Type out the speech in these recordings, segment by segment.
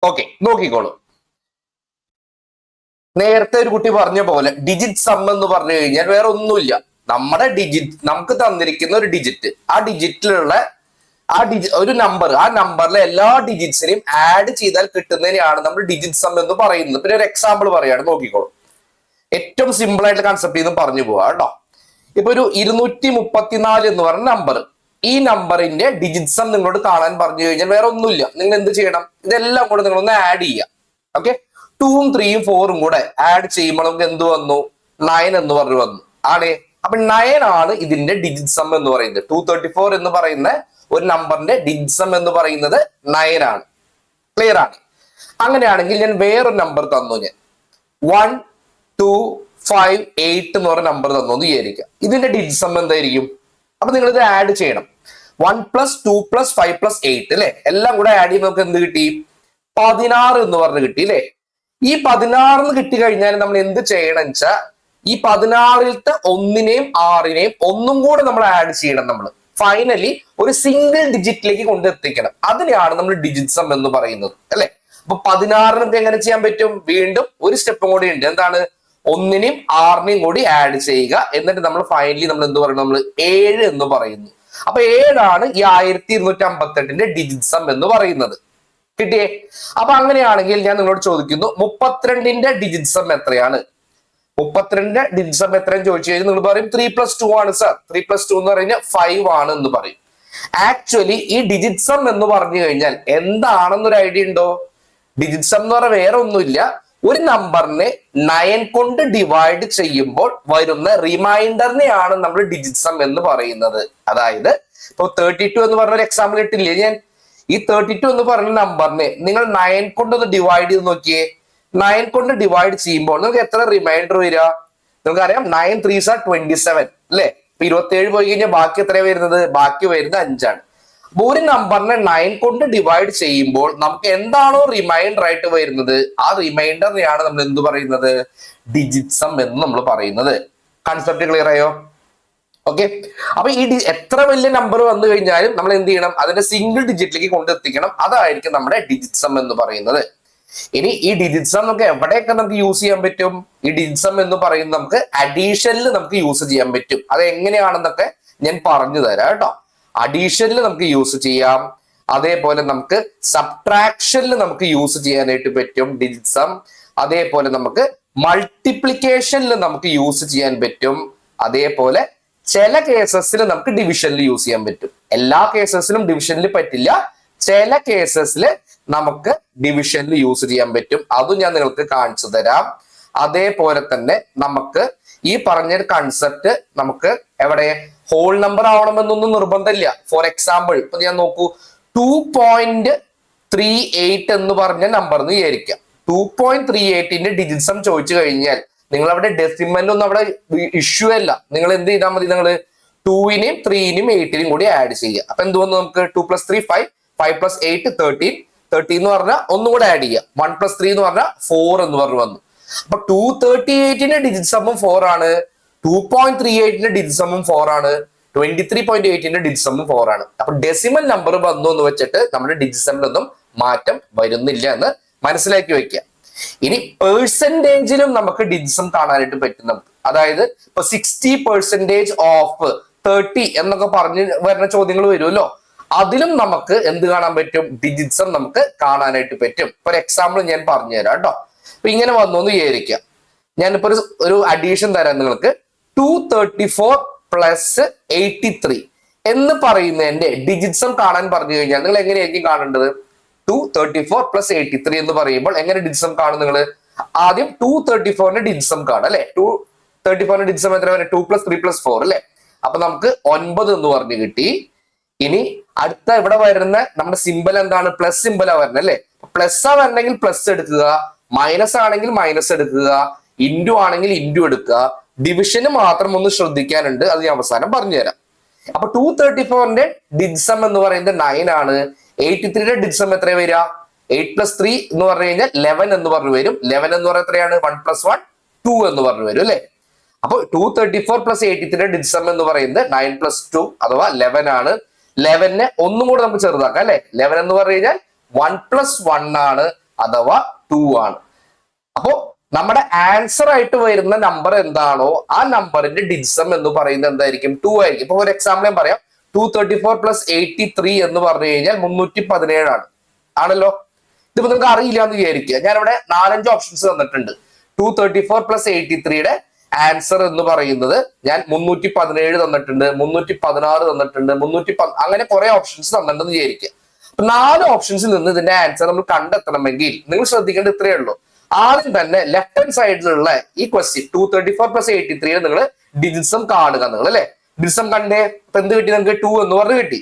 Okay, നോക്കിക്കോളൂ. നേരത്തെ ഒരു കുട്ടി പറഞ്ഞ പോലെ ഡിജിറ്റ് സം എന്ന് പറഞ്ഞു കഴിഞ്ഞാൽ വേറെ ഒന്നുമില്ല. നമ്മുടെ ഡിജിറ്റ്, നമുക്ക് തന്നിരിക്കുന്ന ഒരു ഡിജിറ്റ്, ആ ഡിജിറ്റിലുള്ള ഒരു നമ്പർ, ആ നമ്പറിലെ എല്ലാ ഡിജിറ്റ്സിനെയും ആഡ് ചെയ്താൽ കിട്ടുന്നതിനെയാണ് നമ്മൾ ഡിജിറ്റ് സം എന്ന് പറയുന്നത്. പിന്നെ ഒരു എക്സാമ്പിൾ പറയാണ്, നോക്കിക്കോളൂ. ഏറ്റവും സിമ്പിൾ ആയിട്ടുള്ള കൺസെപ്റ്റ് ഇന്ന് പറഞ്ഞു പോവാ കേട്ടോ. ഇപ്പൊ ഒരു 234 എന്ന് പറഞ്ഞ നമ്പർ, ഈ നമ്പറിന്റെ ഡിജിറ്റ് സം നിങ്ങളോട് കാണാൻ പറഞ്ഞു കഴിഞ്ഞാൽ വേറെ ഒന്നുമില്ല. നിങ്ങൾ എന്ത് ചെയ്യണം? ഇതെല്ലാം കൂടെ നിങ്ങളൊന്ന് ആഡ് ചെയ്യാം. ഓക്കെ, 2ഉം 3ഉം 4ഉം കൂടെ ആഡ് ചെയ്യുമ്പോൾ നമുക്ക് എന്ത് വന്നു? 9 എന്ന് പറഞ്ഞു വന്നു. ആണേ, അപ്പൊ 9 ആണ് ഇതിന്റെ ഡിജിറ്റ് സം എന്ന് പറയുന്നത്. 234 എന്ന് പറയുന്ന ഒരു നമ്പറിന്റെ ഡിജിറ്റ് സം എന്ന് പറയുന്നത് 9 ആണ്. ക്ലിയർ ആണ്? അങ്ങനെയാണെങ്കിൽ ഞാൻ വേറൊരു നമ്പർ തന്നു, ഞാൻ 1 2 5 8 എന്ന് പറഞ്ഞ നമ്പർ തന്നു എന്ന് വിചാരിക്കാം. ഇതിന്റെ ഡിജിറ്റ് സം എന്തായിരിക്കും? അപ്പൊ നിങ്ങൾ ഇത് ആഡ് ചെയ്യണം. 1 + 2 + 5 + 8 അല്ലെ, എല്ലാം കൂടെ ആഡ് ചെയ്യുമ്പോൾ നമുക്ക് എന്ത് കിട്ടി? 16 എന്ന് പറഞ്ഞ് കിട്ടി അല്ലെ. ഈ 16 കിട്ടി കഴിഞ്ഞാൽ നമ്മൾ എന്ത് ചെയ്യണം വെച്ചാൽ ഈ 16ത്തെ 1നെയും 6നെയും ഒന്നും കൂടെ നമ്മൾ ആഡ് ചെയ്യണം. നമ്മൾ ഫൈനലി ഒരു സിംഗിൾ ഡിജിറ്റിലേക്ക് കൊണ്ടെത്തിക്കണം. അതിനെയാണ് നമ്മൾ ഡിജിറ്റ് സം എന്ന് പറയുന്നത് അല്ലെ. അപ്പൊ 16 നമുക്ക് എങ്ങനെ ചെയ്യാൻ പറ്റും? വീണ്ടും ഒരു സ്റ്റെപ്പും കൂടി ഉണ്ട്. എന്താണ്? 1നെയും 6നെയും കൂടി ആഡ് ചെയ്യുക. എന്നിട്ട് നമ്മൾ ഫൈനലി നമ്മൾ എന്ത് പറയുന്നു? നമ്മൾ 7 എന്ന് പറയുന്നു. അപ്പൊ 7 ആണ് ഈ 1258ന്റെ ഡിജിറ്റ് സം എന്ന് പറയുന്നത്. കിട്ടിയേ? അപ്പൊ അങ്ങനെയാണെങ്കിൽ ഞാൻ നിങ്ങളോട് ചോദിക്കുന്നു, 32ന്റെ ഡിജിറ്റ് സം എത്രയാണ്? 32ന്റെ ഡിജിറ്റ് സം എത്രയെന്ന് ചോദിച്ചു കഴിഞ്ഞാൽ നിങ്ങൾ പറയും 3 + 2 ആണ് സർ. 3 + 2 എന്ന് പറഞ്ഞാൽ 5 ആണ് എന്ന് പറയും. ആക്ച്വലി ഈ ഡിജിറ്റ് സം എന്ന് പറഞ്ഞു കഴിഞ്ഞാൽ എന്താണെന്നൊരു ഐഡിയ ഉണ്ടോ? ഡിജിറ്റ് സം എന്ന് പറഞ്ഞാൽ വേറെ ഒന്നുമില്ല, ഒരു നമ്പറിനെ 9 കൊണ്ട് ഡിവൈഡ് ചെയ്യുമ്പോൾ വരുന്ന റിമൈൻഡറിനെയാണ് നമ്മൾ ഡിജിറ്റ് സം എന്ന് പറയുന്നത്. അതായത് ഇപ്പൊ 32 എന്ന് പറഞ്ഞ ഒരു എക്സാമ്പിൾ ഇട്ടില്ലേ ഞാൻ. ഈ 32 എന്ന് പറഞ്ഞ നമ്പറിനെ നിങ്ങൾ 9 കൊണ്ടൊന്ന് ഡിവൈഡ് ചെയ്ത് നോക്കിയേ. 9 കൊണ്ട് ഡിവൈഡ് ചെയ്യുമ്പോൾ നിങ്ങൾക്ക് എത്ര റിമൈൻഡർ വരിക? നിങ്ങൾക്കറിയാം 9 3s are 27 അല്ലെ. ഇപ്പൊ 27 പോയി കഴിഞ്ഞാൽ ബാക്കി എത്രയാണ് വരുന്നത്? ബാക്കി വരുന്നത് 5 ആണ്. അപ്പൊ ഒരു നമ്പറിനെ 9 കൊണ്ട് ഡിവൈഡ് ചെയ്യുമ്പോൾ നമുക്ക് എന്താണോ റിമൈൻഡർ ആയിട്ട് വരുന്നത്, ആ റിമൈൻഡറിനെയാണ് നമ്മൾ എന്ത് പറയുന്നത്? ഡിജിറ്റ് സം എന്ന് നമ്മൾ പറയുന്നത്. കൺസെപ്റ്റ് ക്ലിയർ ആയോ? ഓക്കെ, അപ്പൊ ഈ എത്ര വലിയ നമ്പർ വന്നു കഴിഞ്ഞാലും നമ്മൾ എന്ത് ചെയ്യണം? അതിന്റെ സിംഗിൾ ഡിജിറ്റിലേക്ക് കൊണ്ടെത്തിക്കണം. അതായിരിക്കും നമ്മുടെ ഡിജിറ്റ് സം എന്ന് പറയുന്നത്. ഇനി ഈ ഡിജിറ്റ് സം നമുക്ക് എവിടെയൊക്കെ നമുക്ക് യൂസ് ചെയ്യാൻ പറ്റും? ഈ ഡിജിറ്റ് സം എന്ന് പറയുന്നത് നമുക്ക് അഡീഷനിൽ നമുക്ക് യൂസ് ചെയ്യാൻ പറ്റും. അത് എങ്ങനെയാണെന്നൊക്കെ ഞാൻ പറഞ്ഞു തരാം കേട്ടോ. അഡീഷനിൽ നമുക്ക് യൂസ് ചെയ്യാം. അതേപോലെ നമുക്ക് സബ്ട്രാക്ഷനിൽ നമുക്ക് യൂസ് ചെയ്യാനായിട്ട് പറ്റും ഡിജിറ്റ് സം. അതേപോലെ നമുക്ക് മൾട്ടിപ്ലിക്കേഷനിൽ നമുക്ക് യൂസ് ചെയ്യാൻ പറ്റും. അതേപോലെ ചില കേസസിൽ നമുക്ക് ഡിവിഷനിൽ യൂസ് ചെയ്യാൻ പറ്റും. എല്ലാ കേസസിലും ഡിവിഷനിൽ പറ്റില്ല. ചില കേസസിൽ നമുക്ക് ഡിവിഷനിൽ യൂസ് ചെയ്യാൻ പറ്റും. അതും ഞാൻ നിങ്ങൾക്ക് കാണിച്ചു തരാം. അതേപോലെ തന്നെ നമുക്ക് ഈ പറഞ്ഞ കൺസെപ്റ്റ് നമുക്ക് എവിടെ ഹോൾ നമ്പർ ആവണമെന്നൊന്നും നിർബന്ധമില്ല. ഫോർ എക്സാമ്പിൾ ഇപ്പൊ ഞാൻ നോക്കൂ, 2.38 എന്ന് പറഞ്ഞ നമ്പർ എന്ന് വിചാരിക്കാം. 2.38ന്റെ ഡിജിറ്റ് സം ചോദിച്ചു കഴിഞ്ഞാൽ നിങ്ങൾ അവിടെ ഡെസിമലൊന്നും അവിടെ ഇഷ്യൂ അല്ല. നിങ്ങൾ എന്ത് ചെയ്താൽ മതി? നിങ്ങൾ 2നെയും 3നെയും 8നെയും കൂടി ആഡ് ചെയ്യുക. അപ്പൊ എന്ത് വന്നു? നമുക്ക് 2 + 3 5, 5 + 8 13, 13 എന്ന് പറഞ്ഞാൽ ഒന്നും കൂടെ ആഡ് ചെയ്യുക. 1 + 3 എന്ന് പറഞ്ഞാൽ 4 എന്ന് പറഞ്ഞു വന്നു. അപ്പൊ 238ന്റെ ഡിജിറ്റ് സമ്മും 4 ആണ്, 2.38ന്റെ ഡിജിറ്റ് സമ്മും 4 ആണ്, 23.8ന്റെ ഡിജിറ്റ് സമ്മും 4 ആണ്. അപ്പൊ ഡെസിമൽ നമ്പർ വന്നു എന്ന് വെച്ചിട്ട് നമ്മുടെ ഡിജിറ്റ് സമ്മിലൊന്നും മാറ്റം വരുന്നില്ല എന്ന് മനസ്സിലാക്കി വെക്കുക. ഇനി പെർസെന്റേജിലും നമുക്ക് ഡിജിറ്റ് സം കാണാനായിട്ട് പറ്റും നമുക്ക്. അതായത് ഇപ്പൊ 60% ഓഫ് 30 എന്നൊക്കെ പറഞ്ഞ് വരുന്ന ചോദ്യങ്ങൾ വരുമല്ലോ. അതിലും നമുക്ക് എന്ത് കാണാൻ പറ്റും? ഡിജിറ്റ് സം നമുക്ക് കാണാനായിട്ട് പറ്റും. ഒരു എക്സാമ്പിൾ ഞാൻ പറഞ്ഞു തരാം കേട്ടോ. അപ്പൊ ഇങ്ങനെ വന്നു എന്ന് വിചാരിക്കാം. ഞാനിപ്പോ ഒരു അഡീഷൻ തരാം നിങ്ങൾക്ക്. 234 + 83 എന്ന് പറയുന്നതിന്റെ ഡിജിറ്റ് സം കാണാൻ പറഞ്ഞു കഴിഞ്ഞാൽ നിങ്ങൾ എങ്ങനെയായിരിക്കും കാണേണ്ടത്? 234 + 83 എന്ന് പറയുമ്പോൾ എങ്ങനെ ഡിജിറ്റ് സം കാണും? നിങ്ങൾ ആദ്യം 234ന്റെ ഡിജിറ്റ് സം കാണും അല്ലെ. 234ന്റെ ഡിജിറ്റ് സം എത്ര വരെ? 2 + 3 + 4 അല്ലെ. അപ്പൊ നമുക്ക് 9 എന്ന് പറഞ്ഞു കിട്ടി. ഇനി അടുത്ത ഇവിടെ വരുന്ന നമ്മുടെ സിമ്പിൾ എന്താണ്? പ്ലസ് സിമ്പിളാ വരുന്നത് അല്ലെ. പ്ലസ് ആ വരണമെങ്കിൽ പ്ലസ് എടുക്കുക, മൈനസ് ആണെങ്കിൽ മൈനസ് എടുക്കുക, ഇൻഡു ആണെങ്കിൽ ഇൻഡു എടുക്കുക. ഡിവിഷന് മാത്രം ഒന്ന് ശ്രദ്ധിക്കാനുണ്ട്, അത് ഞാൻ അവസാനം പറഞ്ഞുതരാം. അപ്പൊ 234ന്റെ ഡിജിറ്റ് സം എന്ന് പറയുന്നത് 9 ആണ്. 83യുടെ ഡിജിറ്റ് സം എത്ര വരിക? 8 + 3 എന്ന് പറഞ്ഞു കഴിഞ്ഞാൽ 11 എന്ന് പറഞ്ഞു വരും. 11 എന്ന് പറയുന്നത് എത്രയാണ്? 1 + 1 2 എന്ന് പറഞ്ഞു വരും അല്ലെ. അപ്പൊ 234 + 83യുടെ ഡിജിറ്റ് സം എന്ന് പറയുന്നത് 9 + 2 അഥവാ 11 ആണ്. 11നെ ഒന്നും കൂടെ നമുക്ക് ചെറുതാക്കാം അല്ലെ. 11 എന്ന് പറഞ്ഞു കഴിഞ്ഞാൽ 1 + 1 ആണ്. അഥവാ 2 ആണ്. അപ്പോ നമ്മുടെ ആൻസർ ആയിട്ട് വരുന്ന നമ്പർ എന്താണോ ആ നമ്പറിന്റെ ഡിജിസം എന്ന് പറയുന്നത് എന്തായിരിക്കും? 2 ആയിരിക്കും. ഇപ്പൊ ഒരു എക്സാമ്പിൾ ഞാൻ പറയാം. 234 പ്ലസ് 83 എന്ന് പറഞ്ഞു കഴിഞ്ഞാൽ 317 ആണ്. ആണല്ലോ. ഇതിപ്പോ നിങ്ങൾക്ക് അറിയില്ല എന്ന് വിചാരിക്കുക. ഞാനിവിടെ 4-5 ഓപ്ഷൻസ് തന്നിട്ടുണ്ട്. 234 പ്ലസ് 83യുടെ ആൻസർ എന്ന് പറയുന്നത് ഞാൻ 317 തന്നിട്ടുണ്ട്, 316 തന്നിട്ടുണ്ട്, അങ്ങനെ കുറെ ഓപ്ഷൻസ് തന്നിട്ടുണ്ടെന്ന് വിചാരിക്കുക. 4 ഓപ്ഷൻസിൽ നിന്ന് ഇതിന്റെ ആൻസർ നമ്മൾ കണ്ടെത്തണമെങ്കിൽ നിങ്ങൾ ശ്രദ്ധിക്കേണ്ടത് ഇത്രയേ ഉള്ളൂ. ആദ്യം തന്നെ ലെഫ്റ്റ് ഹാൻഡ് സൈഡിലുള്ള ഈ ക്വസ്റ്റ്യൻ 234 പ്ലസ് 83 നിങ്ങൾ ഡിജിറ്റ്സം കാണുക. നിങ്ങൾ അല്ലെ ഡിജിറ്റ്സം കണ്ടേ, ഇപ്പൊ എന്ത് കിട്ടി? നിങ്ങൾക്ക് 2 എന്ന് പറഞ്ഞ് കിട്ടി.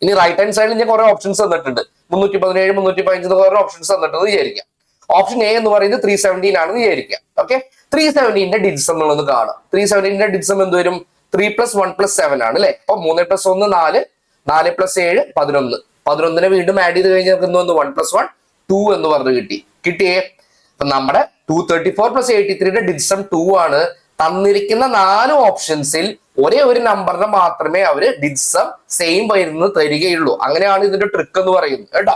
ഇനി റൈറ്റ് ഹാൻഡ് സൈഡിൽ ഞാൻ കുറെ ഓപ്ഷൻസ് തന്നിട്ടുണ്ട്. 317, 315 കുറെ ഓപ്ഷൻസ് തന്നിട്ടുണ്ടെന്ന് വിചാരിക്കാം. ഓപ്ഷൻ എ എന്ന് പറയുന്നത് 317 ആണെന്ന് വിചാരിക്കാം. ഓക്കെ, 317ന്റെ ഡിജിറ്റ്സം എന്നുള്ളത് കാണാം. 317ന്റെ ഡിജിറ്റ്സം എന്ത് വരും? 3 + 1 + 7 ആണ് അല്ലെ. അപ്പൊ 3 + 1 4, 4 + 7 11. 11നെ വീണ്ടും ആഡ് ചെയ്ത് കഴിഞ്ഞാൽ 1 + 1 2 എന്ന് പറഞ്ഞ് കിട്ടിയേ. അപ്പൊ നമ്മുടെ 234 പ്ലസ് 83യുടെ ഡിജിറ്റ്സം 2 ആണ്. തന്നിരിക്കുന്ന 4 ഓപ്ഷൻസിൽ ഒരേ ഒരു നമ്പറിന് മാത്രമേ അവര് ഡിജിറ്റ്സം സെയിം വരുന്നത് തരികയുള്ളൂ. അങ്ങനെയാണ് ഇതിന്റെ ട്രിക്ക് എന്ന് പറയുന്നത് കേട്ടോ.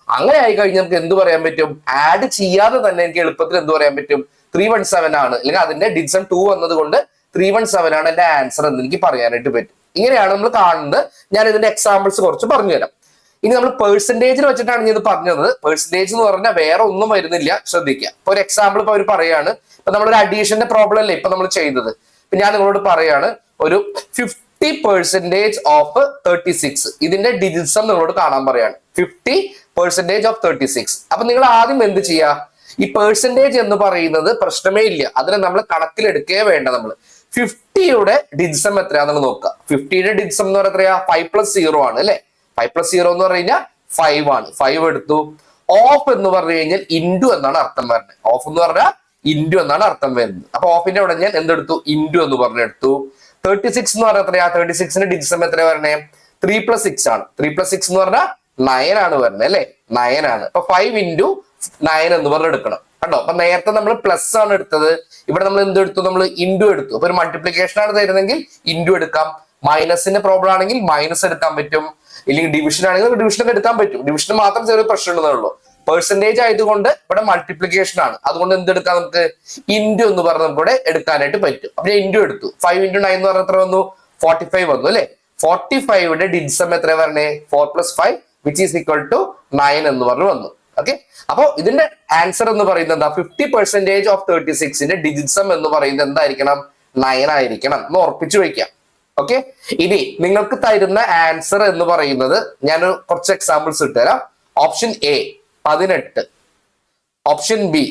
അങ്ങനെ ആയി കഴിഞ്ഞാൽ നമുക്ക് എന്ത് പറയാൻ പറ്റും? ആഡ് ചെയ്യാതെ തന്നെ എനിക്ക് എളുപ്പത്തിൽ എന്ത് പറയാൻ പറ്റും? 317 ആണ്, അല്ലെങ്കിൽ അതിന്റെ ഡിജിറ്റ്സം 2 വന്നത് കൊണ്ട് 317 ആണ് എന്റെ ആൻസർ എന്ന് എനിക്ക് പറയാനായിട്ട് പറ്റും. ഇങ്ങനെയാണ് നമ്മൾ കാണുന്നത്. ഞാൻ ഇതിന്റെ എക്സാമ്പിൾസ് കുറച്ച് പറഞ്ഞുതരാം. ഇനി നമ്മൾ പെർസെന്റേജിൽ വെച്ചിട്ടാണ് ഞാൻ ഇത് പറഞ്ഞത്. പെർസെന്റേജ് എന്ന് പറഞ്ഞാൽ വേറെ ഒന്നും വരുന്നില്ല, ശ്രദ്ധിക്കുക. ഇപ്പൊ ഒരു എക്സാമ്പിൾ ഇപ്പൊ അവർ പറയാണ്, ഇപ്പൊ നമ്മളൊരു അഡീഷന്റെ പ്രോബ്ലം അല്ലേ ഇപ്പൊ നമ്മൾ ചെയ്തത്. ഇപ്പൊ ഞാൻ നിങ്ങളോട് പറയാണ് ഒരു 50% ഓഫ് 36, ഇതിന്റെ ഡിജിറ്റ്സം നിങ്ങളോട് കാണാൻ പറയാണ്. 50% ഓഫ് 36. അപ്പൊ നിങ്ങൾ ആദ്യം എന്ത് ചെയ്യാ? ഈ പെർസെന്റേജ് എന്ന് പറയുന്നത് പ്രശ്നമേ ഇല്ല, അതിനെ നമ്മൾ കണക്കിലെടുക്കേ വേണ്ട. നമ്മൾ 50യുടെ ഡിജിറ്റ്സം എത്രയാണെന്ന് നോക്കുക. 50യുടെ ഡിജിറ്റ്സം എന്ന് പറഞ്ഞാൽ എത്രയാ? 5 + 0 ആണ് അല്ലെ. 5 + 0 എന്ന് പറഞ്ഞു കഴിഞ്ഞാൽ 5 ആണ്. 5 എടുത്തു. ഓഫ് എന്ന് പറഞ്ഞു കഴിഞ്ഞാൽ ഇൻഡു എന്നാണ് അർത്ഥം വരുന്നത്. ഓഫ് എന്ന് പറഞ്ഞാൽ ഇൻഡു എന്നാണ് അർത്ഥം വരുന്നത്. അപ്പൊ ഓഫിന്റെ അവിടെ ഞാൻ എന്തെടുത്തു? ഇൻഡു എന്ന് പറഞ്ഞെടുത്തു. 36 എന്ന് പറഞ്ഞാൽ എത്രയാ? 36ന്റെ ഡിജിറ്റ്സം എത്രയാ വരണേ? 3 + 6 ആണ്. 3 + 6 എന്ന് പറഞ്ഞാൽ 9 ആണ് വരുന്നത് അല്ലെ. 9 ആണ്. അപ്പൊ 5 × 9 എന്ന് പറഞ്ഞ് എടുക്കണം കണ്ടോ. അപ്പൊ നേരത്തെ നമ്മൾ പ്ലസ് ആണ് എടുത്തത്, ഇവിടെ നമ്മൾ എന്തെടുത്തു? നമ്മൾ ഇൻഡു എടുത്തു. അപ്പൊ ഒരു മൾട്ടിപ്ലിക്കേഷൻ ആണ് തരുന്നെങ്കിൽ ഇൻഡു എടുക്കാം. മൈനസിന്റെ പ്രോബ്ലം ആണെങ്കിൽ മൈനസ് എടുക്കാൻ പറ്റും, ഇല്ലെങ്കിൽ ഡിവിഷൻ ആണെങ്കിൽ ഡിവിഷൻ എടുക്കാൻ പറ്റും. ഡിവിഷൻ മാത്രം ചെറിയ പ്രശ്നം ഉണ്ടെന്നുള്ളൂ. പെർസെന്റേജ് ആയതുകൊണ്ട് ഇവിടെ മൾട്ടിപ്ലിക്കേഷൻ ആണ്, അതുകൊണ്ട് എന്തെടുക്കാം? നമുക്ക് ഇൻഡു എന്ന് പറഞ്ഞ് നമുക്ക് ഇവിടെ എടുക്കാനായിട്ട് പറ്റും. അപ്പൊ ഞാൻ ഇൻഡു എടുത്തു. 5 × 9 എന്ന് പറഞ്ഞാൽ എത്ര വന്നു? 45 വന്നു അല്ലെ. 45യുടെ ഡിജിറ്റ്സം എത്ര വരണേ? 4 + 5 which is equal to 9 എന്ന് പറഞ്ഞു വന്നു. ഓക്കെ, അപ്പൊ ഇതിന്റെ ആൻസർ എന്ന് പറയുന്നത് എന്താ? 50% ഓഫ് 36ന്റെ ഡിജിറ്റ്സം എന്ന് പറയുന്നത് എന്തായിരിക്കണം? 9 ആയിരിക്കണം എന്ന് ഉറപ്പിച്ചു വയ്ക്കാം. ഓക്കെ, ഇനി നിങ്ങൾക്ക് തരുന്ന ആൻസർ എന്ന് പറയുന്നത് ഞാൻ കുറച്ച് എക്സാമ്പിൾസ് ഇട്ടുതരാം. Option A 18, option B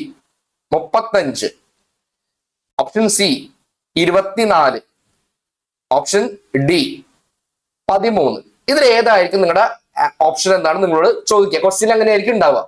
35, option C 24, option D 13. ഇതിൽ ഏതായിരിക്കും നിങ്ങളുടെ ഓപ്ഷൻ എന്താണ് നിങ്ങളോട് ചോദിക്കുക. ക്വസ്റ്റ്യൻ അങ്ങനെയായിരിക്കും ഉണ്ടാവുക.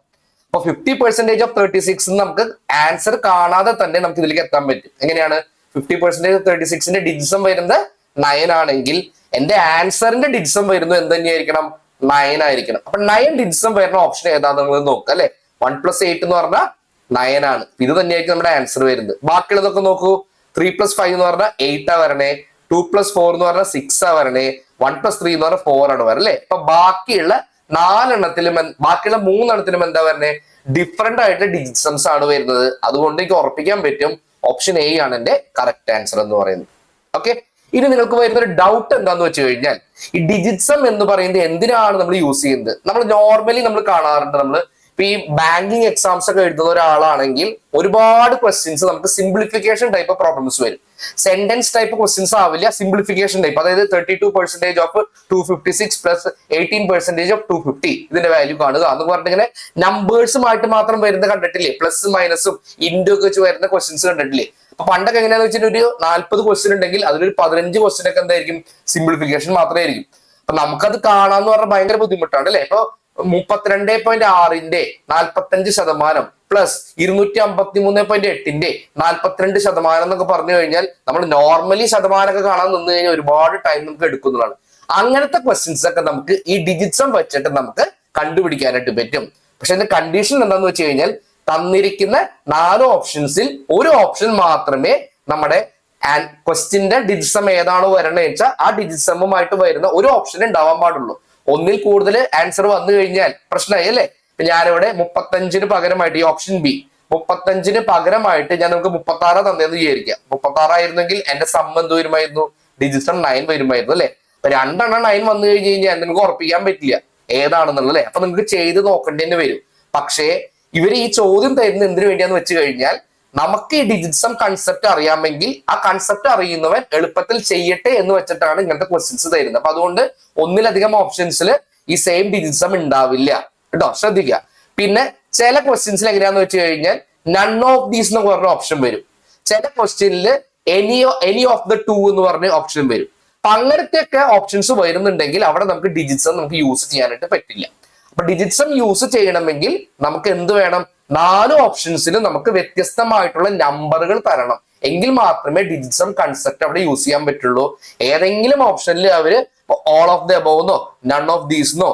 അപ്പൊ 50% ഓഫ് 36 നമുക്ക് ആൻസർ കാണാതെ തന്നെ നമുക്ക് ഇതിലേക്ക് എത്താൻ പറ്റും. എങ്ങനെയാണ്? 50% ഓഫ് 36ന്റെ ഡിജിറ്റ്സം വരുന്നത് 9 ആണെങ്കിൽ എന്റെ ആൻസറിന്റെ ഡിജിറ്റ്സം വരുന്നത് എന്ത് തന്നെയായിരിക്കണം? 9 ആയിരിക്കണം. അപ്പൊ 9 ഡിജിറ്റ്സം വരുന്ന ഓപ്ഷൻ ഏതാണെന്ന് നിങ്ങൾ നോക്കുക അല്ലെ. 1 + 8 എന്ന് പറഞ്ഞാൽ 9 ആണ്. ഇത് തന്നെയായിരിക്കും നമ്മുടെ ആൻസർ വരുന്നത്. ബാക്കിയുള്ളതൊക്കെ നോക്കൂ. 3 + 5 എന്ന് പറഞ്ഞാൽ 8 ആ വരണേ. 2 + 4 എന്ന് പറഞ്ഞാൽ 6 ആ വരണേ. 1 + 3 എന്ന് പറഞ്ഞാൽ 4 ആണ് വരണേ അല്ലെ. അപ്പൊ ബാക്കിയുള്ള 4 എണ്ണത്തിലും ബാക്കിയുള്ള 3 എണ്ണത്തിലും എന്താ വരണേ? ഡിഫറെന്റ് ആയിട്ട് ഡിജിറ്റ്സംസ് ആണ് വരുന്നത്. അതുകൊണ്ട് എനിക്ക് ഉറപ്പിക്കാൻ പറ്റും ഓപ്ഷൻ എ ആണ് എന്റെ കറക്റ്റ് ആൻസർ എന്ന് പറയുന്നത്. ഓക്കെ, ഇനി നിങ്ങൾക്ക് വരുന്ന ഒരു ഡൗട്ട് എന്താന്ന് വെച്ച് കഴിഞ്ഞാൽ ഈ ഡിജിറ്റ്സം എന്ന് പറയുന്നത് എന്തിനാണ് നമ്മൾ യൂസ് ചെയ്യുന്നത്? നമ്മൾ നോർമലി നമ്മൾ കാണാറുണ്ട്, നമ്മൾ ഇപ്പൊ ഈ ബാങ്കിങ് എക്സാംസ് ഒക്കെ എഴുതുന്ന ഒരാളാണെങ്കിൽ ഒരുപാട് ക്വസ്റ്റ്യൻസ് നമുക്ക് സിംപ്ലിഫിക്കേഷൻ ടൈപ്പ് പ്രോബ്ലംസ് വരും. സെന്റൻസ് ടൈപ്പ് ക്വസ്റ്റ്യൻസ് ആവില്ല, സിംപ്ലിഫിക്കേഷൻ ടൈപ്പ്. അതായത് 32% ഓഫ് 256 പ്ലസ് 18% ഓഫ് 250 ഇതിന്റെ വാല്യൂ കാണുക എന്ന് പറഞ്ഞിങ്ങനെ നമ്പേഴ്സുമായിട്ട് മാത്രം വരുന്ന കണ്ടിട്ടില്ലേ? പ്ലസ് മൈനസും ഇൻഡു ഒക്കെ വെച്ച് വരുന്ന ക്വസ്റ്റ്യൻസ് കണ്ടിട്ടില്ലേ? അപ്പൊ പണ്ടൊക്കെ എങ്ങനെയാന്ന് വെച്ചിട്ട് ഒരു 40 ക്വസ്റ്റ്യൻ ഉണ്ടെങ്കിൽ അതിലൊരു 15 ക്വസ്റ്റ്യൻ ഒക്കെ എന്തായിരിക്കും? സിംപ്ലിഫിക്കേഷൻ മാത്രമേ ആയിരിക്കും. അപ്പൊ നമുക്കത് കാണാന്ന് പറഞ്ഞാൽ ഭയങ്കര ബുദ്ധിമുട്ടാണ് അല്ലെ. ഇപ്പൊ 32.6ന്റെ 45% പ്ലസ് 253.8ന്റെ 42% എന്നൊക്കെ പറഞ്ഞു കഴിഞ്ഞാൽ നമ്മൾ നോർമലി ശതമാനമൊക്കെ കാണാൻ നിന്ന് കഴിഞ്ഞാൽ ഒരുപാട് ടൈം നമുക്ക് എടുക്കുന്നതാണ്. അങ്ങനത്തെ ക്വസ്റ്റ്യൻസ് ഒക്കെ നമുക്ക് ഈ ഡിജിറ്റ്സം വെച്ചിട്ട് നമുക്ക് കണ്ടുപിടിക്കാനായിട്ട് പറ്റും. പക്ഷെ അതിന്റെ കണ്ടീഷൻ എന്താന്ന് വെച്ച് കഴിഞ്ഞാൽ തന്നിരിക്കുന്ന 4 ഓപ്ഷൻസിൽ ഒരു ഓപ്ഷൻ മാത്രമേ നമ്മുടെ ക്വസ്റ്റ്യന്റെ ഡിജിറ്റ്സം ഏതാണോ വരണേ വെച്ചാൽ ആ ഡിജിറ്റ്സമുമായിട്ട് വരുന്ന ഒരു ഓപ്ഷൻ ഉണ്ടാവാൻ പാടുള്ളൂ. ഒന്നിൽ കൂടുതൽ ആൻസർ വന്നു കഴിഞ്ഞാൽ പ്രശ്നമായി അല്ലേ. ഇപ്പൊ ഞാനിവിടെ 35 പകരമായിട്ട് ഈ ഓപ്ഷൻ ബി 35 പകരമായിട്ട് ഞാൻ നമുക്ക് 36 തന്നെയെന്ന് വിചാരിക്കാം. 36 ആയിരുന്നെങ്കിൽ എന്റെ സം എന്ത് വരുമായിരുന്നു? ഡിജിറ്റ് സം 9 വരുമായിരുന്നു അല്ലെ? അപ്പൊ 2 9 വന്നു കഴിഞ്ഞ് കഴിഞ്ഞാൽ നിങ്ങൾക്ക് ഉറപ്പിക്കാൻ പറ്റില്ല ഏതാണെന്നുള്ളത് അല്ലെ. അപ്പൊ നിങ്ങൾക്ക് ചെയ്ത് നോക്കേണ്ടി വരും. പക്ഷേ ഇവർ ഈ ചോദ്യം തരുന്നത് എന്തിനു വേണ്ടിയാന്ന് വെച്ച് കഴിഞ്ഞാൽ നമുക്ക് ഈ ഡിജിറ്റ് സം കൺസെപ്റ്റ് അറിയാമെങ്കിൽ ആ കൺസെപ്റ്റ് അറിയുന്നവൻ എളുപ്പത്തിൽ ചെയ്യട്ടെ എന്ന് വെച്ചിട്ടാണ് ഇങ്ങനത്തെ ക്വസ്റ്റ്യൻസ് തരുന്നത്. അപ്പൊ അതുകൊണ്ട് ഒന്നിലധികം ഓപ്ഷൻസിൽ ഈ സെയിം ഡിജിറ്റ് സം ഉണ്ടാവില്ല കേട്ടോ, ശ്രദ്ധിക്കുക. പിന്നെ ചില ക്വസ്റ്റ്യൻസിൽ എങ്ങനെയാന്ന് വെച്ച് കഴിഞ്ഞാൽ നൺ ഓഫ് ദീസ് എന്ന് പറഞ്ഞ ഓപ്ഷൻ വരും. ചില ക്വസ്റ്റ്യനിൽ എനി ഓഫ് ദ ടു എന്ന് പറഞ്ഞ ഓപ്ഷൻ വരും. അപ്പൊ അങ്ങനത്തെയൊക്കെ ഓപ്ഷൻസ് വരുന്നുണ്ടെങ്കിൽ അവിടെ നമുക്ക് ഡിജിറ്റ് സം നമുക്ക് യൂസ് ചെയ്യാനായിട്ട് പറ്റില്ല. അപ്പൊ ഡിജിറ്റ് സം യൂസ് ചെയ്യണമെങ്കിൽ നമുക്ക് എന്ത് വേണം? 4 ഓപ്ഷൻസിൽ നമുക്ക് വ്യത്യസ്തമായിട്ടുള്ള നമ്പറുകൾ തരണം. എങ്കിൽ മാത്രമേ ഡിജിറ്റ് സം കൺസെപ്റ്റ് അവിടെ യൂസ് ചെയ്യാൻ പറ്റുള്ളൂ. ഏതെങ്കിലും ഓപ്ഷനിൽ അവര് ഓൾ ഓഫ് ദ അബോവ്ന്നോ നൺ ഓഫ് ദീസ്ന്നോ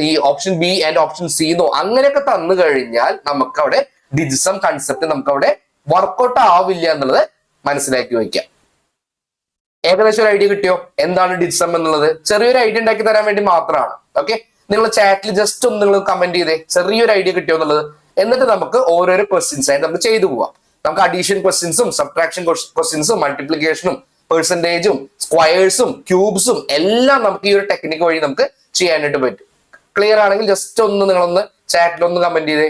ഈ ഓപ്ഷൻ ബി ആൻഡ് ഓപ്ഷൻ സിന്നോ അങ്ങനെയൊക്കെ തന്നു കഴിഞ്ഞാൽ നമുക്ക് അവിടെ ഡിജിറ്റ് സം കൺസെപ്റ്റ് നമുക്ക് അവിടെ വർക്ക്ഔട്ട് ആവില്ല എന്നുള്ളത് മനസ്സിലാക്കി വയ്ക്കാം. ഏകദേശം ഒരു ഐഡിയ കിട്ടിയോ എന്താണ് ഡിജിറ്റ് സം എന്നുള്ളത്? ചെറിയൊരു ഐഡിയ ഉണ്ടാക്കി തരാൻ വേണ്ടി മാത്രമാണ്. ഓക്കെ, നിങ്ങൾ ചാറ്റിൽ ജസ്റ്റ് ഒന്ന് നിങ്ങൾ കമന്റ് ചെയ്തേ ചെറിയൊരു ഐഡിയ കിട്ടിയോ എന്നുള്ളത്. എന്നിട്ട് നമുക്ക് ഓരോരോ ക്വസ്റ്റ്യൻസ് ആയിട്ട് നമുക്ക് ചെയ്തു പോവാം. നമുക്ക് അഡീഷൻ ക്വസ്റ്റ്യൻസും സബ്ട്രാക്ഷൻ ക്വസ്റ്റ്യൻസും മൾട്ടിപ്ലിക്കേഷനും പെർസെന്റേജും സ്ക്വയേഴ്സും ക്യൂബ്സും എല്ലാം നമുക്ക് ഈ ഒരു ടെക്നിക്ക് വഴി നമുക്ക് ചെയ്യാനായിട്ട് പറ്റും. ക്ലിയർ ആണെങ്കിൽ ജസ്റ്റ് ഒന്ന് നിങ്ങളൊന്ന് ചാറ്റിൽ ഒന്ന് കമന്റ് ചെയ്തേ.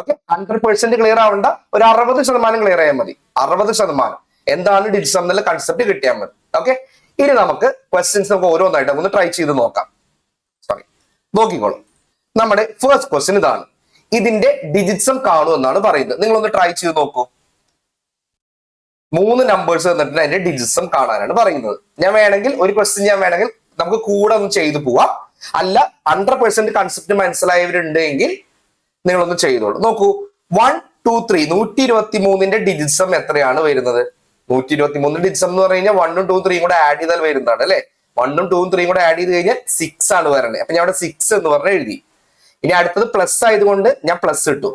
ഓക്കെ, 100% ക്ലിയർ ആവണ്ട, ഒരു 60% ക്ലിയർ ആയാൽ മതി. 60% എന്താണ് ഡിജിറ്റ് സം എന്നുള്ള കൺസെപ്റ്റ് കിട്ടിയാൽ മതി. ഓക്കെ, ഇനി നമുക്ക് ക്വസ്റ്റ്യൻസ് നമുക്ക് ഓരോന്നായിട്ട് ഒന്ന് ട്രൈ ചെയ്ത് നോക്കാം. സോറി, നോക്കിക്കോളൂ. നമ്മുടെ ഫസ്റ്റ് ക്വസ്റ്റ്യൻ ഇതാണ്. ഇതിന്റെ ഡിജിറ്റ് സം കാണൂ എന്നാണ് പറയുന്നത്. നിങ്ങളൊന്ന് ട്രൈ ചെയ്ത് നോക്കൂ. 3 നമ്പേഴ്സ് തന്നിട്ട് അതിന്റെ ഡിജിറ്റ് സം കാണാനാണ് പറയുന്നത്. ഞാൻ വേണമെങ്കിൽ ഒരു ക്വസ്റ്റ്യൻ വേണമെങ്കിൽ നമുക്ക് കൂടെ ഒന്ന് ചെയ്തു പോവാം. അല്ല 100% കൺസെപ്റ്റ് മനസ്സിലായവരുണ്ടെങ്കിൽ നിങ്ങളൊന്ന് ചെയ്തോളൂ. നോക്കൂ, 1 2 3 123ന്റെ ഡിജിറ്റ് സം എത്രയാണ് വരുന്നത്? 123 ഡിജിറ്റ് സം എന്ന് പറഞ്ഞു കഴിഞ്ഞാൽ 1ഉം 2ഉം 3ഉം കൂടെ ആഡ് ചെയ്താൽ വരുന്നതാണ് അല്ലെ. 1ഉം 2ഉം 3ഉം കൂടെ ആഡ് ചെയ്ത് കഴിഞ്ഞാൽ 6 ആണ് വരണേ. അപ്പൊ ഞാൻ അവിടെ 6 എന്ന് പറഞ്ഞ് എഴുതി. ഇനി അടുത്തത് പ്ലസ് ആയതുകൊണ്ട് ഞാൻ പ്ലസ് ഇട്ടു.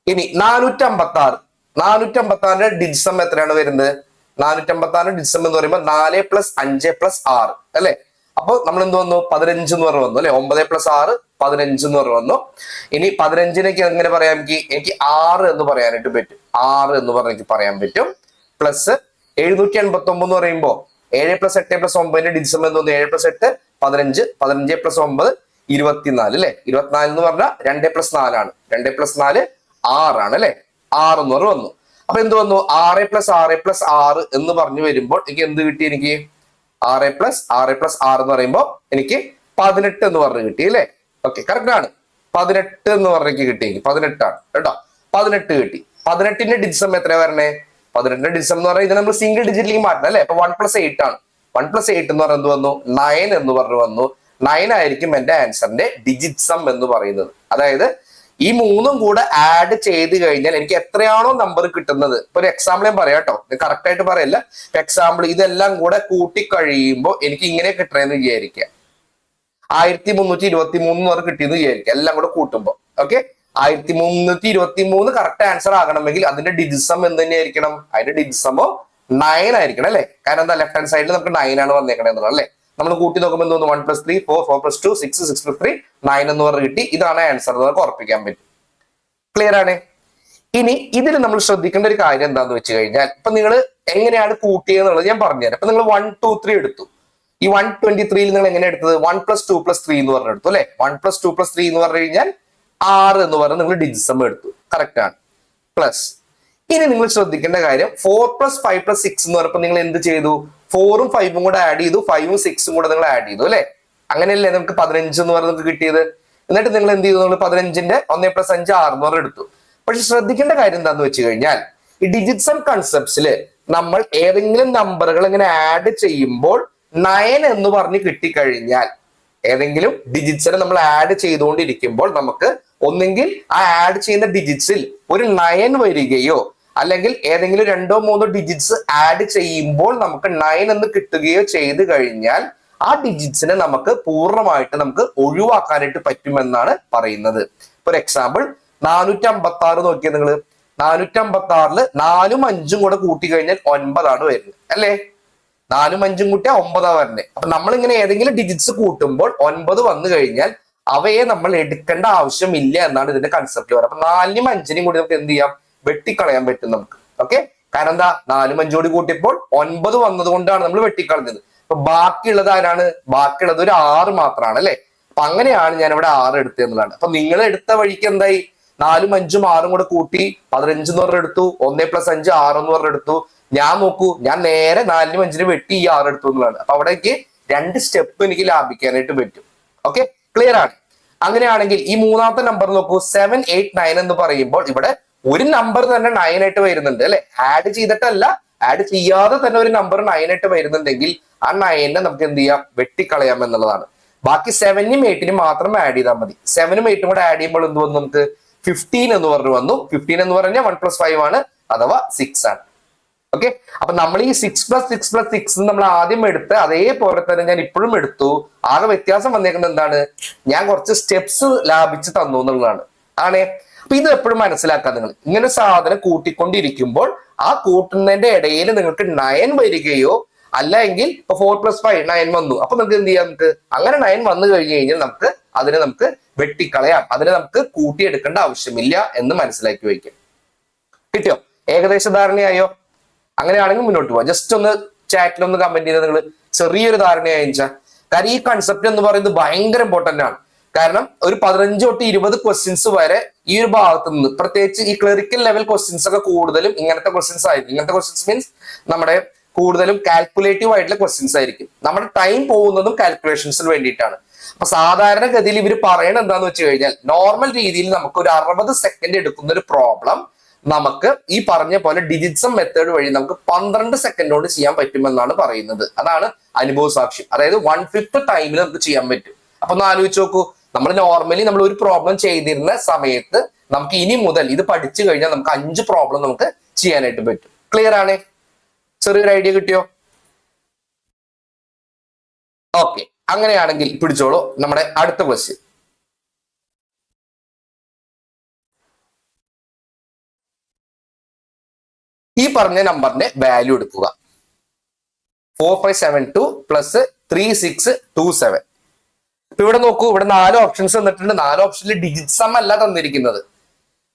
ഇനി 456ന്റെ ഡിജിറ്റ് സം എത്രയാണ് വരുന്നത്? 456 ഡിജിറ്റ് സം എന്ന് പറയുമ്പോൾ 4 + 5 + 6 അല്ലെ. അപ്പൊ നമ്മൾ എന്ത് വന്നു? 15 എന്ന് പറഞ്ഞു വന്നു അല്ലെ. 9 + 6 15 എന്ന് പറഞ്ഞു വന്നു. ഇനി 15ലേക്ക് എങ്ങനെ പറയാം? എനിക്ക് 6 എന്ന് പറയാനായിട്ട് പറ്റും. 6 എന്ന് പറഞ്ഞ് എനിക്ക് പറയാൻ പറ്റും. പ്ലസ് 789 എന്ന് പറയുമ്പോൾ 7 + 8 + 9ന്റെ ഡിജിറ്റ് സം എന്ന് തോന്നുന്നു 7 + 8 15 15 + 9 24 അല്ലെ. 24 എന്ന് പറഞ്ഞാൽ 2 + 4 ആണ്. 2 + 4 6 ആണ് അല്ലെ. 6 എന്ന് പറഞ്ഞു വന്നു. അപ്പൊ എന്ത് വന്നു? 6 + 6 + 6 എന്ന് പറഞ്ഞു വരുമ്പോൾ എനിക്ക് എന്ത് കിട്ടി? എനിക്ക് 6 + 6 + 6 എന്ന് പറയുമ്പോൾ എനിക്ക് 18 എന്ന് പറഞ്ഞ് കിട്ടി അല്ലെ. ഓക്കെ, കറക്റ്റ് ആണ്. 18 എന്ന് പറഞ്ഞേക്ക് കിട്ടി. എനിക്ക് 18 ആണ് കേട്ടോ. 18 കിട്ടി. 18ന്റെ ഡിജിറ്റ് സം എത്ര വരണേ? 18ന്റെ ഡിജിറ്റ് സം എന്ന് പറഞ്ഞാൽ ഇത് നമ്മൾ സിംഗിൾ ഡിജിറ്റിലേക്ക് മാറ്റണം അല്ലെ. അപ്പൊ 1 + 8 ആണ്. 1 + 8 എന്ന് പറഞ്ഞാൽ എന്ത് വന്നു? 9 എന്ന് പറഞ്ഞു വന്നു. 9 ആയിരിക്കും എന്റെ ആൻസറിന്റെ ഡിജിറ്റ് സം എന്ന് പറയുന്നത്. അതായത് ഈ 3ഉം കൂടെ ആഡ് ചെയ്ത് കഴിഞ്ഞാൽ എനിക്ക് എത്രയാണോ നമ്പർ കിട്ടുന്നത്. ഇപ്പൊ ഒരു എക്സാമ്പിൾ ഞാൻ പറയാം കേട്ടോ, കറക്റ്റ് ആയിട്ട് പറയല്ല. എക്സാമ്പിൾ ഇതെല്ലാം കൂടെ കൂട്ടി കഴിയുമ്പോൾ എനിക്ക് ഇങ്ങനെ കിട്ടണമെന്ന് വിചാരിക്കുക. 1323 എന്ന് കിട്ടിയെന്ന് വിചാരിക്കുക എല്ലാം കൂടെ കൂട്ടുമ്പോൾ. ഓക്കെ, 1323 കറക്റ്റ് ആൻസർ ആകണമെങ്കിൽ അതിന്റെ ഡിജിറ്റ് സം എന്ത് തന്നെയായിരിക്കണം? അതിന്റെ ഡിജിറ്റ് സമോ 9 ആയിരിക്കണം അല്ലെ. കാരണം എന്താ? ലെഫ്റ്റ് ഹാൻഡ് സൈഡിൽ നമുക്ക് 9 ആണ് വന്നേക്കണേ എന്നുള്ളത് അല്ലെ. നമ്മൾ കൂട്ടി നോക്കുമ്പോൾ എന്തോന്നു? 1 + 3 4 4 + 2 6 6 + 3 9 എന്ന് പറഞ്ഞ് കിട്ടി. ഇതാണ് ആൻസർ എന്ന് നമുക്ക് ഉറപ്പിക്കാൻ പറ്റും. ക്ലിയർ ആണ്? ഇനി ഇതിൽ നമ്മൾ ശ്രദ്ധിക്കേണ്ട ഒരു കാര്യം എന്താന്ന് വെച്ച് കഴിഞ്ഞാൽ ഇപ്പൊ നിങ്ങൾ എങ്ങനെയാണ് കൂട്ടിയെന്നുള്ളത് ഞാൻ പറഞ്ഞുതരാം. അപ്പൊ നിങ്ങൾ 1 2 3 എടുത്തു. ഈ 123ൽ നിങ്ങൾ എങ്ങനെ എടുത്തത്? 1 + 2 + 3 എന്ന് പറഞ്ഞെടുത്തു അല്ലെ. 1 + 2 + 3 എന്ന് പറഞ്ഞു കഴിഞ്ഞാൽ 6 എന്ന് പറഞ്ഞ് നിങ്ങൾ ഡിജിറ്റ് സം എടുത്തു. കറക്റ്റ് ആണ്. പ്ലസ് ഇനി നിങ്ങൾ ശ്രദ്ധിക്കേണ്ട കാര്യം 4 + 5 + 6 എന്ന് പറഞ്ഞപ്പോൾ നിങ്ങൾ എന്ത് ചെയ്തു? 4ഉം 5ഉം കൂടെ ആഡ് ചെയ്തു. 5ഉം 6ഉം കൂടെ നിങ്ങൾ ആഡ് ചെയ്തു അല്ലെ. അങ്ങനെയല്ലേ നമുക്ക് 15 എന്ന് പറഞ്ഞ് നിങ്ങൾക്ക് കിട്ടിയത്. എന്നിട്ട് നിങ്ങൾ എന്ത് ചെയ്തു? നിങ്ങൾ 15ന്റെ 1 + 5 6 എന്ന് പറഞ്ഞ് എടുത്തു. പക്ഷെ ശ്രദ്ധിക്കേണ്ട കാര്യം എന്താന്ന് വെച്ച് കഴിഞ്ഞാൽ ഈ ഡിജിറ്റ് സം കൺസെപ്റ്റ്സില് നമ്മൾ ഏതെങ്കിലും നമ്പറുകൾ ഇങ്ങനെ ആഡ് ചെയ്യുമ്പോൾ 9 എന്ന് പറഞ്ഞ് കിട്ടിക്കഴിഞ്ഞാൽ ഏതെങ്കിലും ഡിജിറ്റ്സിനെ നമ്മൾ ആഡ് ചെയ്തുകൊണ്ടിരിക്കുമ്പോൾ നമുക്ക് ഒന്നെങ്കിൽ ആ ആഡ് ചെയ്യുന്ന ഡിജിറ്റ്സിൽ ഒരു 9 വരികയോ അല്ലെങ്കിൽ ഏതെങ്കിലും 2 3 ഡിജിറ്റ്സ് ആഡ് ചെയ്യുമ്പോൾ നമുക്ക് 9 എന്ന് കിട്ടുകയോ ചെയ്ത് കഴിഞ്ഞാൽ ആ ഡിജിറ്റ്സിനെ നമുക്ക് പൂർണ്ണമായിട്ട് നമുക്ക് ഒഴിവാക്കാനായിട്ട് പറ്റുമെന്നാണ് പറയുന്നത്. ഫോർ എക്സാമ്പിൾ 456 നോക്കിയാൽ നിങ്ങൾ 456 4ഉം 5ഉം കൂടെ കൂട്ടി കഴിഞ്ഞാൽ 9 വരുന്നത് അല്ലേ? 4ഉം 5ഉം കൂട്ടിയാൽ 9 വരുന്നത്. അപ്പൊ നമ്മൾ ഇങ്ങനെ ഏതെങ്കിലും ഡിജിറ്റ്സ് കൂട്ടുമ്പോൾ 9 വന്നു കഴിഞ്ഞാൽ അവയെ നമ്മൾ എടുക്കേണ്ട ആവശ്യമില്ല എന്നാണ് ഇതിന്റെ കൺസെപ്റ്റ് പറയുന്നത്. അപ്പൊ 4നും 5നും കൂടി നമുക്ക് എന്ത് ചെയ്യാം? വെട്ടിക്കളയാൻ പറ്റും നമുക്ക്. ഓക്കെ, കാരണം എന്താ? 4ഉം 5ഉം കൂടി കൂട്ടിയപ്പോൾ 9 വന്നത് കൊണ്ടാണ് നമ്മൾ വെട്ടിക്കളഞ്ഞത്. അപ്പൊ ബാക്കിയുള്ളത് ആരാണ്? ബാക്കിയുള്ളത് ഒരു 6 മാത്രമാണ് അല്ലെ? അപ്പൊ അങ്ങനെയാണ് ഞാൻ ഇവിടെ 6 എടുത്തത് എന്നുള്ളതാണ്. അപ്പൊ നിങ്ങൾ എടുത്ത വഴിക്ക് എന്തായി? 4ഉം 5ഉം 6ഉം കൂടെ കൂട്ടി 15 എന്ന് പറഞ്ഞ എടുത്തു. 1 + 5 6 എന്ന് പറഞ്ഞ എടുത്തു. ഞാൻ നോക്കൂ, ഞാൻ നേരെ 4നും 5നും വെട്ടി ഈ 6 എടുത്തു എന്നുള്ളതാണ്. അപ്പൊ അവിടേക്ക് 2 സ്റ്റെപ്പ് എനിക്ക് ലാഭിക്കാനായിട്ട് പറ്റും. ഓക്കെ, ക്ലിയർ ആണ്. അങ്ങനെയാണെങ്കിൽ ഈ മൂന്നാമത്തെ നമ്പർ നോക്കൂ, 7 8 9 എന്ന് പറയുമ്പോൾ ഇവിടെ ഒരു നമ്പർ തന്നെ 9 ആയിട്ട് വരുന്നുണ്ട് അല്ലെ? ആഡ് ചെയ്തിട്ടല്ല, ആഡ് ചെയ്യാതെ തന്നെ ഒരു നമ്പർ 9 ആയിട്ട് വരുന്നുണ്ടെങ്കിൽ ആ 9നെ നമുക്ക് എന്ത് ചെയ്യാം? വെട്ടിക്കളയാം എന്നുള്ളതാണ്. ബാക്കി 7നും 8നും മാത്രം ആഡ് ചെയ്താൽ മതി. 7ഉം 8ഉം കൂടെ ആഡ് ചെയ്യുമ്പോൾ എന്ത് വന്നു? നമുക്ക് 15 എന്ന് പറഞ്ഞു വന്നു. 15 എന്ന് പറഞ്ഞാൽ 1 + 5 ആണ്, അഥവാ 6 ആണ്. ഓക്കെ, അപ്പൊ നമ്മൾ ഈ 6 + 6 + 6 നമ്മൾ ആദ്യം എടുത്ത് അതേപോലെ തന്നെ ഞാൻ ഇപ്പോഴും എടുത്തു. ആകെ വ്യത്യാസം വന്നേക്കുന്നത് എന്താണ്? ഞാൻ കുറച്ച് സ്റ്റെപ്സ് ലാഭിച്ച് തന്നു എന്നുള്ളതാണ്. ആണേ, അപ്പൊ ഇത് എപ്പോഴും മനസ്സിലാക്കാം. നിങ്ങൾ ഇങ്ങനെ സാധനം കൂട്ടിക്കൊണ്ടിരിക്കുമ്പോൾ ആ കൂട്ടുന്നതിന്റെ ഇടയിൽ നിങ്ങൾക്ക് 9 വരികയോ അല്ലെങ്കിൽ ഇപ്പൊ 4 + 5 9 വന്നു. അപ്പൊ നമുക്ക് എന്ത് ചെയ്യാം? നമുക്ക് അങ്ങനെ 9 വന്നു കഴിഞ്ഞു കഴിഞ്ഞാൽ നമുക്ക് വെട്ടിക്കളയാം. അതിനെ നമുക്ക് കൂട്ടിയെടുക്കേണ്ട ആവശ്യമില്ല എന്ന് മനസ്സിലാക്കി വയ്ക്കാം. കിട്ടിയോ? ഏകദേശ ധാരണയായോ? അങ്ങനെയാണെങ്കിൽ മുന്നോട്ട് പോവാം. ജസ്റ്റ് ഒന്ന് ചാറ്റിൽ ഒന്ന് കമന്റ് ചെയ്ത് നിങ്ങൾ ചെറിയൊരു ധാരണയായിച്ചാൽ. കാരണം ഈ കൺസെപ്റ്റ് എന്ന് പറയുന്നത് ഭയങ്കര ഇമ്പോർട്ടന്റ് ആണ്. കാരണം ഒരു 15 തൊട്ട് 20 ക്വസ്റ്റ്യൻസ് വരെ ഈ ഒരു ഭാഗത്ത് നിന്ന്, പ്രത്യേകിച്ച് ഈ ക്ലറിക്കൽ ലെവൽ ക്വസ്റ്റ്യൻസ് ഒക്കെ കൂടുതലും ഇങ്ങനത്തെ ക്വസ്റ്റ്യൻസ് ആയിരിക്കും. ഇങ്ങനത്തെ ക്വസ്റ്റ്യൻസ് മീൻസ് നമ്മുടെ കൂടുതലും കാൽക്കുലേറ്റീവ് ആയിട്ടുള്ള ക്വസ്റ്റ്യൻസ് ആയിരിക്കും. നമ്മുടെ ടൈം പോകുന്നതും കാൽക്കുലേഷൻസിന് വേണ്ടിയിട്ടാണ്. അപ്പൊ സാധാരണഗതിയിൽ ഇവർ പറയണത് എന്താന്ന് വെച്ച് കഴിഞ്ഞാൽ, നോർമൽ രീതിയിൽ നമുക്ക് ഒരു 60 സെക്കൻഡ് എടുക്കുന്ന ഒരു പ്രോബ്ലം നമുക്ക് ഈ പറഞ്ഞ പോലെ ഡിജിറ്റ്സം മെത്തേഡ് വഴി നമുക്ക് 12 സെക്കൻഡ് കൊണ്ട് ചെയ്യാൻ പറ്റുമെന്നാണ് പറയുന്നത്. അതാണ് അനുഭവ സാക്ഷ്യം. അതായത് 1/5 ടൈമിൽ നമുക്ക് ചെയ്യാൻ പറ്റും. അപ്പൊ ഒന്ന് ആലോചിച്ച് നോക്കൂ, നമ്മൾ നോർമലി നമ്മൾ ഒരു പ്രോബ്ലം ചെയ്തിരുന്ന സമയത്ത് നമുക്ക് ഇനി മുതൽ ഇത് പഠിച്ചു കഴിഞ്ഞാൽ നമുക്ക് 5 പ്രോബ്ലം നമുക്ക് ചെയ്യാനായിട്ട് പറ്റും. ക്ലിയർ ആണ്? ചെറിയൊരു ഐഡിയ കിട്ടിയോ? ഓക്കെ, അങ്ങനെയാണെങ്കിൽ പിടിച്ചോളൂ നമ്മുടെ അടുത്ത ക്വസ്റ്റ്യൻ. ഈ പറഞ്ഞ നമ്പറിന്റെ വാല്യൂ എടുക്കുക. 4572 + 3627. ഇപ്പൊ ഇവിടെ നോക്കൂ, ഇവിടെ 4 ഓപ്ഷൻസ് തന്നിട്ടുണ്ട്. 4 ഓപ്ഷനിൽ ഡിജിറ്റ് സം അല്ല തന്നിരിക്കുന്നത്.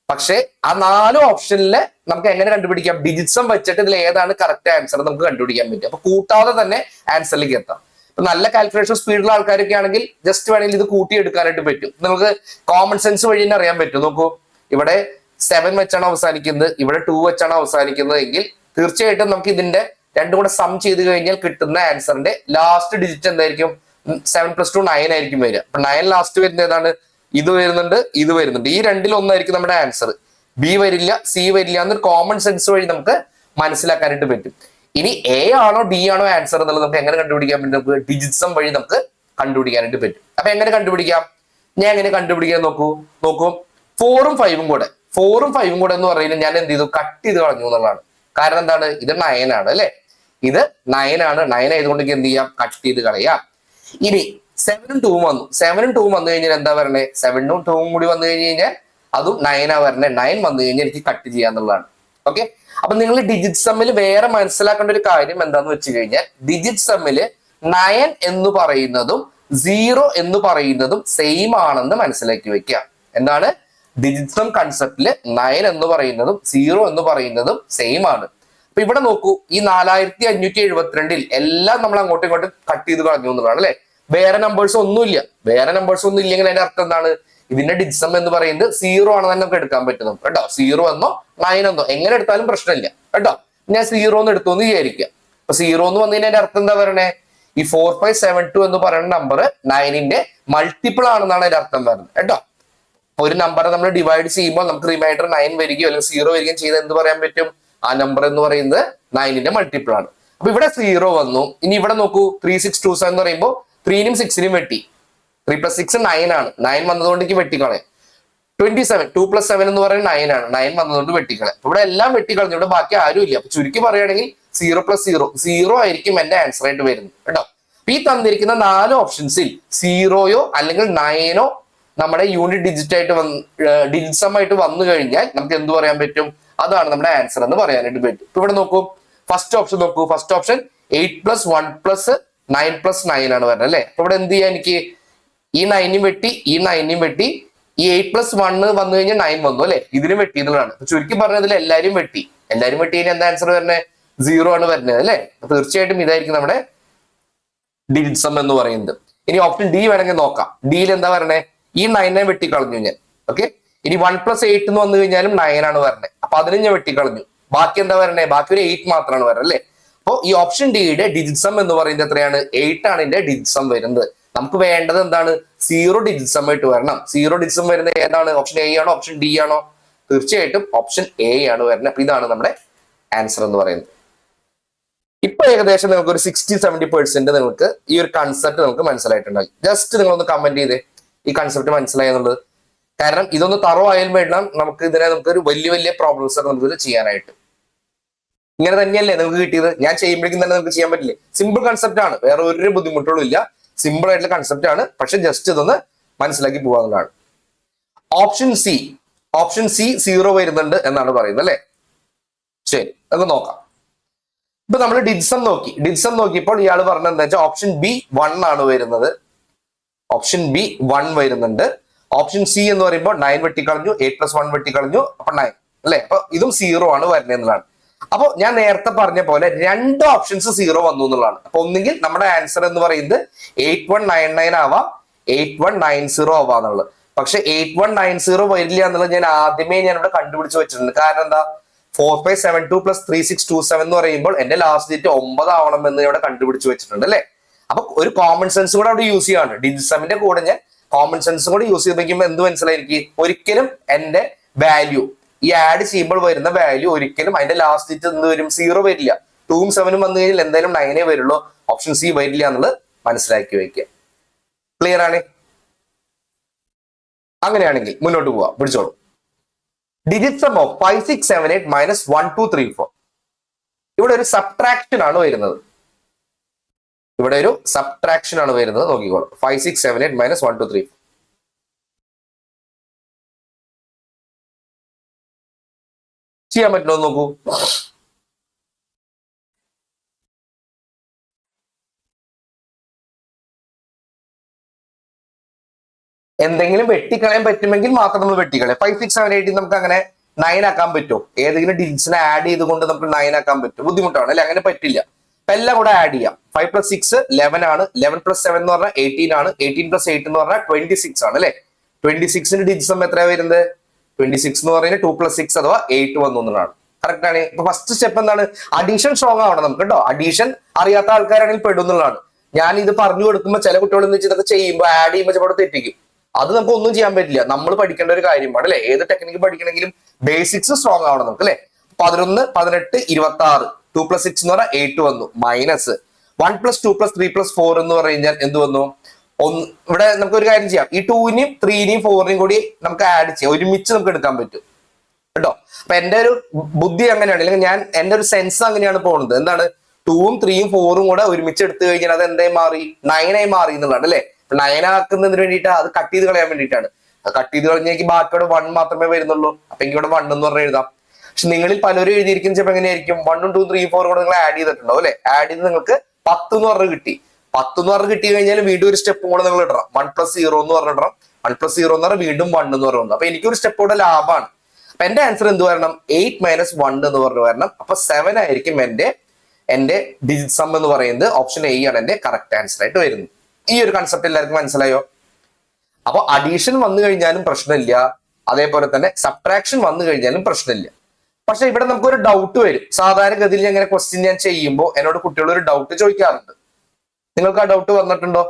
പക്ഷെ ആ 4 ഓപ്ഷനിലെ നമുക്ക് എങ്ങനെ കണ്ടുപിടിക്കാം? ഡിജിറ്റ് സം വെച്ചിട്ട് ഇതിൽ ഏതാണ് കറക്റ്റ് ആൻസർ നമുക്ക് കണ്ടുപിടിക്കാൻ പറ്റും. അപ്പൊ കൂട്ടാതെ തന്നെ ആൻസറിലേക്ക് എത്താം. ഇപ്പൊ നല്ല കാൽക്കുലേഷൻ സ്പീഡുള്ള ആൾക്കാരൊക്കെ ആണെങ്കിൽ ജസ്റ്റ് വേണമെങ്കിൽ ഇത് കൂട്ടിയെടുക്കാനായിട്ട് പറ്റും. നമുക്ക് കോമൺ സെൻസ് വഴി തന്നെ അറിയാൻ പറ്റും. നോക്കൂ, ഇവിടെ 7 വെച്ചാണ് അവസാനിക്കുന്നത്, ഇവിടെ 2 വെച്ചാണ് അവസാനിക്കുന്നത് എങ്കിൽ തീർച്ചയായിട്ടും നമുക്ക് ഇതിന്റെ രണ്ടും കൂടെ സം ചെയ്ത് കഴിഞ്ഞാൽ കിട്ടുന്ന ആൻസറിന്റെ ലാസ്റ്റ് ഡിജിറ്റ് എന്തായിരിക്കും? 7 + 2 9 ആയിരിക്കും വരിക. അപ്പൊ 9 ലാസ്റ്റ് വരുന്നത് ഏതാണ്? ഇത് വരുന്നുണ്ട്, ഇത് വരുന്നുണ്ട്. ഈ രണ്ടിൽ ഒന്നായിരിക്കും നമ്മുടെ ആൻസർ. ബി വരില്ല, സി വരില്ല എന്നൊരു കോമൺ സെൻസ് വഴി നമുക്ക് മനസ്സിലാക്കാനായിട്ട് പറ്റും. ഇനി എ ആണോ ഡി ആണോ ആൻസർ എന്നുള്ളത് നമുക്ക് എങ്ങനെ കണ്ടുപിടിക്കാൻ പറ്റും? നമുക്ക് ഡിജിറ്റ് സം വഴി നമുക്ക് കണ്ടുപിടിക്കാനായിട്ട് പറ്റും. അപ്പൊ എങ്ങനെ കണ്ടുപിടിക്കാം? ഞാൻ എങ്ങനെ കണ്ടുപിടിക്കാൻ നോക്കൂ 4ഉം 5ഉം കൂടെ എന്ന് പറയുന്നത് ഞാൻ എന്ത് ചെയ്തു? കട്ട് ചെയ്ത് കളഞ്ഞു എന്നുള്ളതാണ്. കാരണം എന്താണ്? ഇത് 9 ആണ് അല്ലെ? ഇത് 9 ആണ്. 9 ആയതുകൊണ്ട് എന്ത് ചെയ്യാം? കട്ട് ചെയ്ത് കളയാം. ഇനി 7ഉം 2ഉം വന്നു. 7ഉം 2ഉം വന്നു കഴിഞ്ഞാൽ എന്താ പറയണേ? 7ഉം 2ഉം കൂടി വന്നു കഴിഞ്ഞ് കഴിഞ്ഞാൽ അതും 9 ആ വരണേ. 9 വന്നു കഴിഞ്ഞാൽ എനിക്ക് കട്ട് ചെയ്യാന്നുള്ളതാണ്. ഓക്കെ, അപ്പൊ നിങ്ങൾ ഡിജിറ്റ് സമ്മിൽ വേറെ മനസ്സിലാക്കേണ്ട ഒരു കാര്യം എന്താന്ന് വെച്ച് കഴിഞ്ഞാൽ, ഡിജിറ്റ് സമ്മിൽ 9 എന്ന് പറയുന്നതും 0 എന്ന് പറയുന്നതും സെയിം ആണെന്ന് മനസ്സിലാക്കി വെക്കുക. എന്താണ്? ഡിജിറ്റ് സം കൺസെപ്റ്റില് 9 എന്ന് പറയുന്നതും 0 എന്ന് പറയുന്നതും സെയിം ആണ്. അപ്പൊ ഇവിടെ നോക്കൂ, ഈ 4572 എല്ലാം നമ്മൾ അങ്ങോട്ടും ഇങ്ങോട്ടും കട്ട് ചെയ്ത് കളഞ്ഞു എന്നുള്ളതാണ് അല്ലെ? വേറെ നമ്പേഴ്സ് ഒന്നുമില്ല. വേറെ നമ്പേഴ്സ് ഒന്നും ഇല്ലെങ്കിൽ അതിന്റെ അർത്ഥം എന്താണ്? ഇതിന്റെ ഡിജിറ്റ് സം എന്ന് പറയുന്നത് 0 ആണെന്ന് തന്നെ നമുക്ക് എടുക്കാൻ പറ്റും കേട്ടോ. 0 എന്നോ 9 എന്നോ എങ്ങനെ എടുത്താലും പ്രശ്നമില്ല കേട്ടോ. ഞാൻ 0 എന്ന് എടുത്തു എന്ന് വിചാരിക്കുക. അപ്പൊ 0 എന്ന് വന്നതിന്റെ അർത്ഥം എന്താ പറയണേ? ഈ 4572 എന്ന് പറയുന്ന നമ്പർ 9ന്റെ മൾട്ടിപ്പിൾ ആണെന്നാണ് അതിന്റെ അർത്ഥം വരുന്നത് കേട്ടോ. ഒരു നമ്പറെ നമ്മൾ ഡിവൈഡ് ചെയ്യുമ്പോൾ നമുക്ക് റിമൈൻഡർ 9 വരികയോ അല്ലെങ്കിൽ 0 വരികയും ചെയ്ത് എന്ത് പറയാൻ പറ്റും? ആ നമ്പർ എന്ന് പറയുന്നത് 9ന്റെ മൾട്ടിപ്പിൾ ആണ്. അപ്പൊ ഇവിടെ 0 വന്നു. ഇനി ഇവിടെ നോക്കൂ, 3627 എന്ന് പറയുമ്പോൾ 3നും 6നും വെട്ടി. 3 + 6 9 ആണ്. 9 വന്നതുകൊണ്ട് എനിക്ക് വെട്ടിക്കളയാം. 27 2 + 7 എന്ന് പറയുന്നത് 9 ആണ്. 9 വന്നതുകൊണ്ട് വെട്ടിക്കളയാം. ഇവിടെ എല്ലാം വെട്ടിക്കളഞ്ഞു. ഇവിടെ ബാക്കി ആരും ഇല്ല. അപ്പൊ ചുരുക്കി പറയുകയാണെങ്കിൽ 0 + 0 ആയിരിക്കും എന്റെ ആൻസർ ആയിട്ട് വരുന്നത് കേട്ടോ. ഈ തന്നിരിക്കുന്ന 4 ഓപ്ഷൻസിൽ 0യോ അല്ലെങ്കിൽ 9ഓ നമ്മുടെ യൂണിറ്റ് ഡിജിറ്റ് ആയിട്ട് ഡിജിറ്റ് സം ആയിട്ട് വന്നു കഴിഞ്ഞാൽ നമുക്ക് എന്ത് പറയാൻ പറ്റും? അതാണ് നമ്മുടെ ആൻസർ എന്ന് പറയാനായിട്ട് പറ്റും. ഇപ്പൊ ഇവിടെ നോക്കൂ, ഫസ്റ്റ് ഓപ്ഷൻ നോക്കൂ. ഫസ്റ്റ് ഓപ്ഷൻ 8+1+9+9 ആണ് വരുന്നത് അല്ലെ. അപ്പൊ ഇവിടെ എന്ത് ചെയ്യാം? എനിക്ക് ഈ 9 വെട്ടി, ഈ 9 വെട്ടി, ഈ 8+1 വന്നു കഴിഞ്ഞാൽ 9 വന്നു അല്ലെ. ഇതിന് വെട്ടി എന്നുള്ളതാണ്. ചുരുക്കി പറഞ്ഞതിൽ എല്ലാരും വെട്ടി കഴിഞ്ഞാൽ എന്താ ആൻസർ വരുന്നത്? 0 ആണ് വരുന്നത് അല്ലെ. തീർച്ചയായിട്ടും ഇതായിരിക്കും നമ്മുടെ ഡിജിറ്റ് സം എന്ന് പറയുന്നത്. ഇനി ഓപ്ഷൻ ഡി വേണമെങ്കിൽ നോക്കാം. ഡിയിൽ എന്താ പറയണേ? ഈ 9 വെട്ടിക്കളഞ്ഞു ഞാൻ. ഓക്കെ, ഇനി 1+8 എന്ന് വന്നു കഴിഞ്ഞാലും 9 ആണ് വരുന്നത്. അപ്പൊ അതിന് ഞാൻ വെട്ടിക്കളഞ്ഞു. ബാക്കി എന്താ വരണേ? ബാക്കി ഒരു 8 മാത്രമാണ് വരുന്നത് അല്ലെ. അപ്പോൾ ഈ ഓപ്ഷൻ ഡിയുടെ ഡിജിറ്റ് സം എന്ന് പറയുന്നത് എത്രയാണ്? 8 ആണ് ഇതിന്റെ ഡിജിറ്റ് സം വരുന്നത്. നമുക്ക് വേണ്ടത് എന്താണ്? 0 ഡിജിറ്റ് സം ആയിട്ട് വരണം. 0 ഡിജിറ്റ് സം വരുന്നത് ഏതാണ്? ഓപ്ഷൻ എ ആണോ ഓപ്ഷൻ ഡി ആണോ? തീർച്ചയായിട്ടും ഓപ്ഷൻ എ ആണ് വരുന്നത്. അപ്പൊ ഇതാണ് നമ്മുടെ ആൻസർ എന്ന് പറയുന്നത്. ഇപ്പൊ ഏകദേശം നിങ്ങൾക്ക് ഒരു 60-70% നിങ്ങൾക്ക് ഈ ഒരു കൺസെപ്റ്റ് നമുക്ക് മനസ്സിലായിട്ടുണ്ടായി. ജസ്റ്റ് നിങ്ങളൊന്ന് കമന്റ് ചെയ്തേ ഈ കൺസെപ്റ്റ് മനസ്സിലായി എന്നുള്ളത്. കാരണം ഇതൊന്ന് തറോ ആയാലും വേണം നമുക്ക് ഒരു വലിയ വലിയ പ്രോബ്ലംസ് ഒക്കെ നമുക്ക് ചെയ്യാനായിട്ട്. ഇങ്ങനെ തന്നെയല്ലേ നിങ്ങൾക്ക് കിട്ടിയത്? ഞാൻ ചെയ്യുമ്പോഴേക്കും തന്നെ നിങ്ങൾക്ക് ചെയ്യാൻ പറ്റില്ലേ? സിമ്പിൾ കൺസെപ്റ്റ് ആണ്, വേറെ ഒരു ബുദ്ധിമുട്ടുകളും ഇല്ല. സിമ്പിൾ ആയിട്ടുള്ള കൺസെപ്റ്റ് ആണ്. പക്ഷെ ജസ്റ്റ് ഇതൊന്ന് മനസ്സിലാക്കി പോകാവുന്നതാണ്. ഓപ്ഷൻ സി 0 വരുന്നുണ്ട് എന്നാണ് പറയുന്നത് അല്ലെ. ശരി, നമുക്ക് നോക്കാം. ഇപ്പൊ നമ്മൾ ഡിജിറ്റ് സം നോക്കിയപ്പോൾ ഇയാൾ പറഞ്ഞത് എന്താ വെച്ചാൽ ഓപ്ഷൻ ബി 1 ആണ് വരുന്നത്. ഓപ്ഷൻ ബി 1 വരുന്നുണ്ട്. ഓപ്ഷൻ സി എന്ന് പറയുമ്പോൾ 9 വെട്ടിക്കളഞ്ഞു, 8+1 വെട്ടിക്കളഞ്ഞു, അപ്പൊ 9 അല്ലെ. അപ്പൊ ഇതും 0 ആണ് വരുന്നത് എന്നുള്ളതാണ്. അപ്പൊ ഞാൻ നേരത്തെ പറഞ്ഞ പോലെ 2 ഓപ്ഷൻസ് 0 വന്നു എന്നുള്ളതാണ്. അപ്പൊ ഒന്നുകിൽ നമ്മുടെ ആൻസർ എന്ന് പറയുന്നത് 8199 ആവാം, 8190 ആവാം എന്നുള്ളത്. പക്ഷെ 8190 വരില്ല എന്നുള്ളത് ഞാൻ ആദ്യമേ ഇവിടെ കണ്ടുപിടിച്ച് വെച്ചിട്ടുണ്ട്. കാരണം എന്താ? 4572+3627 എന്ന് പറയുമ്പോൾ എന്റെ ലാസ്റ്റ് ഡിജിറ്റ് 9 ആവണം എന്ന് ഇവിടെ കണ്ടുപിടിച്ച് വെച്ചിട്ടുണ്ട് അല്ലെ. അപ്പൊ ഒരു കോമൺ സെൻസ് കൂടെ അവിടെ യൂസ് ചെയ്യാണ്. ഡിജിറ്റ് സമ്മിന്റെ കൂടെ ഞാൻ കോമൺ സെൻസും കൂടെ യൂസ് ചെയ്തിരിക്കുമ്പോൾ എന്ത് മനസ്സിലായിരിക്കും? ഒരിക്കലും എന്റെ വാല്യൂ ഈ ആഡ് ചെയ്യുമ്പോൾ വരുന്ന വാല്യൂ ഒരിക്കലും അതിന്റെ ലാസ്റ്റ് ഡിജിറ്റ് എന്ത് വരും? 0 വരില്ല. 2ഉം 7ഉം വന്നു കഴിഞ്ഞാൽ എന്തായാലും 9 വരുള്ളൂ. ഓപ്ഷൻ സി വരില്ല എന്നുള്ളത് മനസ്സിലാക്കി വയ്ക്കുക. ക്ലിയർ ആണ്? അങ്ങനെയാണെങ്കിൽ മുന്നോട്ട് പോവാം. പിടിച്ചോളൂ. Digit sum of 5678 - 1234. ഇവിടെ ഒരു സബ്ട്രാക്ഷൻ ആണ് വരുന്നത്. നോക്കിക്കോളൂ. 5678 - 1234. ചെയ്യാൻ പറ്റുമോ നോക്കൂ. എന്തെങ്കിലും വെട്ടിക്കളയാൻ പറ്റുമെങ്കിൽ മാത്രം നമ്മൾ വെട്ടിക്കളയാം. 5678 നമുക്ക് അങ്ങനെ 9 ആക്കാൻ പറ്റുമോ? ഏതെങ്കിലും ഡിജിറ്റ്സിനെ ആഡ് ചെയ്തുകൊണ്ട് നമുക്ക് 9 ആക്കാൻ പറ്റും? ബുദ്ധിമുട്ടാണ് അല്ലെ. അങ്ങനെ പറ്റില്ല. അപ്പൊ എല്ലാം കൂടെ ആഡ് ചെയ്യാം. 5+6 11 ആണ്. 11+7 എന്ന് പറഞ്ഞാൽ 18 ആണ്. 18+8 എന്ന് പറഞ്ഞാൽ 26 ആണ് അല്ലെ. 26ന്റെ ഡിജിറ്റ് സം എത്രയാണ് വരുന്നത്? 26 എന്ന് പറയുന്നത് 2+6 അഥവാ 8 വന്നു എന്നതാണ്. കറക്റ്റ് ആണ്. ഇപ്പൊ ഫസ്റ്റ് സ്റ്റെപ്പ് എന്താണ്? അഡീഷൻ സ്ട്രോങ് ആവണം നമുക്ക് കേട്ടോ. അഡീഷൻ അറിയാത്ത ആൾക്കാരാണെങ്കിൽ പെടും എന്നുള്ളതാണ്. ഞാൻ ഇത് പറഞ്ഞു കൊടുക്കുമ്പോൾ ചില കുട്ടികൾ എന്ന് വെച്ചാൽ ഇതൊക്കെ ചെയ്യുമ്പോൾ ആഡ് ചെയ്യുമ്പോൾ ചിലപ്പോൾ തെറ്റിക്കും. അത് നമുക്ക് ഒന്നും ചെയ്യാൻ പറ്റില്ല. നമ്മൾ പഠിക്കേണ്ട ഒരു കാര്യമാണ് അല്ലെ. ഏത് ടെക്നിക്ക് പഠിക്കണമെങ്കിലും ബേസിക്സ് സ്ട്രോങ് ആവണം നമുക്ക് അല്ലെ. 11 18 26 2+6 എന്ന് പറഞ്ഞാൽ 8 വന്നു. മൈനസ് 1+2+3+4 എന്ന് പറഞ്ഞു കഴിഞ്ഞാൽ എന്ത് വന്നു? ഇവിടെ നമുക്ക് ഒരു കാര്യം ചെയ്യാം. ഈ 2നെയും 3നെയും 4നെയും കൂടി നമുക്ക് ആഡ് ചെയ്യാം. ഒരുമിച്ച് നമുക്ക് എടുക്കാൻ പറ്റും കേട്ടോ. അപ്പൊ എന്റെ ഒരു ബുദ്ധി അങ്ങനെയാണ്, അല്ലെങ്കിൽ എന്റെ ഒരു സെൻസ് അങ്ങനെയാണ് പോകുന്നത്. എന്താണ്? 2ഉം 3ഉം 4ഉം കൂടെ ഒരുമിച്ച് എടുത്തു കഴിഞ്ഞാൽ അത് എന്തായി മാറി? 9 ആയി മാറി എന്നുള്ളതാണ് അല്ലെ. 9 ആക്കുന്നതിന് വേണ്ടിയിട്ട് അത് കട്ട് ചെയ്ത് കളയാൻ വേണ്ടിയിട്ടാണ്. അത് കട്ട് ചെയ്ത് കളഞ്ഞെങ്കിൽ ബാക്കിയോടെ 1 മാത്രമേ വരുന്നുള്ളൂ. അപ്പൊ എനിക്ക് ഇവിടെ 1 എന്ന് പറഞ്ഞ് എഴുതാം. പക്ഷെ നിങ്ങളിൽ പലരും എഴുതിയിരിക്കുന്ന ചിലപ്പോൾ എങ്ങനെയായിരിക്കും? 1ഉം 2ഉം 3ഉം 4ഉം കൂടെ നിങ്ങൾ ആഡ് ചെയ്തിട്ടുണ്ടോ അല്ലെ. ആഡ് ചെയ്ത് നിങ്ങൾക്ക് 10 എന്ന് പറഞ്ഞ് കിട്ടി. 10 എന്ന് പറഞ്ഞ് കിട്ടി കഴിഞ്ഞാൽ വീണ്ടും ഒരു സ്റ്റെപ്പും കൂടെ നിങ്ങൾ ഇടണം. 1+0 എന്ന് പറഞ്ഞിടണം. 1+0 എന്ന് പറഞ്ഞാൽ വീണ്ടും 1 എന്ന് പറയുന്നത്. അപ്പൊ എനിക്കൊരു സ്റ്റെപ്പ് കൂടെ ലാഭമാണ്. അപ്പൊ എന്റെ ആൻസർ എന്ത് വരണം? 8 - 1 എന്ന് പറഞ്ഞു വരണം. അപ്പൊ 7 ആയിരിക്കും എന്റെ ഡിജിറ്റ് സം എന്ന് പറയുന്നത്. ഓപ്ഷൻ എ ആണ് എന്റെ കറക്റ്റ് ആൻസർ ആയിട്ട് വരുന്നത്. ഈ ഒരു കൺസെപ്റ്റ് എല്ലാവർക്കും മനസ്സിലായോ? അപ്പൊ അഡീഷൻ വന്നു കഴിഞ്ഞാലും പ്രശ്നമില്ല, അതേപോലെ തന്നെ സബ്ട്രാക്ഷൻ വന്നു കഴിഞ്ഞാലും പ്രശ്നമില്ല. പക്ഷെ ഇവിടെ നമുക്കൊരു ഡൗട്ട് വരും. സാധാരണഗതിയിൽ ഇങ്ങനെ ക്വസ്റ്റ്യൻ ഞാൻ ചെയ്യുമ്പോൾ എന്നോട് കുട്ടികൾ ഒരു ഡൗട്ട് ചോദിക്കാറുണ്ട്. നിങ്ങൾക്ക് ആ ഡൗട്ട് വന്നിട്ടുണ്ടോ?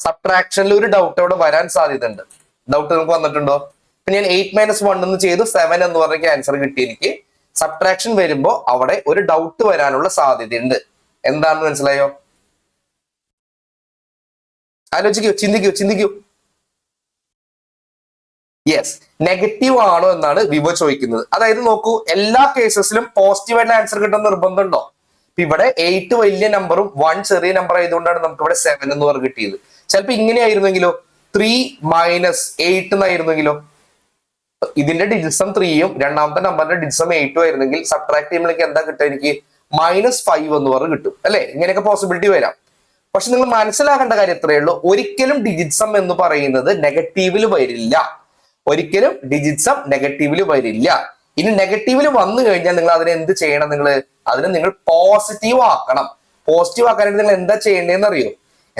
സബ്ട്രാക്ഷനിൽ ഒരു ഡൗട്ട് അവിടെ വരാൻ സാധ്യതയുണ്ട്. ഡൗട്ട് നിങ്ങൾക്ക് വന്നിട്ടുണ്ടോ? ഇപ്പൊ ഞാൻ 8 - 1 എന്ന് ചെയ്തു 7 എന്ന് പറഞ്ഞ ആൻസർ കിട്ടി. എനിക്ക് സബ്ട്രാക്ഷൻ വരുമ്പോ അവിടെ ഒരു ഡൗട്ട് വരാനുള്ള സാധ്യതയുണ്ട്. എന്താണെന്ന് മനസ്സിലായോ? ആലോചിക്കൂ, ചിന്തിക്കൂ. യെസ്, നെഗറ്റീവ് ആണോ എന്നാണ് വിവോ ചോദിക്കുന്നത്. അതായത് നോക്കൂ, എല്ലാ കേസസിലും പോസിറ്റീവ് ആയിട്ടുള്ള ആൻസർ കിട്ടുന്ന നിർബന്ധമുണ്ടോ? ഇവിടെ 8 വലിയ നമ്പറും 1 ചെറിയ നമ്പർ ആയതുകൊണ്ടാണ് നമുക്ക് ഇവിടെ 7 എന്ന് പറഞ്ഞ് കിട്ടിയത്. ചിലപ്പോൾ ഇങ്ങനെയായിരുന്നെങ്കിലോ, 3 മൈനസ് 8 എന്നായിരുന്നെങ്കിലോ? ഇതിന്റെ ഡിജിറ്റ്സം 3യും രണ്ടാമത്തെ നമ്പറിന്റെ ഡിജിറ്റ്സം 8ഉം ആയിരുന്നെങ്കിൽ സബ്ട്രാക്ട് ചെയ്യുമ്പോഴേക്ക് എന്താ കിട്ടുക? എനിക്ക് -5 എന്ന് പറഞ്ഞ് കിട്ടും അല്ലെ? ഇങ്ങനെയൊക്കെ പോസിബിലിറ്റി വരാം. പക്ഷെ നിങ്ങൾ മനസ്സിലാക്കേണ്ട കാര്യം എത്രയേ ഉള്ളൂ, ഒരിക്കലും ഡിജിറ്റ്സം എന്ന് പറയുന്നത് നെഗറ്റീവിൽ വരില്ല. ഒരിക്കലും ഡിജിറ്റ്സം നെഗറ്റീവിൽ വരില്ല. ഇനി നെഗറ്റീവിൽ വന്നു കഴിഞ്ഞാൽ നിങ്ങൾ അതിനെ എന്ത് ചെയ്യണം? അതിനെ നിങ്ങൾ പോസിറ്റീവ് ആക്കണം. പോസിറ്റീവ് ആക്കാനായിട്ട് നിങ്ങൾ എന്താ ചെയ്യേണ്ടതെന്ന് അറിയോ?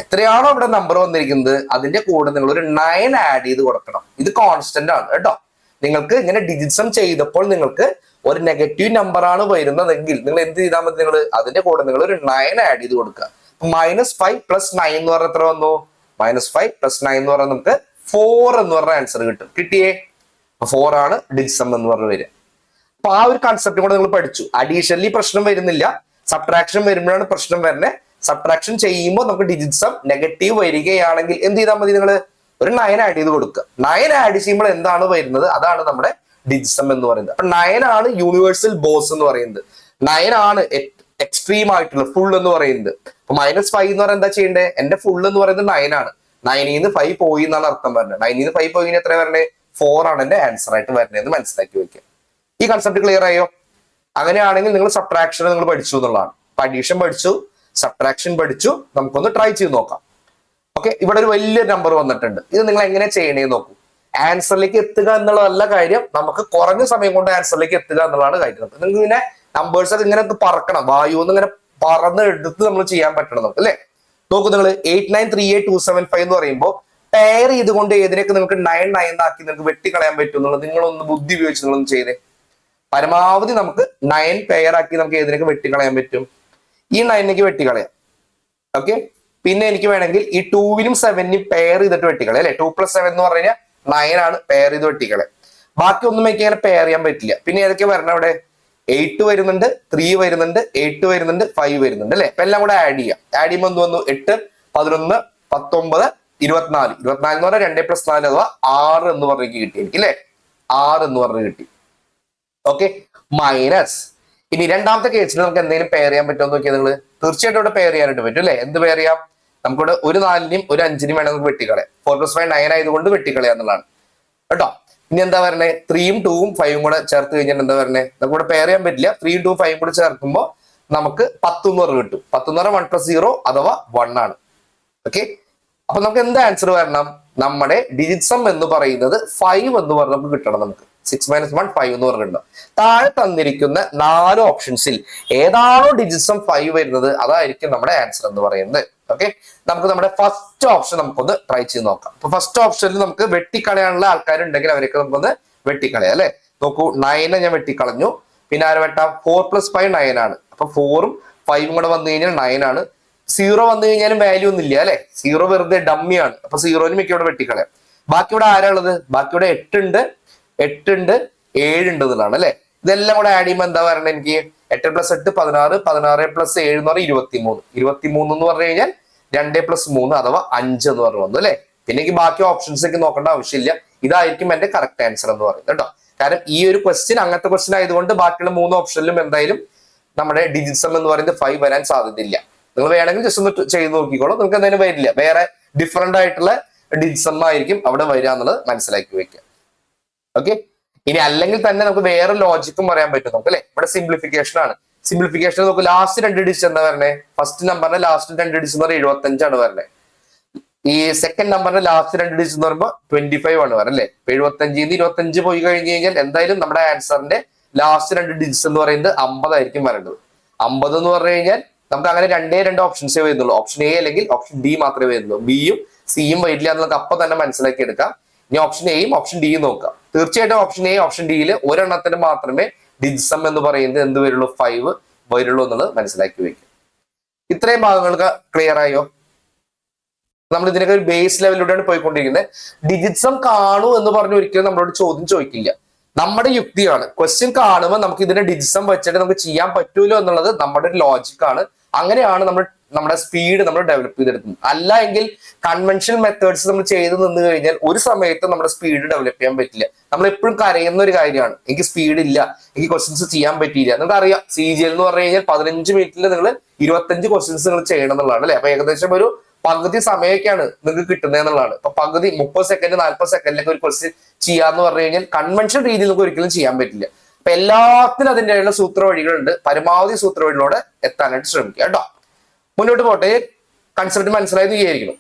എത്രയാണോ ഇവിടെ നമ്പർ വന്നിരിക്കുന്നത് അതിന്റെ കൂടെ നിങ്ങൾ ഒരു 9 ആഡ് ചെയ്ത് കൊടുക്കണം. ഇത് കോൺസ്റ്റന്റ് ആണ് കേട്ടോ. നിങ്ങൾക്ക് ഇങ്ങനെ ഡിജിറ്റ്സം ചെയ്തപ്പോൾ നിങ്ങൾക്ക് ഒരു നെഗറ്റീവ് നമ്പർ ആണ് വരുന്നതെങ്കിൽ നിങ്ങൾ എന്ത് ചെയ്താൽ മതി? അതിന്റെ കൂടെ നിങ്ങൾ ഒരു 9 ആഡ് ചെയ്ത് കൊടുക്കുക. -5 + 9 എന്ന് പറഞ്ഞാൽ എത്ര വന്നു? -5 + 9 എന്ന് പറഞ്ഞാൽ നമുക്ക് 4 എന്ന് പറഞ്ഞ ആൻസർ കിട്ടും. കിട്ടിയേ? 4 ആണ് ഡിജിറ്റ്സം എന്ന് പറഞ്ഞ് വരിക. അപ്പൊ ആ ഒരു കൺസെപ്റ്റ് കൂടെ നിങ്ങൾ പഠിച്ചു. അഡീഷണലി പ്രശ്നം വരുന്നില്ല, സബ്ട്രാക്ഷൻ വരുമ്പോഴാണ് പ്രശ്നം വരുന്നത്. സബ്ട്രാക്ഷൻ ചെയ്യുമ്പോൾ നമുക്ക് ഡിജിറ്റ്സം നെഗറ്റീവ് വരികയാണെങ്കിൽ എന്ത് ചെയ്താൽ മതി? നിങ്ങൾ ഒരു 9 ആഡ് ചെയ്ത് കൊടുക്കുക. 9 ആഡ് ചെയ്യുമ്പോൾ എന്താണ് വരുന്നത്? അതാണ് നമ്മുടെ ഡിജിറ്റ്സം എന്ന് പറയുന്നത്. അപ്പൊ 9 ആണ് യൂണിവേഴ്സൽ ബോസ് എന്ന് പറയുന്നത്. 9 ആണ് എക്സ്ട്രീം ആയിട്ടുള്ള ഫുൾ എന്ന് പറയുന്നത്. അപ്പൊ -5 എന്ന് പറഞ്ഞാൽ എന്താ ചെയ്യേണ്ടത്? എന്റെ ഫുൾ എന്ന് പറയുന്നത് 9 ആണ്. 9ൽ നിന്ന് 5 പോയി എന്നാണ് അർത്ഥം വരുന്നത്. 9ൽ നിന്ന് 5 പോയി കഴിഞ്ഞാൽ എത്ര വരണേ? 4 ആണ് എന്റെ ആൻസർ ആയിട്ട് വരുന്നതെന്ന് മനസ്സിലാക്കി വെക്കുക. ഈ കൺസെപ്റ്റ് ക്ലിയർ ആയോ? അങ്ങനെയാണെങ്കിൽ നിങ്ങൾ സബ്ട്രാക്ഷൻ നിങ്ങൾ പഠിച്ചു എന്നുള്ളതാണ്. അഡീഷൻ പഠിച്ചു, സബ്ട്രാക്ഷൻ പഠിച്ചു. നമുക്കൊന്ന് ട്രൈ ചെയ്ത് നോക്കാം. ഓക്കെ, ഇവിടെ ഒരു വലിയ നമ്പർ വന്നിട്ടുണ്ട്. ഇത് നിങ്ങൾ എങ്ങനെ ചെയ്യണേന്ന് നോക്കൂ. ആൻസറിലേക്ക് എത്തുക എന്നുള്ളതല്ല കാര്യം, നമുക്ക് കുറഞ്ഞ സമയം കൊണ്ട് ആൻസറിലേക്ക് എത്തുക എന്നുള്ളതാണ് കാര്യം. നിങ്ങൾക്ക് ഇങ്ങനെ നമ്പേഴ്സ് ഒക്കെ ഇങ്ങനെ പറക്കണം, വായുന്ന് ഇങ്ങനെ പറന്ന് എടുത്ത് നമ്മൾ ചെയ്യാൻ പറ്റണം നമുക്ക് അല്ലെ? നോക്കൂ, നിങ്ങൾ 893827 എന്ന് പറയുമ്പോൾ പെയർ ചെയ്തുകൊണ്ട് ഏതിനൊക്കെ നിങ്ങൾക്ക് 9 ആക്കി നിങ്ങൾക്ക് വെട്ടിക്കളയാൻ പറ്റും എന്നുള്ളത് നിങ്ങളൊന്ന് ബുദ്ധി ഉപയോഗിച്ച് നിങ്ങളൊന്ന് ചെയ്തേ. പരമാവധി നമുക്ക് 9 പെയർ ആക്കി നമുക്ക് ഏതിനൊക്കെ വെട്ടിക്കളയാൻ പറ്റും? ഈ 9ലേക്ക് വെട്ടിക്കളയാം. ഓക്കെ, പിന്നെ എനിക്ക് വേണമെങ്കിൽ ഈ 2നും 7നും പെയർ ചെയ്തിട്ട് വെട്ടിക്കളയാം അല്ലെ? 2 + 7 എന്ന് പറഞ്ഞു കഴിഞ്ഞാൽ 9 ആണ്. പെയർ ചെയ്ത് വെട്ടിക്കളയാം. ബാക്കി ഒന്നും എനിക്ക് അങ്ങനെ പെയർ ചെയ്യാൻ പറ്റില്ല. പിന്നെ ഏതൊക്കെ വരണം? അവിടെ 8 വരുന്നുണ്ട്, 3 വരുന്നുണ്ട്, 8 വരുന്നുണ്ട്, 5 വരുന്നുണ്ട് അല്ലെ? അപ്പൊ എല്ലാം കൂടെ ആഡ് ചെയ്യാം. ആഡ് ചെയ്യുമ്പോൾ എന്ത് വന്നു? 8, 11, 19, 24. 24 എന്ന് പറഞ്ഞാൽ 2 + 4 അഥവാ 6 എന്ന് പറഞ്ഞ് കിട്ടി എനിക്ക് അല്ലെ? 6 എന്ന് പറഞ്ഞ് കിട്ടി. Okay, minus. ഇനി രണ്ടാമത്തെ കേസിൽ നമുക്ക് എന്തെങ്കിലും പെയർ ചെയ്യാൻ പറ്റുമോ നോക്കിയാൽ നിങ്ങൾ തീർച്ചയായിട്ടും ഇവിടെ പെയർ ചെയ്യാനായിട്ട് പറ്റും അല്ലെ? എന്ത് പെയർ ചെയ്യാം? നമുക്കിവിടെ ഒരു 4നെയും ഒരു 5നെയും വേണം നമുക്ക് വെട്ടിക്കളയാം. 4 + 5 9 ആയതുകൊണ്ട് വെട്ടിക്കളയാ എന്നുള്ളതാണ് കേട്ടോ. ഇനി എന്താ പറഞ്ഞേ? 3യും 2വും 5ഉം കൂടെ ചേർത്ത് കഴിഞ്ഞാൽ എന്താ പറഞ്ഞേ? നമുക്ക് ഇവിടെ പെയർ ചെയ്യാൻ പറ്റില്ല. 3യും 2വും 5ഉം കൂടെ ചേർക്കുമ്പോൾ നമുക്ക് 10 എന്ന് പറഞ്ഞ് കിട്ടും. 10 എന്ന് പറഞ്ഞാൽ 1 + 0 അഥവാ 1 ആണ്. ഓക്കെ, അപ്പൊ നമുക്ക് എന്താ ആൻസർ വരണം? നമ്മുടെ ഡിജിറ്റ്സം എന്ന് പറയുന്നത് 5 എന്ന് പറഞ്ഞ് നമുക്ക് കിട്ടണം. നമുക്ക് 6 - 1 5 എന്ന് പറഞ്ഞിട്ടുണ്ടോ? താഴെ തന്നിരിക്കുന്ന 4 ഓപ്ഷൻസിൽ ഏതാണോ ഡിജിറ്റ്സം 5 വരുന്നത് അതായിരിക്കും നമ്മുടെ ആൻസർ എന്ന് പറയുന്നത്. ഓക്കെ, നമുക്ക് നമ്മുടെ ഫസ്റ്റ് ഓപ്ഷൻ നമുക്കൊന്ന് ട്രൈ ചെയ്ത് നോക്കാം. അപ്പൊ ഫസ്റ്റ് ഓപ്ഷനിൽ നമുക്ക് വെട്ടിക്കളയാനുള്ള ആൾക്കാരുണ്ടെങ്കിൽ അവരൊക്കെ നമുക്കൊന്ന് വെട്ടിക്കളയാം അല്ലെ? നോക്കൂ, 9 ഞാൻ വെട്ടിക്കളഞ്ഞു. പിന്നെ ആര് വെട്ടാം? 4 + 5 9 ആണ്. അപ്പൊ 4ഉം 5ഉം കൂടെ വന്നു കഴിഞ്ഞാൽ 9 ആണ്. 0 വന്നു കഴിഞ്ഞാലും വാല്യൂ ഒന്നും ഇല്ല അല്ലെ? 0 വെറുതെ ഡമ്മിയാണ്. അപ്പൊ 0നും മിക്ക ഇവിടെ വെട്ടിക്കളയാം. ബാക്കി ഇവിടെ ആരാ ഉള്ളത്? ബാക്കി ഇവിടെ 8 ഉണ്ട്, 7 ഉണ്ട് എന്നുള്ളതാണ് അല്ലെ? ഇതെല്ലാം കൂടെ ആഡ് ചെയ്യുമ്പോൾ എന്താ പറയണത്? എനിക്ക് 8 + 8 16, 16 + 7 എന്ന് പറഞ്ഞാൽ 23. 23 എന്ന് പറഞ്ഞു കഴിഞ്ഞാൽ 2 + 3 അഥവാ 5 എന്ന് പറഞ്ഞു വന്നു അല്ലെ? പിന്നെ എനിക്ക് ബാക്കി ഓപ്ഷൻസ് ഒക്കെ നോക്കേണ്ട ആവശ്യമില്ല. ഇതായിരിക്കും എന്റെ കറക്റ്റ് ആൻസർ എന്ന് പറയുന്നത് കേട്ടോ. കാരണം ഈ ഒരു ക്വസ്റ്റ്യൻ അങ്ങനത്തെ ക്വസ്റ്റ്യൻ ആയതുകൊണ്ട് ബാക്കിയുള്ള 3 ഓപ്ഷനിലും എന്തായാലും നമ്മുടെ ഡിജിറ്റ്സം എന്ന് പറയുന്നത് 5 വരാൻ സാധ്യതയില്ല. നിങ്ങൾ വേണമെങ്കിൽ ജസ്റ്റ് ഒന്ന് ചെയ്ത് നോക്കിക്കോളൂ. നിങ്ങൾക്ക് എന്തായാലും വരില്ല. വേറെ ഡിഫറെന്റ് ആയിട്ടുള്ള ഡിജിറ്റ്സം ആയിരിക്കും അവിടെ വരിക എന്നുള്ളത് മനസ്സിലാക്കി വെക്കുക. ഓക്കെ, ഇനി അല്ലെങ്കിൽ തന്നെ നമുക്ക് വേറെ ലോജിക്കും പറയാൻ പറ്റും നമുക്ക് അല്ലെ? ഇവിടെ സിംപ്ലിഫിക്കേഷൻ ആണ്. സിംപ്ലിഫിക്കേഷൻ നോക്കൂ, ലാസ്റ്റ് 2 ഡിജിറ്റ് എന്താ പറഞ്ഞേ? ഫസ്റ്റ് നമ്പറിന്റെ ലാസ്റ്റ് 2 ഡിജിറ്റ് എന്ന് പറയുന്നത് 75 ആണ് പറഞ്ഞത്. ഈ സെക്കൻഡ് നമ്പറിന്റെ ലാസ്റ്റ് 2 ഡിജിറ്റ് എന്ന് പറയുമ്പോൾ 25 ആണ് പറഞ്ഞത് അല്ലെ? 75 25 പോയി കഴിഞ്ഞ് കഴിഞ്ഞാൽ എന്തായാലും നമ്മുടെ ആൻസറിന്റെ ലാസ്റ്റ് 2 ഡിജിറ്റ്സ് എന്ന് പറയുന്നത് 50 ആയിരിക്കും വരേണ്ടത്. 50 എന്ന് പറഞ്ഞു കഴിഞ്ഞാൽ നമുക്ക് അങ്ങനെ 2 ഓപ്ഷൻസേ വരുന്നുള്ളൂ. ഓപ്ഷൻ എ അല്ലെങ്കിൽ ഓപ്ഷൻ ഡി മാത്രമേ വരുന്നുള്ളൂ. ബിയും സിയും വരില്ല എന്ന് നമുക്ക് അപ്പൊ തന്നെ മനസ്സിലാക്കി എടുക്കാം. ഇനി ഓപ്ഷൻ എയും ഓപ്ഷൻ ഡിയും നോക്കാം. തീർച്ചയായിട്ടും ഓപ്ഷൻ എ ഓപ്ഷൻ ഡിയിൽ ഒരെണ്ണത്തിന് മാത്രമേ ഡിജിറ്റ്സം എന്ന് പറയുന്നത് എന്ത് വരുള്ളൂ? 5 വരുള്ളൂ എന്നുള്ളത് മനസ്സിലാക്കി വെക്കും. ഇത്രയും ഭാഗങ്ങൾക്ക് ക്ലിയർ ആയോ? നമ്മൾ ഇതിനൊക്കെ ഒരു ബേസ് ലെവലിലൂടെയാണ് പോയിക്കൊണ്ടിരിക്കുന്നത്. ഡിജിറ്റ്സം കാണൂ എന്ന് പറഞ്ഞ് ഒരിക്കലും നമ്മളോട് ചോദ്യം ചോദിക്കില്ല. നമ്മുടെ യുക്തിയാണ്. ക്വസ്റ്റ്യൻ കാണുമ്പോൾ നമുക്ക് ഇതിനെ ഡിജിറ്റ്സം വെച്ചിട്ട് നമുക്ക് ചെയ്യാൻ പറ്റൂലോ എന്നുള്ളത് നമ്മുടെ ഒരു ലോജിക്കാണ്. അങ്ങനെയാണ് നമ്മുടെ സ്പീഡ് നമ്മൾ ഡെവലപ്പ് ചെയ്തെടുക്കുന്നത്. അല്ല എങ്കിൽ കൺവെൻഷണൽ മെത്തേഡ്സ് നമ്മൾ ചെയ്ത് നിന്ന് കഴിഞ്ഞാൽ ഒരു സമയത്ത് നമ്മുടെ സ്പീഡ് ഡെവലപ്പ് ചെയ്യാൻ പറ്റില്ല. നമ്മൾ എപ്പോഴും കരയുന്ന ഒരു കാര്യമാണ്, എനിക്ക് സ്പീഡ് ഇല്ല, എനിക്ക് ക്വസ്റ്റ്യൻസ് ചെയ്യാൻ പറ്റിയില്ല. നിങ്ങൾക്ക് അറിയാം, CGL എന്ന് പറഞ്ഞു കഴിഞ്ഞാൽ 15 മിനിറ്റിൽ നിങ്ങൾ 25 ക്വസ്റ്റ്യൻസ് നിങ്ങൾ ചെയ്യണം എന്നുള്ളതാണ് അല്ലെ? അപ്പൊ ഏകദേശം ഒരു പകുതി സമയമൊക്കെയാണ് നിങ്ങൾക്ക് കിട്ടുന്നത് എന്നുള്ളതാണ്. ഇപ്പൊ പകുതി 30 സെക്കൻഡ് 40 സെക്കൻഡിലൊക്കെ ഒരു ക്വസ്റ്റ്യൻ ചെയ്യാന്ന് പറഞ്ഞു കഴിഞ്ഞാൽ കൺവെൻഷൻ രീതിയിൽ നമുക്ക് ഒരിക്കലും ചെയ്യാൻ പറ്റില്ല. അപ്പൊ എല്ലാത്തിനും അതിൻ്റെയുള്ള സൂത്ര വഴികളുണ്ട്. പരമാവധി സൂത്ര വഴികളോടെ എത്താനായിട്ട് ശ്രമിക്കുക കേട്ടോ. മുന്നോട്ട് പോട്ടെ. കൺസെപ്റ്റ് മനസ്സിലായെന്ന് വിചാരിക്കണം.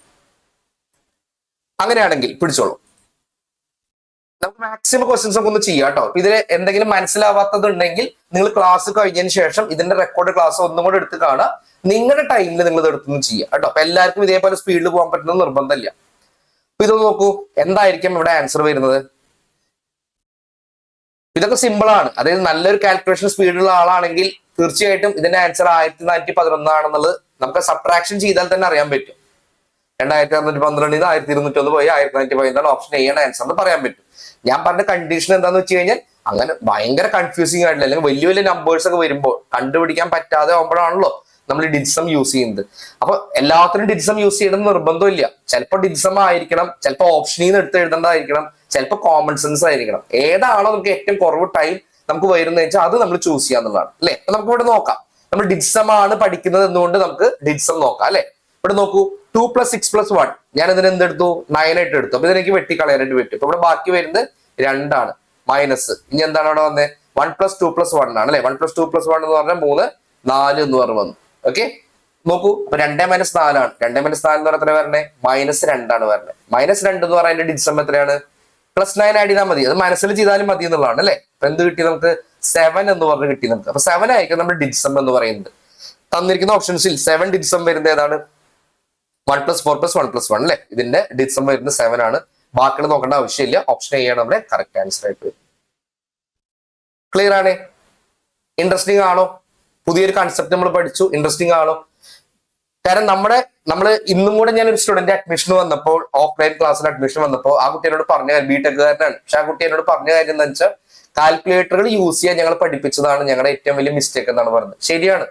അങ്ങനെയാണെങ്കിൽ പിടിച്ചോളൂ. നമുക്ക് മാക്സിമം ക്വസ്റ്റ്യൻസ് ഒക്കെ ഒന്ന് ചെയ്യാം കേട്ടോ. ഇതിൽ എന്തെങ്കിലും മനസ്സിലാവാത്തത് ഉണ്ടെങ്കിൽ നിങ്ങൾ ക്ലാസ് കഴിഞ്ഞതിന് ശേഷം ഇതിന്റെ റെക്കോർഡ് ക്ലാസ് ഒന്നും കൂടെ എടുത്ത് കാണുക. നിങ്ങളുടെ ടൈമിൽ നിങ്ങൾ ഇത് എടുത്തൊന്ന് ചെയ്യാം കേട്ടോ. അപ്പൊ എല്ലാവർക്കും ഇതേപോലെ സ്പീഡിൽ പോകാൻ പറ്റുന്ന നിർബന്ധമില്ല. അപ്പൊ ഇതൊന്ന് നോക്കൂ, എന്തായിരിക്കും ഇവിടെ ആൻസർ വരുന്നത്. ഇതൊക്കെ സിമ്പിൾ ആണ്. അതായത് നല്ലൊരു കാൽക്കുലേഷൻ സ്പീഡുള്ള ആളാണെങ്കിൽ തീർച്ചയായിട്ടും ഇതിന്റെ ആൻസർ 1411 ആണെന്നുള്ളത് നമുക്ക് സബ്ട്രാക്ഷൻ ചെയ്താൽ തന്നെ അറിയാൻ പറ്റും. 2612 1201 പോയി 1915 ഓപ്ഷൻ എ ആണ് ആൻസർ എന്ന് പറയാൻ പറ്റും. ഞാൻ പറഞ്ഞ കണ്ടീഷൻ എന്താന്ന് വെച്ച് കഴിഞ്ഞാൽ അങ്ങനെ ഭയങ്കര കൺഫ്യൂസിങ് ആയിട്ടില്ല, അല്ലെങ്കിൽ വലിയ വലിയ നമ്പേഴ്സ് ഒക്കെ വരുമ്പോൾ കണ്ടുപിടിക്കാൻ പറ്റാതെ ആകുമ്പോഴാണല്ലോ നമ്മൾ ഡിജിസം യൂസ് ചെയ്യുന്നത്. അപ്പൊ എല്ലാത്തിനും ഡിജിസം യൂസ് ചെയ്യണം നിർബന്ധമില്ല. ചിലപ്പോൾ ഡിജിസം ആയിരിക്കണം, ചിലപ്പോൾ ഓപ്ഷനിൽ നിന്ന് എടുത്ത് എഴുതേണ്ടതായിരിക്കണം, ചിലപ്പോൾ കോമൺ സെൻസ് ആയിരിക്കണം. ഏതാണോ നമുക്ക് ഏറ്റവും കുറവ് ടൈം നമുക്ക് വരുന്നത് വെച്ചാൽ അത് നമ്മൾ ചൂസ് ചെയ്യാന്നുള്ളതാണ് അല്ലെ. അപ്പൊ നമുക്ക് ഇവിടെ നോക്കാം. നമ്മൾ ഡിജിസം ആണ് പഠിക്കുന്നത് എന്നുകൊണ്ട് നമുക്ക് ഡിജിസം നോക്കാം അല്ലെ. ഇവിടെ നോക്കൂ, 2 + 6 + 1. ഞാൻ ഇതിന് എന്തെടുത്തു? 9 ആയിട്ട് എടുത്തു. അപ്പൊ ഇതിലേക്ക് വെട്ടിക്കളയാനായിട്ട് പറ്റും. അപ്പൊ ഇവിടെ ബാക്കി വരുന്നത് 2 ആണ്. മൈനസ് ഇനി എന്താണ് അവിടെ വന്നത്? 1 + 2 + 1 ആണ് അല്ലെ. 1 + 2 + 1 എന്ന് പറഞ്ഞാൽ 3, 4 എന്ന് പറഞ്ഞു വന്നു. ഓക്കെ, നോക്കൂ. അപ്പൊ 2 - 4 ആണ്. 2 - 4 എന്ന് പറഞ്ഞാൽ എത്ര വരണേ? -2 ആണ് വരണേ. -2 എന്ന് പറഞ്ഞാൽ അതിന്റെ ഡിജിസം എത്രയാണ്? +9 ആഡ് ചെയ്താൽ മതി. അത് മനസ്സിൽ ചെയ്താലും മതി എന്നുള്ളതാണ് അല്ലെ. അപ്പൊ എന്ത് കിട്ടി നമുക്ക്? 7 എന്ന് പറഞ്ഞ് കിട്ടി നമുക്ക്. അപ്പൊ 7 ആയിരിക്കും നമ്മുടെ ഡിജിസം എന്ന് പറയുന്നത്. തന്നിരിക്കുന്ന ഓപ്ഷൻസിൽ 7 ഡിജിസം വരുന്നത് ഏതാണ്? 1 + 4 + 1 + 1 അല്ലെ. ഇതിന്റെ ഡിജിസം വരുന്നത് 7 ആണ്. ബാക്കിയുള്ള നോക്കേണ്ട ആവശ്യമില്ല. ഓപ്ഷൻ എ ആണ് നമ്മുടെ കറക്റ്റ് ആൻസർ ആയിട്ട് വരും. ക്ലിയർ ആണ്? ഇൻട്രസ്റ്റിംഗ് ആണോ? പുതിയൊരു കൺസെപ്റ്റ് നമ്മൾ പഠിച്ചു. ഇൻട്രസ്റ്റിംഗ് ആണോ? കാരണം നമ്മൾ ഇന്നും കൂടെ ഞാൻ ഒരു സ്റ്റുഡന്റ് അഡ്മിഷൻ വന്നപ്പോൾ, ഓഫ്ലൈൻ ക്ലാസ്സിൽ അഡ്മിഷൻ വന്നപ്പോൾ ആ കുട്ടി എന്നോട് പറഞ്ഞ കാര്യം, ബിടെക്കുകാരനാണ്, പക്ഷെ ആ കുട്ടി എന്നോട് പറഞ്ഞ കാര്യം എന്താ വെച്ചാൽ കാൽക്കുലേറ്ററുകൾ യൂസ് ചെയ്യാൻ ഞങ്ങൾ പഠിപ്പിച്ചതാണ് ഞങ്ങളുടെ ഏറ്റവും വലിയ മിസ്റ്റേക്ക് എന്നാണ് പറഞ്ഞത്. ശരിയാണ്.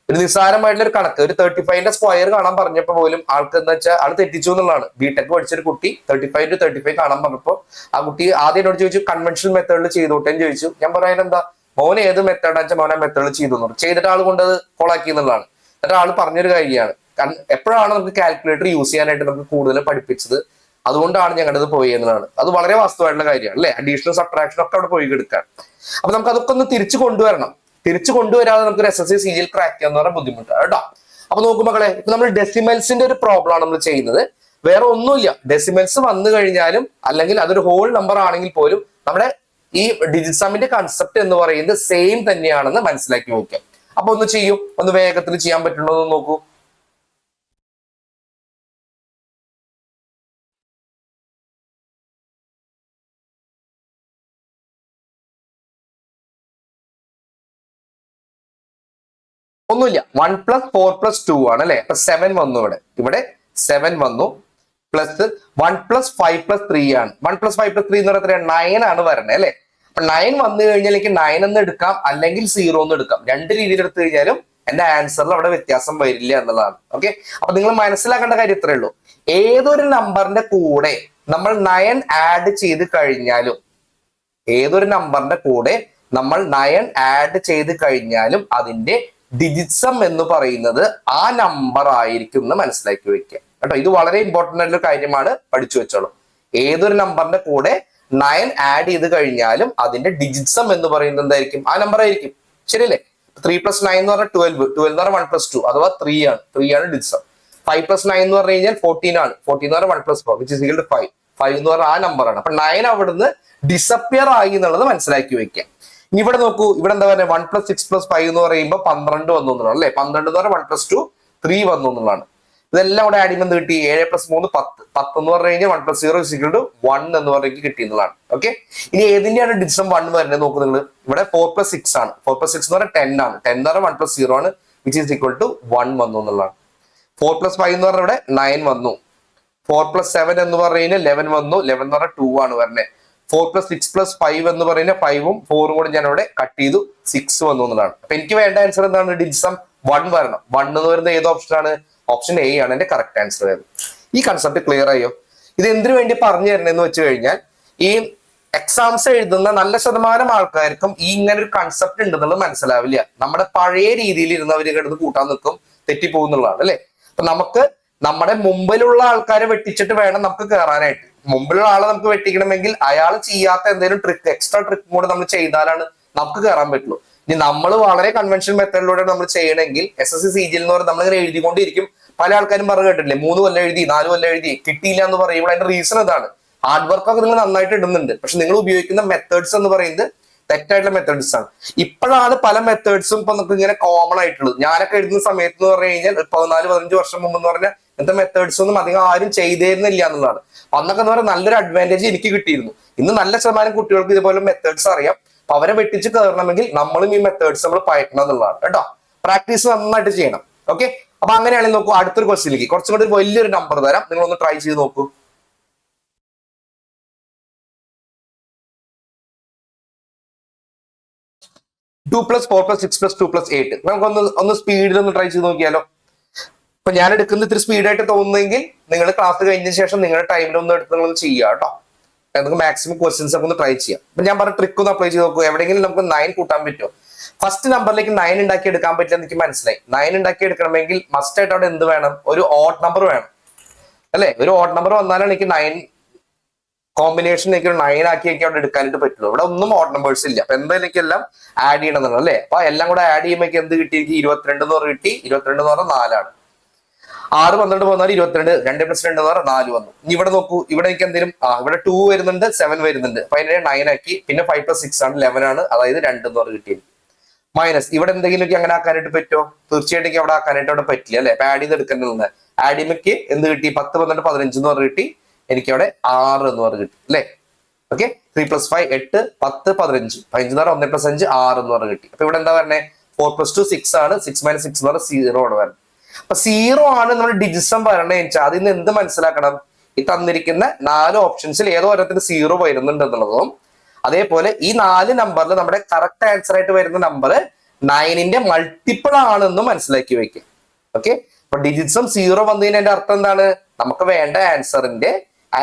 ഒരു നിസ്സാരമായിട്ടുള്ള ഒരു കണക്ക്, ഒരു 35ന്റെ സ്ക്വയർ കാണാൻ പറഞ്ഞപ്പോൾ പോലും ആൾക്ക് എന്താ വെച്ചാൽ ആൾ തെറ്റിച്ചു എന്നുള്ളതാണ്. ബിടെക് പഠിച്ചൊരു കുട്ടി 35 × 35 കാണാൻ പറഞ്ഞപ്പോൾ ആ കുട്ടി ആദ്യം എന്നോട് ചോദിച്ചു കൺവെൻഷണൽ മെത്തേഡിൽ ചെയ്തോട്ടെ എന്ന് ചോദിച്ചു. ഞാൻ പറയാൻ എന്താ, മോനെ ഏത് മെത്തേഡാണെന്ന് വെച്ചാൽ മോനെ മെത്തേഡിൽ ചെയ്തു ചെയ്തിട്ട് ആൾ കൊണ്ട് അത് കോളാക്കി എന്നുള്ളതാണ്. എന്നിട്ട് ആൾ പറഞ്ഞൊരു കാര്യമാണ്, എപ്പോഴാണ് നമുക്ക് കാൽക്കുലേറ്റർ യൂസ് ചെയ്യാനായിട്ട് നമുക്ക് കൂടുതൽ പഠിപ്പിച്ചത്, അതുകൊണ്ടാണ് ഞങ്ങളുടെ പോയി എന്നതാണ്. അത് വളരെ വാസ്തവമായിട്ടുള്ള കാര്യമാണ് അല്ലെ. അഡീഷണൽ സബ്ട്രാക്ഷൻ ഒക്കെ അവിടെ പോയി എടുക്കാൻ. അപ്പൊ നമുക്ക് അതൊക്കെ ഒന്ന് തിരിച്ചു കൊണ്ടുവരണം. തിരിച്ചു കൊണ്ടുവരാതെ നമുക്ക് SSC CGL ക്രാക്ക് ചെയ്യാന്ന് പറഞ്ഞാൽ ബുദ്ധിമുട്ടാണ് കേട്ടോ. അപ്പൊ നോക്കൂ മക്കളെ, ഇപ്പൊ നമ്മൾ ഡെസിമൽസിന്റെ ഒരു പ്രോബ്ലം ആണ് നമ്മൾ ചെയ്യുന്നത്. വേറെ ഒന്നുമില്ല. ഡെസിമൽസ് വന്നു കഴിഞ്ഞാലും അല്ലെങ്കിൽ അതൊരു ഹോൾ നമ്പർ ആണെങ്കിൽ പോലും നമ്മുടെ ഈ ഡിജിറ്റ് സമ്മിന്റെ കൺസെപ്റ്റ് എന്ന് പറയുന്നത് സെയിം തന്നെയാണെന്ന് മനസ്സിലാക്കി നോക്കാം. അപ്പൊ ഒന്ന് ചെയ്യൂ, ഒന്ന് വേഗത്തിൽ ചെയ്യാൻ പറ്റുണ്ടോ എന്ന് നോക്കൂ. ഒന്നുമില്ല. 1 + 4 + 2 ആണ് അല്ലെ. അപ്പൊ 7 വന്നു. ഇവിടെ 7 വന്നു. പ്ലസ് 1 + 5 + 3 ആണ്. 1 + 5 + 3 എന്ന് പറഞ്ഞാൽ 9 ആണ് വരണേ അല്ലെ. അപ്പൊ 9 വന്നു കഴിഞ്ഞാൽ എനിക്ക് 9 എന്ന് എടുക്കാം, അല്ലെങ്കിൽ 0 എന്ന് എടുക്കാം. രണ്ട് രീതിയിൽ എടുത്തു കഴിഞ്ഞാലും എന്റെ ആൻസറിൽ അവിടെ വ്യത്യാസം വരില്ല എന്നുള്ളതാണ്. ഓക്കെ, അപ്പൊ നിങ്ങൾ മനസ്സിലാക്കേണ്ട കാര്യം ഇത്രേ ഉള്ളൂ. ഏതൊരു നമ്പറിന്റെ കൂടെ നമ്മൾ 9 ആഡ് ചെയ്ത് കഴിഞ്ഞാലും, അതിന്റെ ഡിജിറ്റ്സം എന്ന് പറയുന്നത് ആ നമ്പർ ആയിരിക്കും എന്ന് മനസ്സിലാക്കി വെക്കുക കേട്ടോ. ഇത് വളരെ ഇമ്പോർട്ടന്റ് ആയിട്ടുള്ള കാര്യമാണ്, പഠിച്ചു വെച്ചോളൂ. ഏതൊരു നമ്പറിന്റെ കൂടെ 9 ആഡ് ചെയ്ത് കഴിഞ്ഞാലും അതിന്റെ ഡിജിറ്റ്സം എന്ന് പറയുന്നത് എന്തായിരിക്കും? ആ നമ്പർ ആയിരിക്കും. ശരിയല്ലേ? 3 + 9 എന്ന് പറഞ്ഞാൽ 12. 12 എന്ന് പറഞ്ഞാൽ 1 + 2 അഥവാ 3 ആണ്. 3 ആണ് ഡിജിറ്റ്സം. 5 + 9 എന്ന് പറഞ്ഞു കഴിഞ്ഞാൽ 14 ആണ്. 14 എന്ന് പറഞ്ഞാൽ 1 + 4 which is equal to 5. 5 എന്ന് പറഞ്ഞാൽ ആ നമ്പറാണ്. അപ്പൊ 9 അവിടുന്ന് ഡിസപ്പിയർ ആയി എന്നുള്ളത് മനസ്സിലാക്കി വെക്കാം. ഇനി ഇവിടെ നോക്കൂ, ഇവിടെ എന്താ പറയുക? 1 + 6 + 5 എന്ന് പറയുമ്പോൾ 12 വന്നു എന്നുള്ളതാണ് അല്ലെ. 12 എന്ന് പറഞ്ഞാൽ 1 + 2 3 വന്നു എന്നുള്ളതാണ്. ഇതെല്ലാം കൂടെ ആഡ് ചെയ്യുമ്പോൾ കിട്ടി 7 + 3 10. 10 എന്ന് പറഞ്ഞു കഴിഞ്ഞാൽ 1 + 0 = 1 എന്ന് പറഞ്ഞെങ്കിൽ കിട്ടി എന്നുള്ളതാണ്. ഓക്കെ, ഇനി ഏതിന്റെയാണ് ഡിജിറ്റ്സം 1 വരുന്നത് നോക്കൂ നിങ്ങൾ. ഇവിടെ 4 + 6 ആണ്. 4 + 6 എന്ന് പറഞ്ഞാൽ 10 ആണ്. 10 എന്ന് പറഞ്ഞാൽ 1 + 0 ആണ് which is equal to 1 വന്നു എന്നുള്ളതാണ്. 4 + 5 എന്ന് പറഞ്ഞാൽ ഇവിടെ 9 വന്നു. 4 + 7 എന്ന് പറഞ്ഞു കഴിഞ്ഞാൽ 11 വന്നു. 11 എന്ന് പറഞ്ഞാൽ 2 ആണ് വരുന്നത്. 4 + 6 + 5 എന്ന് പറയുന്നത് 5ഉം 4ഉം കൂടെ ഞാൻ ഇവിടെ കട്ട് ചെയ്തു 6 വന്നു എന്നുള്ളതാണ്. അപ്പൊ എനിക്ക് വേണ്ട ആൻസർ എന്താണ്? ഡിജിറ്റ്സം 1 വരണം. 1 എന്ന് പറയുന്നത് ഏത് ഓപ്ഷനാണ്? ഓപ്ഷൻ എ ആണ് എന്റെ കറക്റ്റ് ആൻസർ വരുന്നത്. ഈ കൺസെപ്റ്റ് ക്ലിയർ ആയോ? ഇത് എന്തിനു വേണ്ടി പറഞ്ഞു തരണമെന്ന് വെച്ച് കഴിഞ്ഞാൽ, ഈ എക്സാംസ് എഴുതുന്ന നല്ല ശതമാനം ആൾക്കാർക്കും ഈ ഇങ്ങനെ ഒരു കൺസെപ്റ്റ് ഉണ്ടെന്നുള്ളത് മനസ്സിലാവില്ല. നമ്മുടെ പഴയ രീതിയിൽ ഇരുന്നവർ കിടന്ന് കൂട്ടാൻ നിൽക്കും, തെറ്റിപ്പോകുന്നുള്ളതാണ് അല്ലെ. അപ്പൊ നമുക്ക് നമ്മുടെ മുമ്പിലുള്ള ആൾക്കാരെ വെട്ടിച്ചിട്ട് വേണം നമുക്ക് കയറാനായിട്ട്. മുമ്പിലുള്ള ആളെ നമുക്ക് വെട്ടിക്കണമെങ്കിൽ അയാൾ ചെയ്യാത്ത എന്തെങ്കിലും ട്രിക്ക്, എക്സ്ട്രാ ട്രിക്ക് കൂടെ നമ്മൾ ചെയ്താലാണ് നമുക്ക് കയറാൻ പറ്റുള്ളൂ. ഇനി നമ്മൾ വളരെ കൺവെൻഷണൽ മെത്തേഡിലൂടെ നമ്മൾ ചെയ്യണമെങ്കിൽ SSC CGL എന്ന് പറഞ്ഞാൽ നമ്മളിങ്ങനെ എഴുതിക്കൊണ്ടിരിക്കും. പല ആൾക്കാരും പറഞ്ഞു കേട്ടില്ലേ, 3 കൊല്ലം എഴുതി 4 കൊല്ലം എഴുതി കിട്ടിയില്ല എന്ന് പറയുമ്പോൾ അതിന്റെ റീസൺ ഇതാണ്. ഹാർഡ് വർക്കൊക്കെ നിങ്ങൾ നന്നായിട്ട് ഇടുന്നുണ്ട്, പക്ഷെ നിങ്ങൾ ഉപയോഗിക്കുന്ന മെത്തേഡ്സ് എന്ന് പറയുന്നത് തെറ്റായിട്ടുള്ള മെത്തേഡ്സ് ആണ്. ഇപ്പോഴാണ് പല മെത്തേഡ്സും ഇപ്പൊ നമുക്ക് ഇങ്ങനെ കോമൺ ആയിട്ടുള്ളത്. ഞാനൊക്കെ എഴുതുന്ന സമയത്ത് എന്ന് പറഞ്ഞു കഴിഞ്ഞാൽ 14-15 വർഷം മുമ്പ് എന്ന് പറഞ്ഞാൽ ഇന്നത്തെ മെത്തേഡ്സ് ഒന്നും അധികം ആരും ചെയ്തേരുന്നില്ല എന്നുള്ളതാണ്. അന്നൊക്കെ എന്ന് പറഞ്ഞാൽ നല്ലൊരു അഡ്വാൻറ്റേജ് എനിക്ക് കിട്ടിയിരുന്നു. ഇന്ന് നല്ല ശതമാനം കുട്ടികൾക്ക് ഇതുപോലെ മെത്തേഡ്സ് അറിയാം. അപ്പൊ അവരെ വെട്ടിച്ച് കയറണമെങ്കിൽ നമ്മളും ഈ മെത്തേഡ്സ് നമ്മൾ പയക്കണം എന്നുള്ളതാണ് കേട്ടോ. പ്രാക്ടീസ് നന്നായിട്ട് ചെയ്യണം. ഓക്കെ, അപ്പൊ അങ്ങനെയാണെങ്കിൽ നോക്കൂ, അടുത്തൊരു ക്വസ്റ്റിലേക്ക് കുറച്ചും കൂടി വലിയൊരു നമ്പർ തരാം, നിങ്ങളൊന്ന് ട്രൈ ചെയ്ത് നോക്കൂ. 2 + 4 + 6 + 2 + 8. നമുക്കൊന്ന് സ്പീഡിൽ ഒന്ന് ട്രൈ ചെയ്ത് നോക്കിയാലോ. അപ്പൊ ഞാൻ എടുക്കുന്ന ഇത്തിരി സ്പീഡായിട്ട് തോന്നുന്നെങ്കിൽ നിങ്ങൾ ക്ലാസ് കഴിഞ്ഞ ശേഷം നിങ്ങളുടെ ടൈമിൽ ഒന്ന് എടുത്ത് നിങ്ങൾ ചെയ്യുക കേട്ടോ. നമുക്ക് മാക്സിമം ക്വസ്റ്റ്യൻസ് ഒക്കെ ഒന്ന് ട്രൈ ചെയ്യാം. അപ്പൊ ഞാൻ പറഞ്ഞ ട്രിക്ക് ഒന്ന് അപ്ലൈ ചെയ്ത് നോക്കൂ. എവിടെയെങ്കിലും നമുക്ക് 9 കൂട്ടാൻ പറ്റുമോ? ഫസ്റ്റ് നമ്പറിലേക്ക് 9 ഉണ്ടാക്കി എടുക്കാൻ പറ്റില്ല എനിക്ക് മനസ്സിലായി. 9 ഉണ്ടാക്കി എടുക്കണമെങ്കിൽ മസ്റ്റ് ആയിട്ട് അവിടെ എന്ത് വേണം? ഒരു ഓഡ് നമ്പർ വേണം അല്ലെ? ഒരു ഓഡ് നമ്പർ വന്നാലാണ് എനിക്ക് 9 കോമ്പിനേഷൻ എനിക്ക് 9 ആക്കിയൊക്കെ അവിടെ എടുക്കാനായിട്ട് പറ്റുള്ളൂ. ഇവിടെ ഒന്നും ഓഡ് നമ്പേഴ്സ് ഇല്ല. അപ്പൊ എന്തായാലും എനിക്ക് എല്ലാം ആഡ് ചെയ്യണമെന്നാണ് അല്ലെ? അപ്പൊ എല്ലാം കൂടെ ആഡ് ചെയ്യുമ്പോൾ എന്ത് കിട്ടി? എനിക്ക് 22 എന്ന് പറഞ്ഞ് കിട്ടി. 22 എന്ന് പറഞ്ഞാൽ 4 ആണ്. 6, 12 പോന്നാൽ 22. 2 + 2 എന്ന് പറഞ്ഞാൽ 4 വന്നു. ഇനി ഇവിടെ നോക്കൂ, ഇവിടെ എനിക്ക് എന്തെങ്കിലും ഇവിടെ 2 വരുന്നുണ്ട്, 7 വരുന്നുണ്ട്. അപ്പൊ അതിനെ 9 ആക്കി. പിന്നെ 5 + 6 ആണ്, 11 ആണ്. അതായത് 2 എന്ന് പറഞ്ഞ് കിട്ടി. മൈനസ് ഇവിടെ എന്തെങ്കിലും അങ്ങനെ ആക്കാനായിട്ട് പറ്റുമോ? തീർച്ചയായിട്ടും അവിടെ ആക്കാനായിട്ട് അവിടെ പറ്റില്ല അല്ലെ? അപ്പൊ ആഡ് ചെയ്ത് എടുക്കേണ്ടത് ആഡ് ചെയ്യുമ്പോൾ എന്ത് കിട്ടി? 10, 12, 15 എന്ന് പറഞ്ഞ് കിട്ടി. എനിക്ക് അവിടെ 6 എന്ന് പറഞ്ഞ് കിട്ടി അല്ലെ? ഓക്കെ, 3 + 5 8, 10, 15. 15 എന്ന് പറഞ്ഞാൽ 1 + 5 6 എന്ന് പറഞ്ഞ് കിട്ടി. അപ്പൊ ഇവിടെ എന്താ പറഞ്ഞേ? 4 + 2 6 ആണ്. 6 - 6 എന്ന് പറഞ്ഞാൽ 0 ആണ് വരുന്നത്. അപ്പൊ 0 ആണ് നമ്മുടെ ഡിജിസം വരണേ വെച്ചാൽ അതിൽ നിന്ന് എന്ത് മനസ്സിലാക്കണം? ഈ തന്നിരിക്കുന്ന 4 ഓപ്ഷൻസിൽ ഏതോ ഒരെണ്ണത്തിന് 0 വരുന്നുണ്ട് എന്നുള്ളതും, അതേപോലെ ഈ 4 നമ്പറിൽ നമ്മുടെ കറക്റ്റ് ആൻസർ ആയിട്ട് വരുന്ന നമ്പർ 9ന്റെ മൾട്ടിപ്പിൾ ആണെന്നും മനസ്സിലാക്കി വെക്കുക. ഓക്കെ, അപ്പൊ ഡിജിറ്റ്സും 0 വന്നതിന്റെ അർത്ഥം എന്താണ്? നമുക്ക് വേണ്ട ആൻസറിന്റെ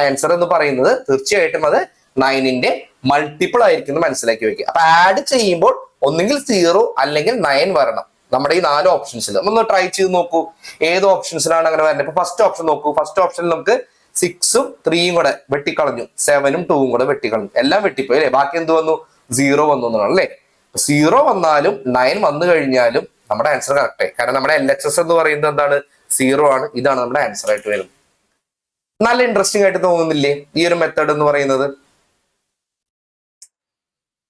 ആൻസർ എന്ന് പറയുന്നത് തീർച്ചയായിട്ടും അത് 9ന്റെ മൾട്ടിപ്പിൾ ആയിരിക്കും എന്ന് മനസ്സിലാക്കി വെക്കുക. അപ്പൊ ആഡ് ചെയ്യുമ്പോൾ ഒന്നുകിൽ 0 അല്ലെങ്കിൽ 9 വരണം നമ്മുടെ ഈ 4 ഓപ്ഷൻസിൽ. ഒന്ന് ട്രൈ ചെയ്ത് നോക്കൂ, ഏത് ഓപ്ഷൻസിലാണ് അങ്ങനെ വരുന്നത്. ഇപ്പൊ ഫസ്റ്റ് ഓപ്ഷൻ നോക്കൂ. ഫസ്റ്റ് ഓപ്ഷനിൽ നമുക്ക് 6ഉം 3യും കൂടെ വെട്ടിക്കളഞ്ഞു, 7ഉം 2ഉം കൂടെ വെട്ടിക്കളഞ്ഞു. എല്ലാം വെട്ടിപ്പോയി അല്ലെ? ബാക്കി എന്ത് വന്നു? 0 വന്നു എന്നാണ് അല്ലെ? 0 വന്നാലും 9 വന്നു കഴിഞ്ഞാലും നമ്മുടെ ആൻസർ കറക്റ്റ് ആയി. കാരണം നമ്മുടെ LHS എന്ന് പറയുന്നത് എന്താണ്? 0 ആണ്. ഇതാണ് നമ്മുടെ ആൻസർ ആയിട്ട് വരുന്നത്. നല്ല ഇൻട്രസ്റ്റിംഗ് ആയിട്ട് തോന്നുന്നില്ലേ ഈ ഒരു മെത്തേഡ് എന്ന് പറയുന്നത്?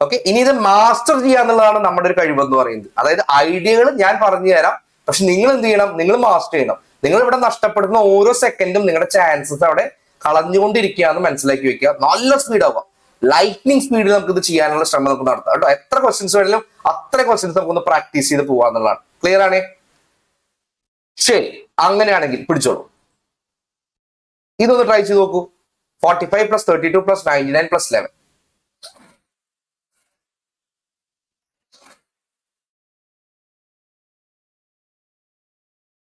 ഓക്കെ, ഇനി ഇത് മാസ്റ്റർ ചെയ്യുക എന്നുള്ളതാണ് നമ്മുടെ ഒരു കഴിവെന്ന് പറയുന്നത്. അതായത് ഐഡിയകൾ ഞാൻ പറഞ്ഞു തരാം, പക്ഷെ നിങ്ങൾ എന്ത് ചെയ്യണം? നിങ്ങൾ മാസ്റ്റർ ചെയ്യണം. നിങ്ങൾ ഇവിടെ നഷ്ടപ്പെടുന്ന ഓരോ സെക്കൻഡും നിങ്ങളുടെ ചാൻസസ് അവിടെ കളഞ്ഞുകൊണ്ടിരിക്കുകയെന്ന് മനസ്സിലാക്കി വെക്കുക. നല്ല സ്പീഡ് ആവുക, ലൈറ്റ്നിങ് സ്പീഡിൽ നമുക്ക് ഇത് ചെയ്യാനുള്ള ശ്രമം നമുക്ക് നടത്താം കേട്ടോ. എത്ര ക്വസ്റ്റ്യൻസ് വേണമെങ്കിലും അത്ര ക്വസ്റ്റ്യൻസ് നമുക്കൊന്ന് പ്രാക്ടീസ് ചെയ്ത് പോവാന്നുള്ളതാണ്. ക്ലിയർ ആണേ? ശരി, അങ്ങനെയാണെങ്കിൽ പിടിച്ചോളൂ, ഇതൊന്ന് ട്രൈ ചെയ്ത് നോക്കൂ. 45 + 32 + 99 + 11.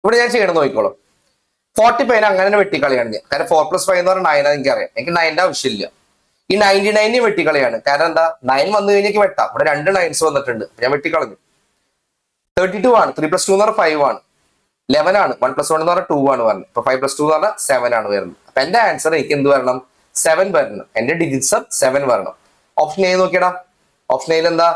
ഇവിടെ ഞാൻ ചെയ്യണം നോക്കിക്കോളൂ. 45 അങ്ങനെ വെട്ടിക്കളിയാണ് ഞാൻ. കാരണം 4 + 5 എന്ന് പറഞ്ഞാൽ 9 ആണ് എനിക്കറിയാം. എനിക്ക് 9ന്റെ ആവശ്യമില്ല. ഈ 99 വെട്ടിക്കളിയാണ്. കാരണം എന്താ? 9 വന്നു കഴിഞ്ഞാൽ വെട്ടാം. ഇവിടെ 2 9s വന്നിട്ടുണ്ട്, ഞാൻ വെട്ടിക്കളഞ്ഞു. 32 ആണ്. 3 + 2 എന്ന് പറഞ്ഞാൽ 5 ആണ്. 11 ആണ്. 1 + 1 എന്ന് പറഞ്ഞാൽ 2 ആണ് വരുന്നത്. ഇപ്പൊ 5 + 2 എന്ന് പറഞ്ഞാൽ 7 ആണ് വരുന്നത്. അപ്പൊ എന്റെ ആൻസർ എനിക്ക് എന്ത് വരണം? 7 വരണം. എന്റെ ഡിജിറ്റ്സ് 7 വരണം. ഓപ്ഷൻ എ നോക്കിയടാ. ഓപ്ഷൻ എയിൽ എന്താ?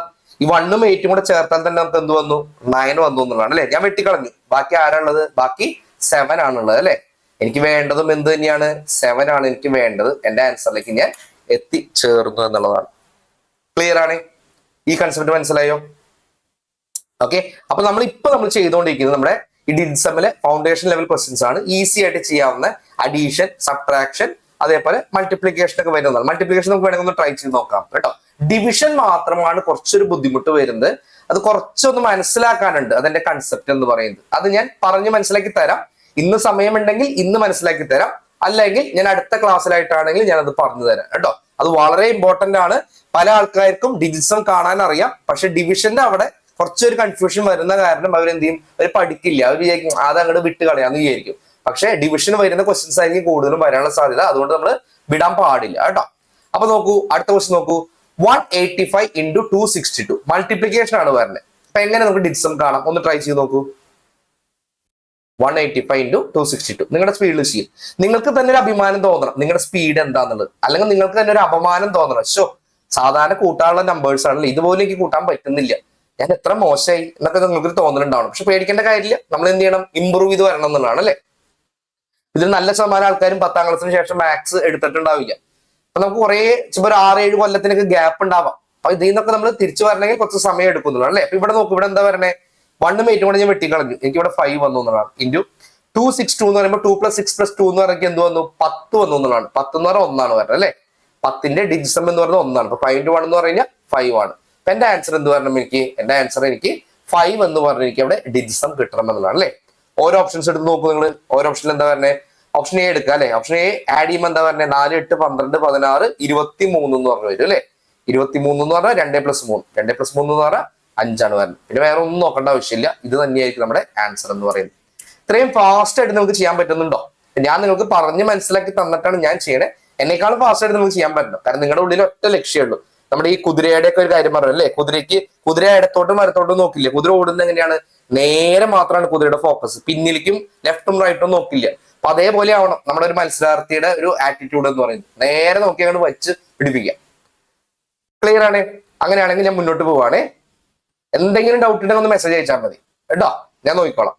ഈ 1ഉം 8ഉം കൂടെ ചേർത്താൽ തന്നെ നമുക്ക് എന്ത് വന്നു? 9 വന്നു എന്നുള്ളതാണ് അല്ലെ? ഞാൻ വെട്ടിക്കളഞ്ഞു. ബാക്കി ആരാളുള്ളത്? ബാക്കി 7 ആണുള്ളത് അല്ലെ? എനിക്ക് വേണ്ടതും എന്ത് തന്നെയാണ്? 7 ആണ് എനിക്ക് വേണ്ടത്. എന്റെ ആൻസറിലേക്ക് ഞാൻ എത്തിച്ചേർന്നു എന്നുള്ളതാണ്. ക്ലിയർ ആണ്? ഈ കൺസെപ്റ്റ് മനസ്സിലായോ? ഓക്കെ, അപ്പൊ നമ്മൾ ചെയ്തുകൊണ്ടിരിക്കുന്നത് നമ്മുടെ ഈ ഡിജിസമ്മിലെ ഫൗണ്ടേഷൻ ലെവൽ ക്വസ്റ്റ്യൻസ് ആണ്. ഈസി ആയിട്ട് ചെയ്യാവുന്ന അഡീഷൻ, സബ്ട്രാക്ഷൻ, അതേപോലെ മൾട്ടിപ്ലിക്കേഷൻ ഒക്കെ വരുന്നതാണ്. മൾട്ടിപ്ലിക്കേഷൻ നമുക്ക് വേണമെങ്കിൽ ഒന്ന് ട്രൈ ചെയ്ത് നോക്കാം കേട്ടോ. ഡിവിഷൻ മാത്രമാണ് കുറച്ചൊരു ബുദ്ധിമുട്ട് വരുന്നത്. അത് കുറച്ചൊന്ന് മനസ്സിലാക്കാനുണ്ട്. അതെന്റെ കൺസെപ്റ്റ് എന്ന് പറയുന്നത്. അത് ഞാൻ പറഞ്ഞ് മനസ്സിലാക്കി തരാം. ഇന്ന് സമയമുണ്ടെങ്കിൽ ഇന്ന് മനസ്സിലാക്കി തരാം, അല്ലെങ്കിൽ ഞാൻ അടുത്ത ക്ലാസ്സിലായിട്ടാണെങ്കിൽ ഞാൻ അത് പറഞ്ഞു തരാം കേട്ടോ. അത് വളരെ ഇമ്പോർട്ടന്റ് ആണ്. പല ആൾക്കാർക്കും ഡിജിസം കാണാൻ അറിയാം, പക്ഷെ ഡിവിഷന്റെ അവിടെ കുറച്ചൊരു കൺഫ്യൂഷൻ വരുന്ന കാരണം അവരെന്ത് ചെയ്യും? അവർ പഠിക്കില്ല. അവർ വിചാരിക്കും അത് അങ്ങോട്ട് വിട്ട് കളയാന്ന് വിചാരിക്കും. പക്ഷെ ഡിവിഷൻ വരുന്ന ക്വസ്റ്റ്യൻസ് ആയിരിക്കും കൂടുതലും വരാനുള്ള സാധ്യത. അതുകൊണ്ട് നമ്മൾ വിടാൻ പാടില്ല കേട്ടോ. അപ്പൊ നോക്കൂ, അടുത്ത ക്വസ്റ്റ്യൻ നോക്കൂ. 185 × 262 മൾട്ടിപ്ലിക്കേഷൻ ആണ് വരുന്നത്. അപ്പൊ എങ്ങനെ നമുക്ക് ഡിജിസം കാണാം? ഒന്ന് ട്രൈ ചെയ്ത് നോക്കൂ. 185 ഇൻറ്റു 262. നിങ്ങളുടെ സ്പീഡിൽ ചെയ്യും. നിങ്ങൾക്ക് തന്നെ ഒരു അഭിമാനം തോന്നണം നിങ്ങളുടെ സ്പീഡ് എന്താന്നുള്ളത്, അല്ലെങ്കിൽ നിങ്ങൾക്ക് തന്നെ ഒരു അപമാനം തോന്നണം. ഷോ സാധാരണ കൂട്ടാനുള്ള നമ്പേഴ്സ് ആണല്ലോ, ഇതുപോലെ എനിക്ക് കൂട്ടാൻ പറ്റുന്നില്ല, ഞാൻ എത്ര മോശമായി എന്നൊക്കെ നിങ്ങൾക്ക് തോന്നലുണ്ടാവണം. പക്ഷെ പേടിക്കേണ്ട കാര്യമില്ല, നമ്മൾ എന്ത് ചെയ്യണം, ഇമ്പ്രൂവ് ചെയ്ത് വരണം എന്നുള്ളതാണ് അല്ലെ. ഇതിൽ നല്ല ശതമാനം ആൾക്കാരും 10ാം ക്ലാസ്സിന് ശേഷം മാത്സ് എടുത്തിട്ടുണ്ടാവില്ല. അപ്പൊ നമുക്ക് കുറെ ചിലപ്പോൾ ഒരു 6-7 കൊല്ലത്തിനൊക്കെ ഗ്യാപ്പ് ഉണ്ടാവാം. അപ്പൊ ഇതിൽ നിന്നൊക്കെ നമ്മൾ തിരിച്ചു വരണമെങ്കിൽ കുറച്ച് സമയം എടുക്കുന്നുള്ളൂ അല്ലെ. അപ്പൊ ഇവിടെ നോക്കും, ഇവിടെ എന്താ പറയണേ, 1 8 കൂടെ ഞാൻ വെട്ടിക്കളഞ്ഞു, എനിക്ക് ഇവിടെ 5 വന്നു എന്നുള്ളതാണ്. ഇൻറ്റു 262 എന്ന് പറയുമ്പോൾ 2 + 6 + 2 എന്ന് പറയുമ്പോൾ എന്ത് വന്നു, 10 വന്നു എന്നുള്ളതാണ്. 10 എന്ന് പറഞ്ഞാൽ 1 വരുന്നത് അല്ലെ. 10ന്റെ ഡിജിസം എന്ന് പറയുന്നത് 1 അപ്പൊ 5 × 1 എന്ന് പറഞ്ഞാൽ 5 ആണ്. അപ്പൊ എന്റെ ആൻസർ എന്ത് പറയണം, എന്റെ ആൻസർ എനിക്ക് 5 എന്ന് പറഞ്ഞാൽ എനിക്ക് അവിടെ ഡിജിസം കിട്ടണം എന്നുള്ളതാണ് അല്ലെ. ഓരോ ഓപ്ഷൻസ് എടുത്ത് നോക്കൂ നിങ്ങൾ. ഓരോ ഓപ്ഷനിൽ എന്താ പറഞ്ഞത്, ഓപ്ഷൻ എ എടുക്കുക അല്ലെ. ഓപ്ഷൻ എ ആഡ് ചെയ്യുമ്പോൾ എന്താ പറഞ്ഞത്, 4 8 12 16 23 എന്ന് പറഞ്ഞു വരും അല്ലെ. 23 എന്ന് പറഞ്ഞാൽ 2 + 3, 2 + 3 എന്ന് പറഞ്ഞാൽ 5 ആണ് വരുന്നത്. പിന്നെ വേറെ ഒന്നും നോക്കേണ്ട ആവശ്യമില്ല, ഇത് തന്നെയായിരിക്കും നമ്മുടെ ആൻസർ എന്ന് പറയുന്നത്. ഇത്രയും ഫാസ്റ്റ് ആയിട്ട് നമുക്ക് ചെയ്യാൻ പറ്റുന്നുണ്ടോ? ഞാൻ നിങ്ങൾക്ക് പറഞ്ഞ് മനസ്സിലാക്കി തന്നിട്ടാണ് ഞാൻ ചെയ്യണേ. എന്നെക്കാളും ഫാസ്റ്റ് ആയിട്ട് നമുക്ക് ചെയ്യാൻ പറ്റണം. കാരണം നിങ്ങളുടെ ഉള്ളിൽ ഒറ്റ ലക്ഷ്യമുള്ളൂ. നമ്മുടെ ഈ കുതിരയുടെ ഒക്കെ ഒരു കാര്യം പറഞ്ഞു അല്ലേ, കുതിര ഇടത്തോട്ടും വലത്തോട്ടും നോക്കില്ല. കുതിര ഓടുന്നത് എങ്ങനെയാണ്, നേരെ മാത്രമാണ് കുതിരയുടെ ഫോക്കസ്, പിന്നിലേക്കും ലെഫ്റ്റും റൈറ്റും നോക്കില്ല. അപ്പൊ അതേപോലെ ആവണം നമ്മുടെ ഒരു മത്സരാർത്ഥിയുടെ ഒരു ആറ്റിറ്റ്യൂഡ് എന്ന് പറയുന്നത്, നേരെ നോക്കി അങ്ങോട്ട് വെച്ച് പിടിപ്പിക്കുക. ക്ലിയർ ആണ്? അങ്ങനെയാണെങ്കിൽ ഞാൻ മുന്നോട്ട് പോവാണേ. എന്തെങ്കിലും ഡൗട്ട് ഉണ്ടെങ്കിൽ ഒന്ന് മെസ്സേജ് അയച്ചാൽ മതി കേട്ടോ, ഞാൻ നോക്കിക്കോളാം.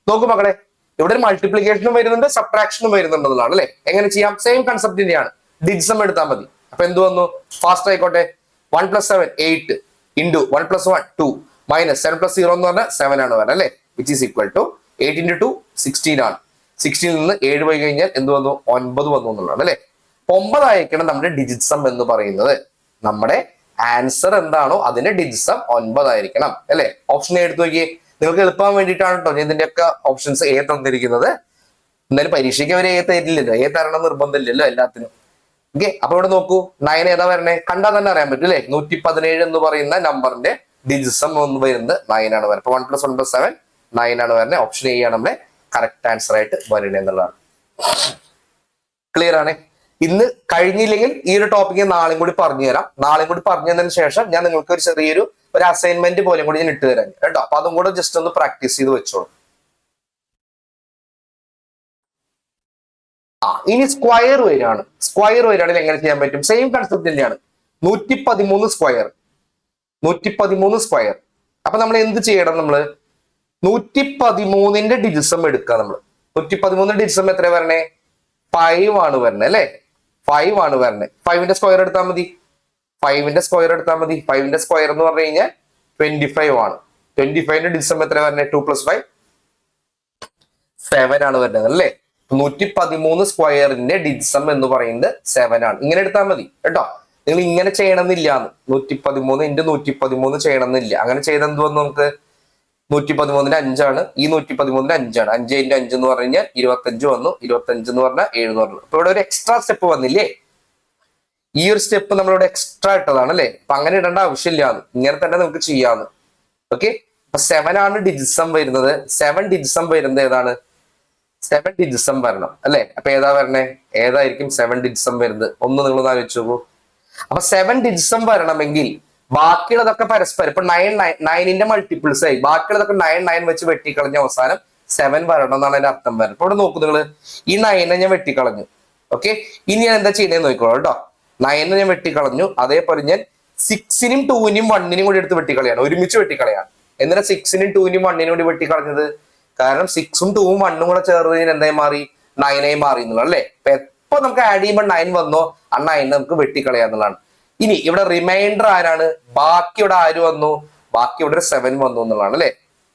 നോക്കൂ മക്കളെ, ഇവിടെ ഒരു മൾട്ടിപ്ലിക്കേഷനും വരുന്നുണ്ട്, സബ്ട്രാക്ഷനും വരുന്നുണ്ടെന്നുള്ളതാണ് അല്ലെ. എങ്ങനെ ചെയ്യാം, സെയിം കൺസെപ്റ്റ് തന്നെയാണ്. ഡിജിസം എടുത്താൽ മതി. അപ്പൊ എന്ത് വന്നു, ഫാസ്റ്റ് ആയിക്കോട്ടെ. 1 + 7 8 ഇൻറ്റു 1 + 1 2 മൈനസ് 7 + 0 എന്ന് പറഞ്ഞാൽ 7 ആണ് വരുന്നത് അല്ലെ. വിച്ച് ഈസ് ഈക്വൽ ടു 8 × 2 16 ആണ്. 16 നിന്ന് 7 പോയി കഴിഞ്ഞാൽ എന്ത് വന്നു, 9 വന്നു എന്നുള്ളതാണ് അല്ലെ. 9 ആയിരിക്കണം നമ്മുടെ ഡിജിസം എന്ന് പറയുന്നത്. നമ്മുടെ ആൻസർ എന്താണോ അതിന്റെ ഡിജിസം 9 ആയിരിക്കണം അല്ലെ. ഓപ്ഷൻ എ എടുത്ത് നോക്കിയേ, നിങ്ങൾക്ക് എളുപ്പമാൻ വേണ്ടിയിട്ടാണ് കേട്ടോ ഞാൻ ഇതിന്റെയൊക്കെ ഓപ്ഷൻസ് എ തന്നിരിക്കുന്നത്. എന്തായാലും പരീക്ഷയ്ക്ക് അവർ എ തരില്ലല്ലോ, എ തരണം നിർബന്ധമില്ലല്ലോ എല്ലാത്തിനും. ഓക്കെ, അപ്പൊ ഇവിടെ നോക്കൂ, 9 ഏതാ വരണേ, കണ്ടാൽ തന്നെ അറിയാൻ പറ്റും അല്ലെ. 117 എന്ന് പറയുന്ന നമ്പറിന്റെ ഡിജിസം ഒന്ന് വരുന്നത് 9 ആണ് വരുന്നത്. അപ്പൊ 1 + 1 + 7 9 ആണ് വരുന്നത്. ഓപ്ഷൻ എ ആണ് നമ്മുടെ കറക്റ്റ് ആൻസർ ആയിട്ട് വരുന്നത് എന്നുള്ളതാണ്. ക്ലിയർ ആണ്? ഇന്ന് കഴിഞ്ഞില്ലെങ്കിൽ ഈ ഒരു ടോപ്പിക്ക് നാളെയും കൂടി പറഞ്ഞു തരാം. നാളെയും കൂടി പറഞ്ഞു തന്നതിന് ശേഷം ഞാൻ നിങ്ങൾക്ക് ഒരു ചെറിയൊരു അസൈൻമെന്റ് പോലെ കൂടി ഞാൻ ഇട്ട് തരാം കേട്ടോ. അപ്പൊ അതും കൂടെ ജസ്റ്റ് ഒന്ന് പ്രാക്ടീസ് ചെയ്ത് വെച്ചോളൂ. ഇനി സ്ക്വയർ വരികയാണ്. സ്ക്വയർ വരികയാണെങ്കിൽ എങ്ങനെ ചെയ്യാൻ പറ്റും, സെയിം കൺസെപ്റ്റ് തന്നെയാണ്. 113 സ്ക്വയർ, 113 സ്ക്വയർ. അപ്പൊ നമ്മൾ എന്ത് ചെയ്യണം, നമ്മള് 113ന്റെ ഡിജിസം എടുക്കുക. നമ്മൾ 113 ഡിജിസം എത്ര വരണേ, 5 ആണ് വരണേ അല്ലെ. 5 ആണ് വരണേ. 5ന്റെ സ്ക്വയർ എടുത്താൽ മതി. 5ന്റെ സ്ക്വയർ എടുത്താൽ മതി. 5ന്റെ സ്ക്വയർ എന്ന് പറഞ്ഞു കഴിഞ്ഞാൽ 25 ആണ്. 25ന്റെ ഡിജിസം എത്ര വരണേ, 2 + 5 7 ആണ് വരുന്നത് അല്ലേ. 113 സ്ക്വയറിന്റെ ഡിജിസം എന്ന് പറയുന്നത് 7 ആണ്. ഇങ്ങനെ എടുത്താൽ മതി കേട്ടോ. നിങ്ങൾ ഇങ്ങനെ ചെയ്യണമെന്നില്ല, 113 × 113 ചെയ്യണമെന്നില്ല. അങ്ങനെ ചെയ്താൽ എന്ത് വന്നു, നമുക്ക് 113ന്റെ 5 ആണ്, ഈ 113ന്റെ 5 ആണ്. 5 × 5 എന്ന് പറഞ്ഞു കഴിഞ്ഞാൽ 25 വന്നു. 25 എന്ന് പറഞ്ഞാൽ 7 എന്ന് പറഞ്ഞു. അപ്പൊ ഇവിടെ ഒരു എക്സ്ട്രാ സ്റ്റെപ്പ് വന്നില്ലേ, ഈ ഒരു സ്റ്റെപ്പ് നമ്മളിവിടെ എക്സ്ട്രാ ഇട്ടതാണ് അല്ലെ. അപ്പൊ അങ്ങനെ ഇടേണ്ട ആവശ്യമില്ലാന്ന്, ഇങ്ങനെ തന്നെ നമുക്ക് ചെയ്യാന്ന്. ഓക്കെ, അപ്പൊ 7 ആണ് ഡിജിസം വരുന്നത്. 7 ഡിജിസം വരുന്നത് ഏതാണ്, 7 ഡിജിസം വരണം അല്ലെ. അപ്പൊ ഏതാ വരണേ, ഏതായിരിക്കും 7 ഡിജിസം വരുന്നത്, ഒന്ന് നിങ്ങൾ ആലോചിച്ച് നോക്കൂ. അപ്പൊ 7 ഡിജിസം വരണമെങ്കിൽ ബാക്കിയുള്ളതൊക്കെ പരസ്പരം, ഇപ്പൊ 9ന്റെ മൾട്ടിപ്പിൾസ് ആയി, ബാക്കിയുള്ളതൊക്കെ 9 വെച്ച് വെട്ടിക്കളഞ്ഞ അവസാനം 7 വരണം എന്നാണ് അതിന്റെ അർത്ഥം വരുന്നത്. ഇപ്പൊ ഇവിടെ നോക്കൂ നിങ്ങൾ, ഈ 9 ഞാൻ വെട്ടിക്കളഞ്ഞു. ഓക്കെ, ഇനി ഞാൻ എന്താ ചെയ്യുന്നതെന്ന് നോക്കിക്കോളൂ കേട്ടോ. 9 ഞാൻ വെട്ടിക്കളഞ്ഞു. അതേപോലെ ഞാൻ 6നും 2നും 1നും കൂടി എടുത്ത് വെട്ടിക്കളയാണ്, ഒരുമിച്ച് വെട്ടിക്കളയാണ്. എന്തിനാ 6നും 2നും 1നും കൂടി വെട്ടിക്കളഞ്ഞത്, കാരണം 6ഉം 2ഉം 1ഉം കൂടെ ചേർന്നതിന് എന്തായി മാറി, 9 മാറി എന്നുള്ളത് അല്ലെ. അപ്പൊ എപ്പോ നമുക്ക് ആഡ് ചെയ്യുമ്പോൾ 9 വന്നോ ആ 9 നമുക്ക് വെട്ടിക്കളയാന്നുള്ളതാണ്. ഇനി ഇവിടെ റിമൈൻഡർ ആരാണ്, ബാക്കി ഇവിടെ ആര് വന്നു, ബാക്കി ഇവിടെ 7 വന്നു എന്നുള്ളതാണ് അല്ലെ.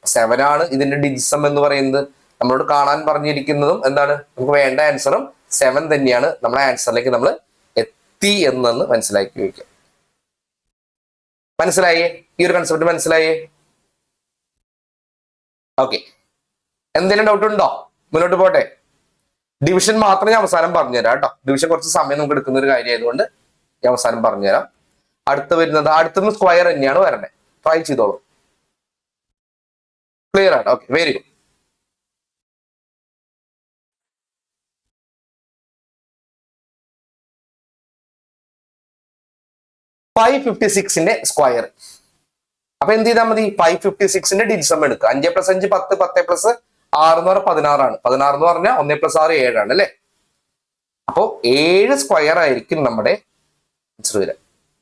7 ആണ് ഇതിന്റെ ഡിജിസം എന്ന് പറയുന്നത്. നമ്മളോട് കാണാൻ പറഞ്ഞിരിക്കുന്നതും എന്താണ്, നമുക്ക് വേണ്ട ആൻസറും 7 തന്നെയാണ്. നമ്മുടെ ആൻസറിലേക്ക് നമ്മൾ എത്തി എന്നു മനസ്സിലാക്കി വയ്ക്കുക. മനസ്സിലായേ, ഈ ഒരു കൺസെപ്റ്റ് മനസ്സിലായേ? ഓക്കെ, എന്തെങ്കിലും ഡൗട്ട് ഉണ്ടോ, മുന്നോട്ട് പോട്ടെ. ഡിവിഷൻ മാത്രം ഞാൻ അവസാനം പറഞ്ഞുതരാം കേട്ടോ. ഡിവിഷൻ കുറച്ച് സമയം നമുക്ക് എടുക്കുന്ന ഒരു കാര്യമായതുകൊണ്ട് ഞാൻ അവസാനം പറഞ്ഞുതരാം. അടുത്തത് സ്ക്വയർ തന്നെയാണ് വരണേ. ട്രൈ ചെയ്തോളൂ. ക്ലിയർ ആണ്? Okay, very good. ന്റെ സ്ക്വയർ. അപ്പൊ എന്ത് ചെയ്താൽ മതി, 556ന്റെ ഡിജിസം എടുക്കുക. 5 + 5 10, 10 + 6 എന്ന് പറഞ്ഞാൽ 16 16 എന്ന് പറഞ്ഞാൽ 1 + 6 7 അല്ലെ. അപ്പോ 7 സ്ക്വയർ ആയിരിക്കും നമ്മുടെ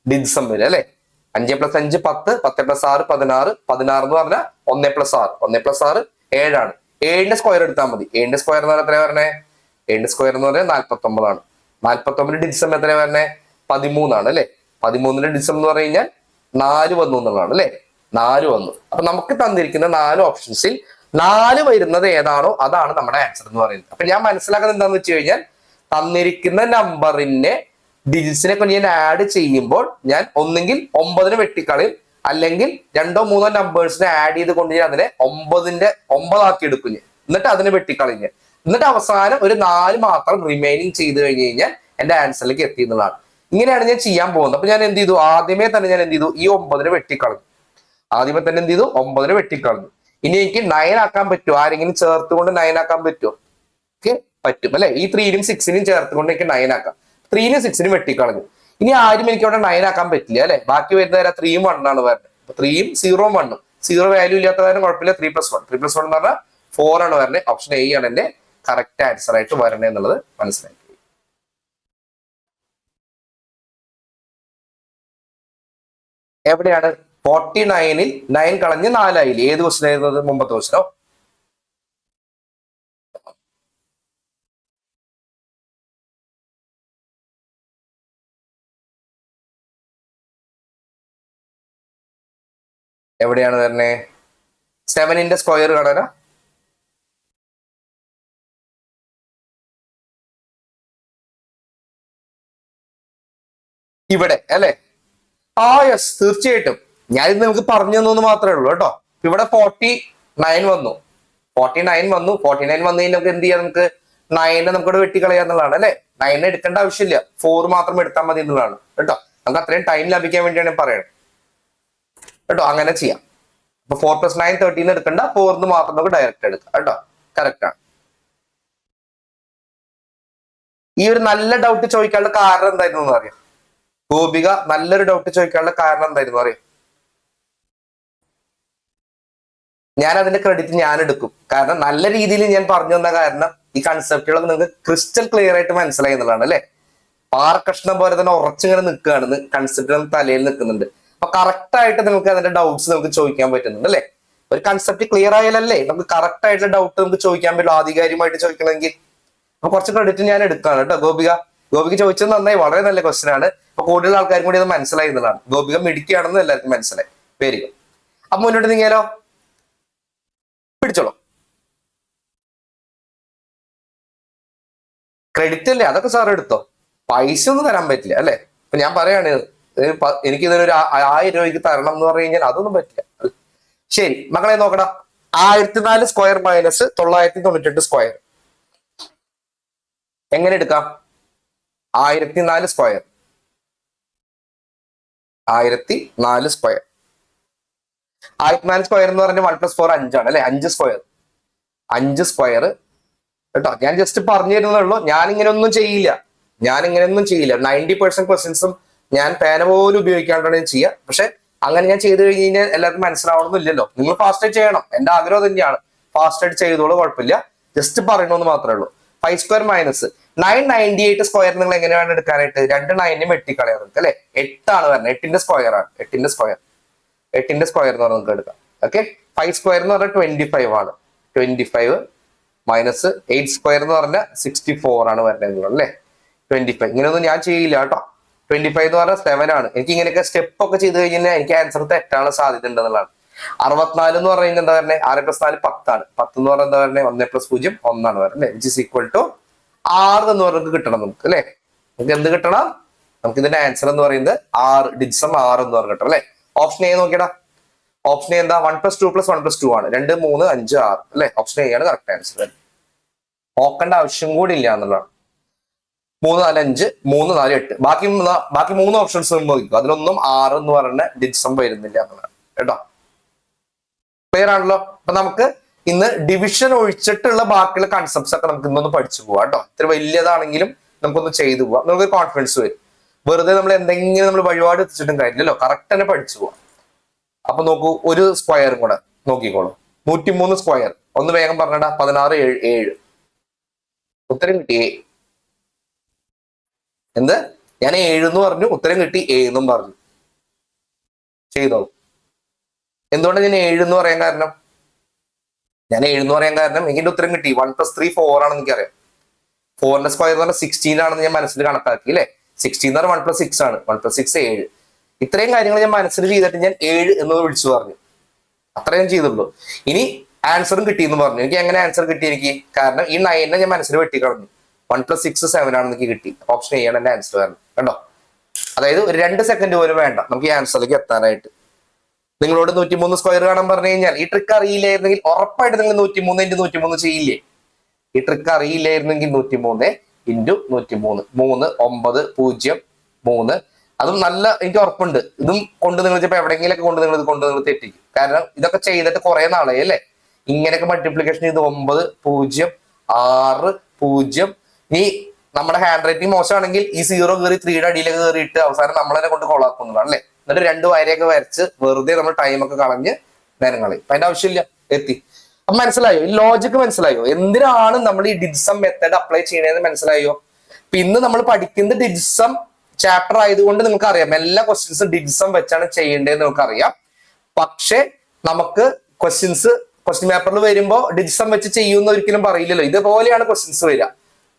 ഡിജിസം വരിക അല്ലെ. 5 + 5 10, 10 + 6 16, 16 എന്ന് പറഞ്ഞാൽ 1 + 6, 1 + 6 7 7ന്റെ സ്ക്വയർ എടുത്താൽ മതി. 7ന്റെ സ്ക്വയർ എന്ന് പറഞ്ഞാൽ എത്രയാ പറഞ്ഞേ? 7ന്റെ സ്ക്വയർ എന്ന് പറഞ്ഞാൽ 49 49 ഡിജിസം എത്രയാ പറഞ്ഞേ? 13 അല്ലെ. 13ന്റെ ഡിജിസം എന്ന് പറഞ്ഞു കഴിഞ്ഞാൽ 4 വന്നു എന്നുള്ളതാണ് അല്ലെ. 4 വന്നു. അപ്പൊ നമുക്ക് തന്നിരിക്കുന്ന 4 ഓപ്ഷൻസിൽ 4 വരുന്നത് ഏതാണോ അതാണ് നമ്മുടെ ആൻസർ എന്ന് പറയുന്നത്. അപ്പൊ ഞാൻ മനസ്സിലാക്കുന്നത് എന്താണെന്ന് വെച്ച് കഴിഞ്ഞാൽ തന്നിരിക്കുന്ന നമ്പറിന്റെ ഡിജിറ്റ്സിനെ കൊണ്ട് ഞാൻ ആഡ് ചെയ്യുമ്പോൾ ഞാൻ ഒന്നെങ്കിൽ 9 വെട്ടിക്കളയും, അല്ലെങ്കിൽ 2 3 നമ്പേഴ്സിനെ ആഡ് ചെയ്ത് കൊണ്ട് ഞാൻ അതിനെ 9 ആക്കി എടുക്കും ഞാൻ. എന്നിട്ട് അതിനെ വെട്ടിക്കളഞ്ഞ് എന്നിട്ട് അവസാനം ഒരു 4 മാത്രം റിമൈനിങ് ചെയ്ത് കഴിഞ്ഞ് കഴിഞ്ഞാൽ എന്റെ ആൻസറിലേക്ക് എത്തി എന്നുള്ളതാണ്. ഇങ്ങനെയാണ് ഞാൻ ചെയ്യാൻ പോകുന്നത്. അപ്പൊ ഞാൻ എന്ത് ചെയ്തു? ആദ്യമേ തന്നെ ഞാൻ എന്ത് ചെയ്തു? ഈ 9 വെട്ടിക്കളഞ്ഞു. ആദ്യമേ തന്നെ എന്ത് ചെയ്തു? 9 വെട്ടിക്കളഞ്ഞു. ഇനി എനിക്ക് 9 ആക്കാൻ പറ്റുമോ? ആരെങ്കിലും ചേർത്തുകൊണ്ട് 9 ആക്കാൻ പറ്റുമോ? ഓക്കെ, പറ്റും അല്ലെ. ഈ 3നും 6നും ചേർത്തുകൊണ്ട് എനിക്ക് 9 ആക്കാം. 3നും 6നും വെട്ടിക്കളഞ്ഞു. ഇനി ആരും എനിക്ക് അവിടെ 9 ആക്കാൻ പറ്റില്ല അല്ലെ. ബാക്കി വരുന്ന തരാം 3ഉം 1 ആണ് വരുന്നത്. 3ഉം 0ഉം 1ഉം 0 വാല്യൂ ഇല്ലാത്ത കാര്യം കുഴപ്പമില്ല. 3 + 1 3 + 1 എന്ന് പറഞ്ഞാൽ 4 ആണ് വരുന്നത്. ഓപ്ഷൻ എ ആണ് എന്റെ കറക്റ്റ് ആൻസർ ആയിട്ട് വരണേ എന്നുള്ളത് മനസ്സിലാക്കി. എവിടെയാണ് 49ൽ 9 കളഞ്ഞ് 4 ആയില്ലേ? ഏത് ക്വസ്റ്റൻ ആയിരുന്നത്? മുമ്പത്തെ ക്വസ്റ്റനോ? എവിടെയാണ് വരുന്നേ? 7ന്റെ സ്ക്വയർ കാണാനാ? ഇവിടെ അല്ലെ. യെസ്, തീർച്ചയായിട്ടും ഞാൻ ഇത് നിങ്ങൾക്ക് പറഞ്ഞു തന്നു മാത്രമേ ഉള്ളൂ കേട്ടോ. ഇവിടെ 49 വന്നു. 49 വന്നു. 49 വന്നു കഴിഞ്ഞാൽ നമുക്ക് എന്ത് ചെയ്യാം? നമുക്ക് 9 നമുക്കിവിടെ വെട്ടിക്കളയാന്നുള്ളതാണ് അല്ലെ. 9 എടുക്കേണ്ട ആവശ്യമില്ല, 4 മാത്രം എടുത്താൽ മതി എന്നുള്ളതാണ് കേട്ടോ. നമുക്ക് അത്രയും ടൈം ലഭിക്കാൻ വേണ്ടിയാണ് പറയുന്നത് കേട്ടോ. അങ്ങനെ ചെയ്യാം. അപ്പൊ 4 + 9 13 എടുക്കണ്ട, 4 മാത്രം നമുക്ക് ഡയറക്റ്റ് എടുക്കാം കേട്ടോ. കറക്റ്റ് ആണ്. ഈ ഒരു നല്ല ഡൗട്ട് ചോദിക്കാനുള്ള കാരണം എന്തായിരുന്നു എന്ന് അറിയാം? ഗോപിക നല്ലൊരു ഡൗട്ട് ചോദിക്കാനുള്ള കാരണം എന്തായിരുന്നു അറിയാം? ഞാൻ അതിന്റെ ക്രെഡിറ്റ് ഞാൻ എടുക്കും. കാരണം നല്ല രീതിയിൽ ഞാൻ പറഞ്ഞു തന്ന കാരണം ഈ കൺസെപ്റ്റുകളൊക്കെ നിങ്ങൾക്ക് ക്രിസ്റ്റൽ ക്ലിയർ ആയിട്ട് മനസ്സിലായി എന്നുള്ളതാണ് അല്ലെ. പാറക്കഷ്ണം പോലെ തന്നെ ഉറച്ചിങ്ങനെ നിൽക്കുകയാണ്, കൺസെപ്റ്റ് തലയിൽ നിൽക്കുന്നുണ്ട്. അപ്പൊ കറക്റ്റ് ആയിട്ട് നമുക്ക് അതിന്റെ ഡൗട്ട്സ് നമുക്ക് ചോദിക്കാൻ പറ്റുന്നുണ്ട് അല്ലെ. ഒരു കൺസെപ്റ്റ് ക്ലിയർ ആയാലല്ലേ നമുക്ക് കറക്റ്റ് ആയിട്ടുള്ള ഡൗട്ട് നമുക്ക് ചോദിക്കാൻ പറ്റും, ആധികാരികമായിട്ട് ചോദിക്കണമെങ്കിൽ. അപ്പൊ കുറച്ച് ക്രെഡിറ്റ് ഞാൻ എടുക്കാണ് കേട്ടോ. ഗോപിക ചോദിച്ചത് നന്നായി, വളരെ നല്ല ക്വസ്റ്റൻ ആണ്. അപ്പൊ കൂടുതൽ ആൾക്കാരും കൂടി അത് മനസ്സിലായി എന്നതാണ്. ഗോപിക മിടുക്കിയാണെന്ന് എല്ലാവർക്കും മനസ്സിലായി. Very good. അപ്പൊ മുന്നോട്ട് നീങ്ങിയാലോ? പിടിച്ചോളൂ. ക്രെഡിറ്റ് അല്ലേ, അതൊക്കെ സാർ എടുത്തോ. പൈസ ഒന്നും തരാൻ പറ്റില്ല അല്ലെ. ഇപ്പൊ ഞാൻ പറയാണ് എനിക്ക് ഇതിനൊരു 1000 രൂപയ്ക്ക് തരണം എന്ന് പറഞ്ഞു കഴിഞ്ഞാൽ അതൊന്നും പറ്റില്ല. ശരി മക്കളെ നോക്കടാ. 1004 സ്ക്വയർ മൈനസ് 998 സ്ക്വയർ എങ്ങനെ എടുക്കാം? 1004 സ്ക്വയർ 1004 സ്ക്വയർ 1004 സ്ക്വയർ എന്ന് പറഞ്ഞാൽ 1 + 4 5 ആണ് അല്ലെ. 5 സ്ക്വയർ 5 സ്ക്വയർ കേട്ടോ. ഞാൻ ജസ്റ്റ് പറഞ്ഞു തരുന്നുള്ളൂ. ഞാൻ ഇങ്ങനെയൊന്നും ചെയ്യില്ല. 90% ക്വസ്റ്റ്യൻസും ഞാൻ പേന പോലും ഉപയോഗിക്കാണ്ടാണ് ഞാൻ ചെയ്യുക. പക്ഷെ അങ്ങനെ ഞാൻ ചെയ്ത് കഴിഞ്ഞ് കഴിഞ്ഞാൽ എല്ലാവർക്കും മനസ്സിലാവണമെന്നില്ലല്ലോ. നിങ്ങൾ ഫാസ്റ്റ് ആയിട്ട് ചെയ്യണം, എന്റെ ആഗ്രഹം തന്നെയാണ്. ഫാസ്റ്റ് ആയിട്ട് ചെയ്തോളൂ, കുഴപ്പമില്ല. ജസ്റ്റ് പറയണമെന്ന് മാത്രമേ ഉള്ളൂ. 5 സ്ക്വയർ മൈനസ് 998 സ്ക്വയർ നിങ്ങൾ എങ്ങനെയാണ് എടുക്കാനായിട്ട്? 2 9 വെട്ടിക്കളയാൻ നമുക്ക് അല്ലെ. 8 ആണ് വരുന്നത്. 8ന്റെ സ്ക്വയർ ആണ്. 8ന്റെ സ്ക്വയർ എന്ന് പറഞ്ഞാൽ നമുക്ക് എടുക്കാം. ഓക്കെ. 5 സ്ക്വയർ എന്ന് പറഞ്ഞാൽ 25 ആണ്. 25 മൈനസ് 8 സ്ക്വയർ എന്ന് പറഞ്ഞാൽ 64 ആണ് വരുന്നത് അല്ലെ. 25 ഇങ്ങനെയൊന്നും ഞാൻ ചെയ്യില്ല കേട്ടോ. 25 എന്ന് പറഞ്ഞാൽ 7 ആണ്. എനിക്ക് ഇങ്ങനെയൊക്കെ സ്റ്റെപ്പ് ഒക്കെ ചെയ്ത് കഴിഞ്ഞാൽ എനിക്ക് ആൻസർ തെറ്റാനുള്ള സാധ്യത ഉണ്ടെന്നുള്ളതാണ്. 64 എന്ന് പറഞ്ഞു കഴിഞ്ഞാൽ എന്താ പറഞ്ഞത്? 6 + 4 10 ആണ്. 10 എന്ന് പറഞ്ഞാൽ എന്താ പറഞ്ഞത്? 1 + 0 1 ആണ് വരുന്നത്. വിച്ച് ഈസ് ഈക്വൽ ടു 6 എന്ന് പറഞ്ഞത് കിട്ടണം നമുക്ക് അല്ലെ. നമുക്ക് എന്ത് കിട്ടണം? നമുക്ക് ഇതിന്റെ ആൻസർ എന്ന് പറയുന്നത് 6 ഡിജിസം 6 എന്ന് പറഞ്ഞിട്ട് അല്ലെ. ഓപ്ഷൻ എ നോക്കിയടാ. ഓപ്ഷൻ എ എന്താ? 1 + 2 + 1 + 2 ആണ്. 2 3 5 6 അല്ലെ. ഓപ്ഷൻ എ ആണ് കറക്റ്റ് ആൻസർ. നോക്കേണ്ട ആവശ്യം കൂടി ഇല്ല എന്നുള്ളതാണ്. 3 4 5 3 4 8 ബാക്കി 3 ഓപ്ഷൻസ് നോക്കിക്കും. അതിലൊന്നും 6 എന്ന് പറയുന്ന ഡിജിസം വരുന്നില്ല എന്നുള്ളതാണ് കേട്ടോ. ക്ലിയർ ആണല്ലോ. അപ്പൊ നമുക്ക് ഇന്ന് ഡിവിഷൻ ഒഴിച്ചിട്ടുള്ള ബാക്കിയുള്ള കൺസെപ്റ്റ്സ് ഒക്കെ നമുക്ക് ഇന്നൊന്ന് പഠിച്ചു പോവാം കേട്ടോ. ഇത്ര വലിയതാണെങ്കിലും നമുക്കൊന്ന് ചെയ്തു പോവാം. നമുക്ക് കോൺഫിഡൻസ് വരും. വെറുതെ നമ്മൾ എന്തെങ്കിലും നമ്മൾ വഴിപാട് എത്തിച്ചിട്ടും കാര്യമില്ലല്ലോ. കറക്റ്റ് തന്നെ പഠിച്ചു പോവാം. അപ്പൊ നോക്കൂ, ഒരു സ്ക്വയറും കൂടെ നോക്കിക്കോളൂ. 103 സ്ക്വയർ ഒന്ന് വേഗം പറഞ്ഞടാ. 16 7 7. ഉത്തരം കിട്ടി എ. എന്ത്? ഞാൻ 7 എന്ന് പറഞ്ഞു, ഉത്തരം കിട്ടി എ എന്നും പറഞ്ഞു. ചെയ്തോളൂ. എന്തുകൊണ്ടാണ് ഞാൻ 7 എന്ന് പറയാൻ കാരണം? ഞാൻ 7 എന്ന് പറയാൻ കാരണം എനിക്ക് ഉത്തരം കിട്ടി. 1 + 3 4 ആണെന്ന് എനിക്കറിയാം. 4 സ്ക്വയർ എന്ന് പറഞ്ഞാൽ 16 ആണെന്ന് ഞാൻ മനസ്സിൽ കണക്കാക്കി അല്ലെ. 16 എന്ന് പറഞ്ഞാൽ 1 + 6 ആണ്. 1 + 6 7. ഇത്രയും കാര്യങ്ങൾ ഞാൻ മനസ്സിൽ ചെയ്തിട്ട് ഞാൻ 7 എന്ന് വിളിച്ചു പറഞ്ഞു. അത്രയും ചെയ്തുള്ളൂ. ഇനി ആൻസറും കിട്ടിയെന്ന് പറഞ്ഞു. എനിക്ക് എങ്ങനെ ആൻസർ കിട്ടി? എനിക്ക് കാരണം ഈ 9 ഞാൻ മനസ്സിൽ വെട്ടിക്കളഞ്ഞു. 1 + 6 7 ആണെന്ന് എനിക്ക് കിട്ടി. ഓപ്ഷൻ എ ആണ് എന്റെ ആൻസർ വരുന്നത്. കണ്ടോ? അതായത് ഒരു 2 സെക്കൻഡ് പോലും വേണ്ട നമുക്ക് ഈ ആൻസറിലേക്ക് എത്താനായിട്ട്. നിങ്ങളോട് 103 സ്ക്വയർ കാണാൻ പറഞ്ഞു കഴിഞ്ഞാൽ ഈ ട്രിക്ക് അറിയില്ലായിരുന്നെങ്കിൽ ഉറപ്പായിട്ട് നിങ്ങൾ 103 × 103 ചെയ്യില്ലേ? ഈ ട്രിക്ക് അറിയില്ലായിരുന്നെങ്കിൽ 103 × 103 3 9 0 3. അതും നല്ല എനിക്ക് ഉറപ്പുണ്ട്. ഇതും കൊണ്ട് നിങ്ങൾ ചിലപ്പോൾ എവിടെയെങ്കിലൊക്കെ കൊണ്ട് നിങ്ങൾ തെറ്റിക്കും. കാരണം ഇതൊക്കെ ചെയ്തിട്ട് കുറെ നാളായി അല്ലേ ഇങ്ങനെയൊക്കെ മൾട്ടിപ്ലിക്കേഷൻ ചെയ്ത് 9 0 6 0. ഈ നമ്മുടെ ഹാൻഡ് റൈറ്റിംഗ് മോശമാണെങ്കിൽ ഈ 0 കയറി 3യുടെ അടിയിലേക്ക് കയറിയിട്ട് അവസാനം നമ്മൾ തന്നെ കൊണ്ട് കൊളാക്കുന്നതാണ് അല്ലെ. എന്നിട്ട് 2 വരയൊക്കെ വരച്ച് വെറുതെ നമ്മൾ ടൈമൊക്കെ കളഞ്ഞ് നേരം കളയും. അതിന്റെ ആവശ്യമില്ല. എത്തി. അപ്പൊ മനസ്സിലായോ? ഈ ലോജിക്ക് മനസ്സിലായോ? എന്തിനാണ് നമ്മൾ ഈ ഡിജിസം മെത്തേഡ് അപ്ലൈ ചെയ്യണതെന്ന് മനസ്സിലായോ? ഇന്ന് നമ്മൾ പഠിക്കുന്നത് ഡിജിസം ചാപ്റ്റർ ആയതുകൊണ്ട് നിങ്ങൾക്ക് അറിയാം എല്ലാ ക്വസ്റ്റ്യൻസും ഡിജിസം വെച്ചാണ് ചെയ്യേണ്ടതെന്ന് നമുക്ക് അറിയാം. പക്ഷെ നമുക്ക് ക്വസ്റ്റ്യൻ പേപ്പറിൽ വരുമ്പോൾ ഡിജിസം വെച്ച് ചെയ്യുന്ന ഒരിക്കലും പറയില്ലല്ലോ. ഇതുപോലെയാണ് ക്വസ്റ്റ്യൻസ് വരിക.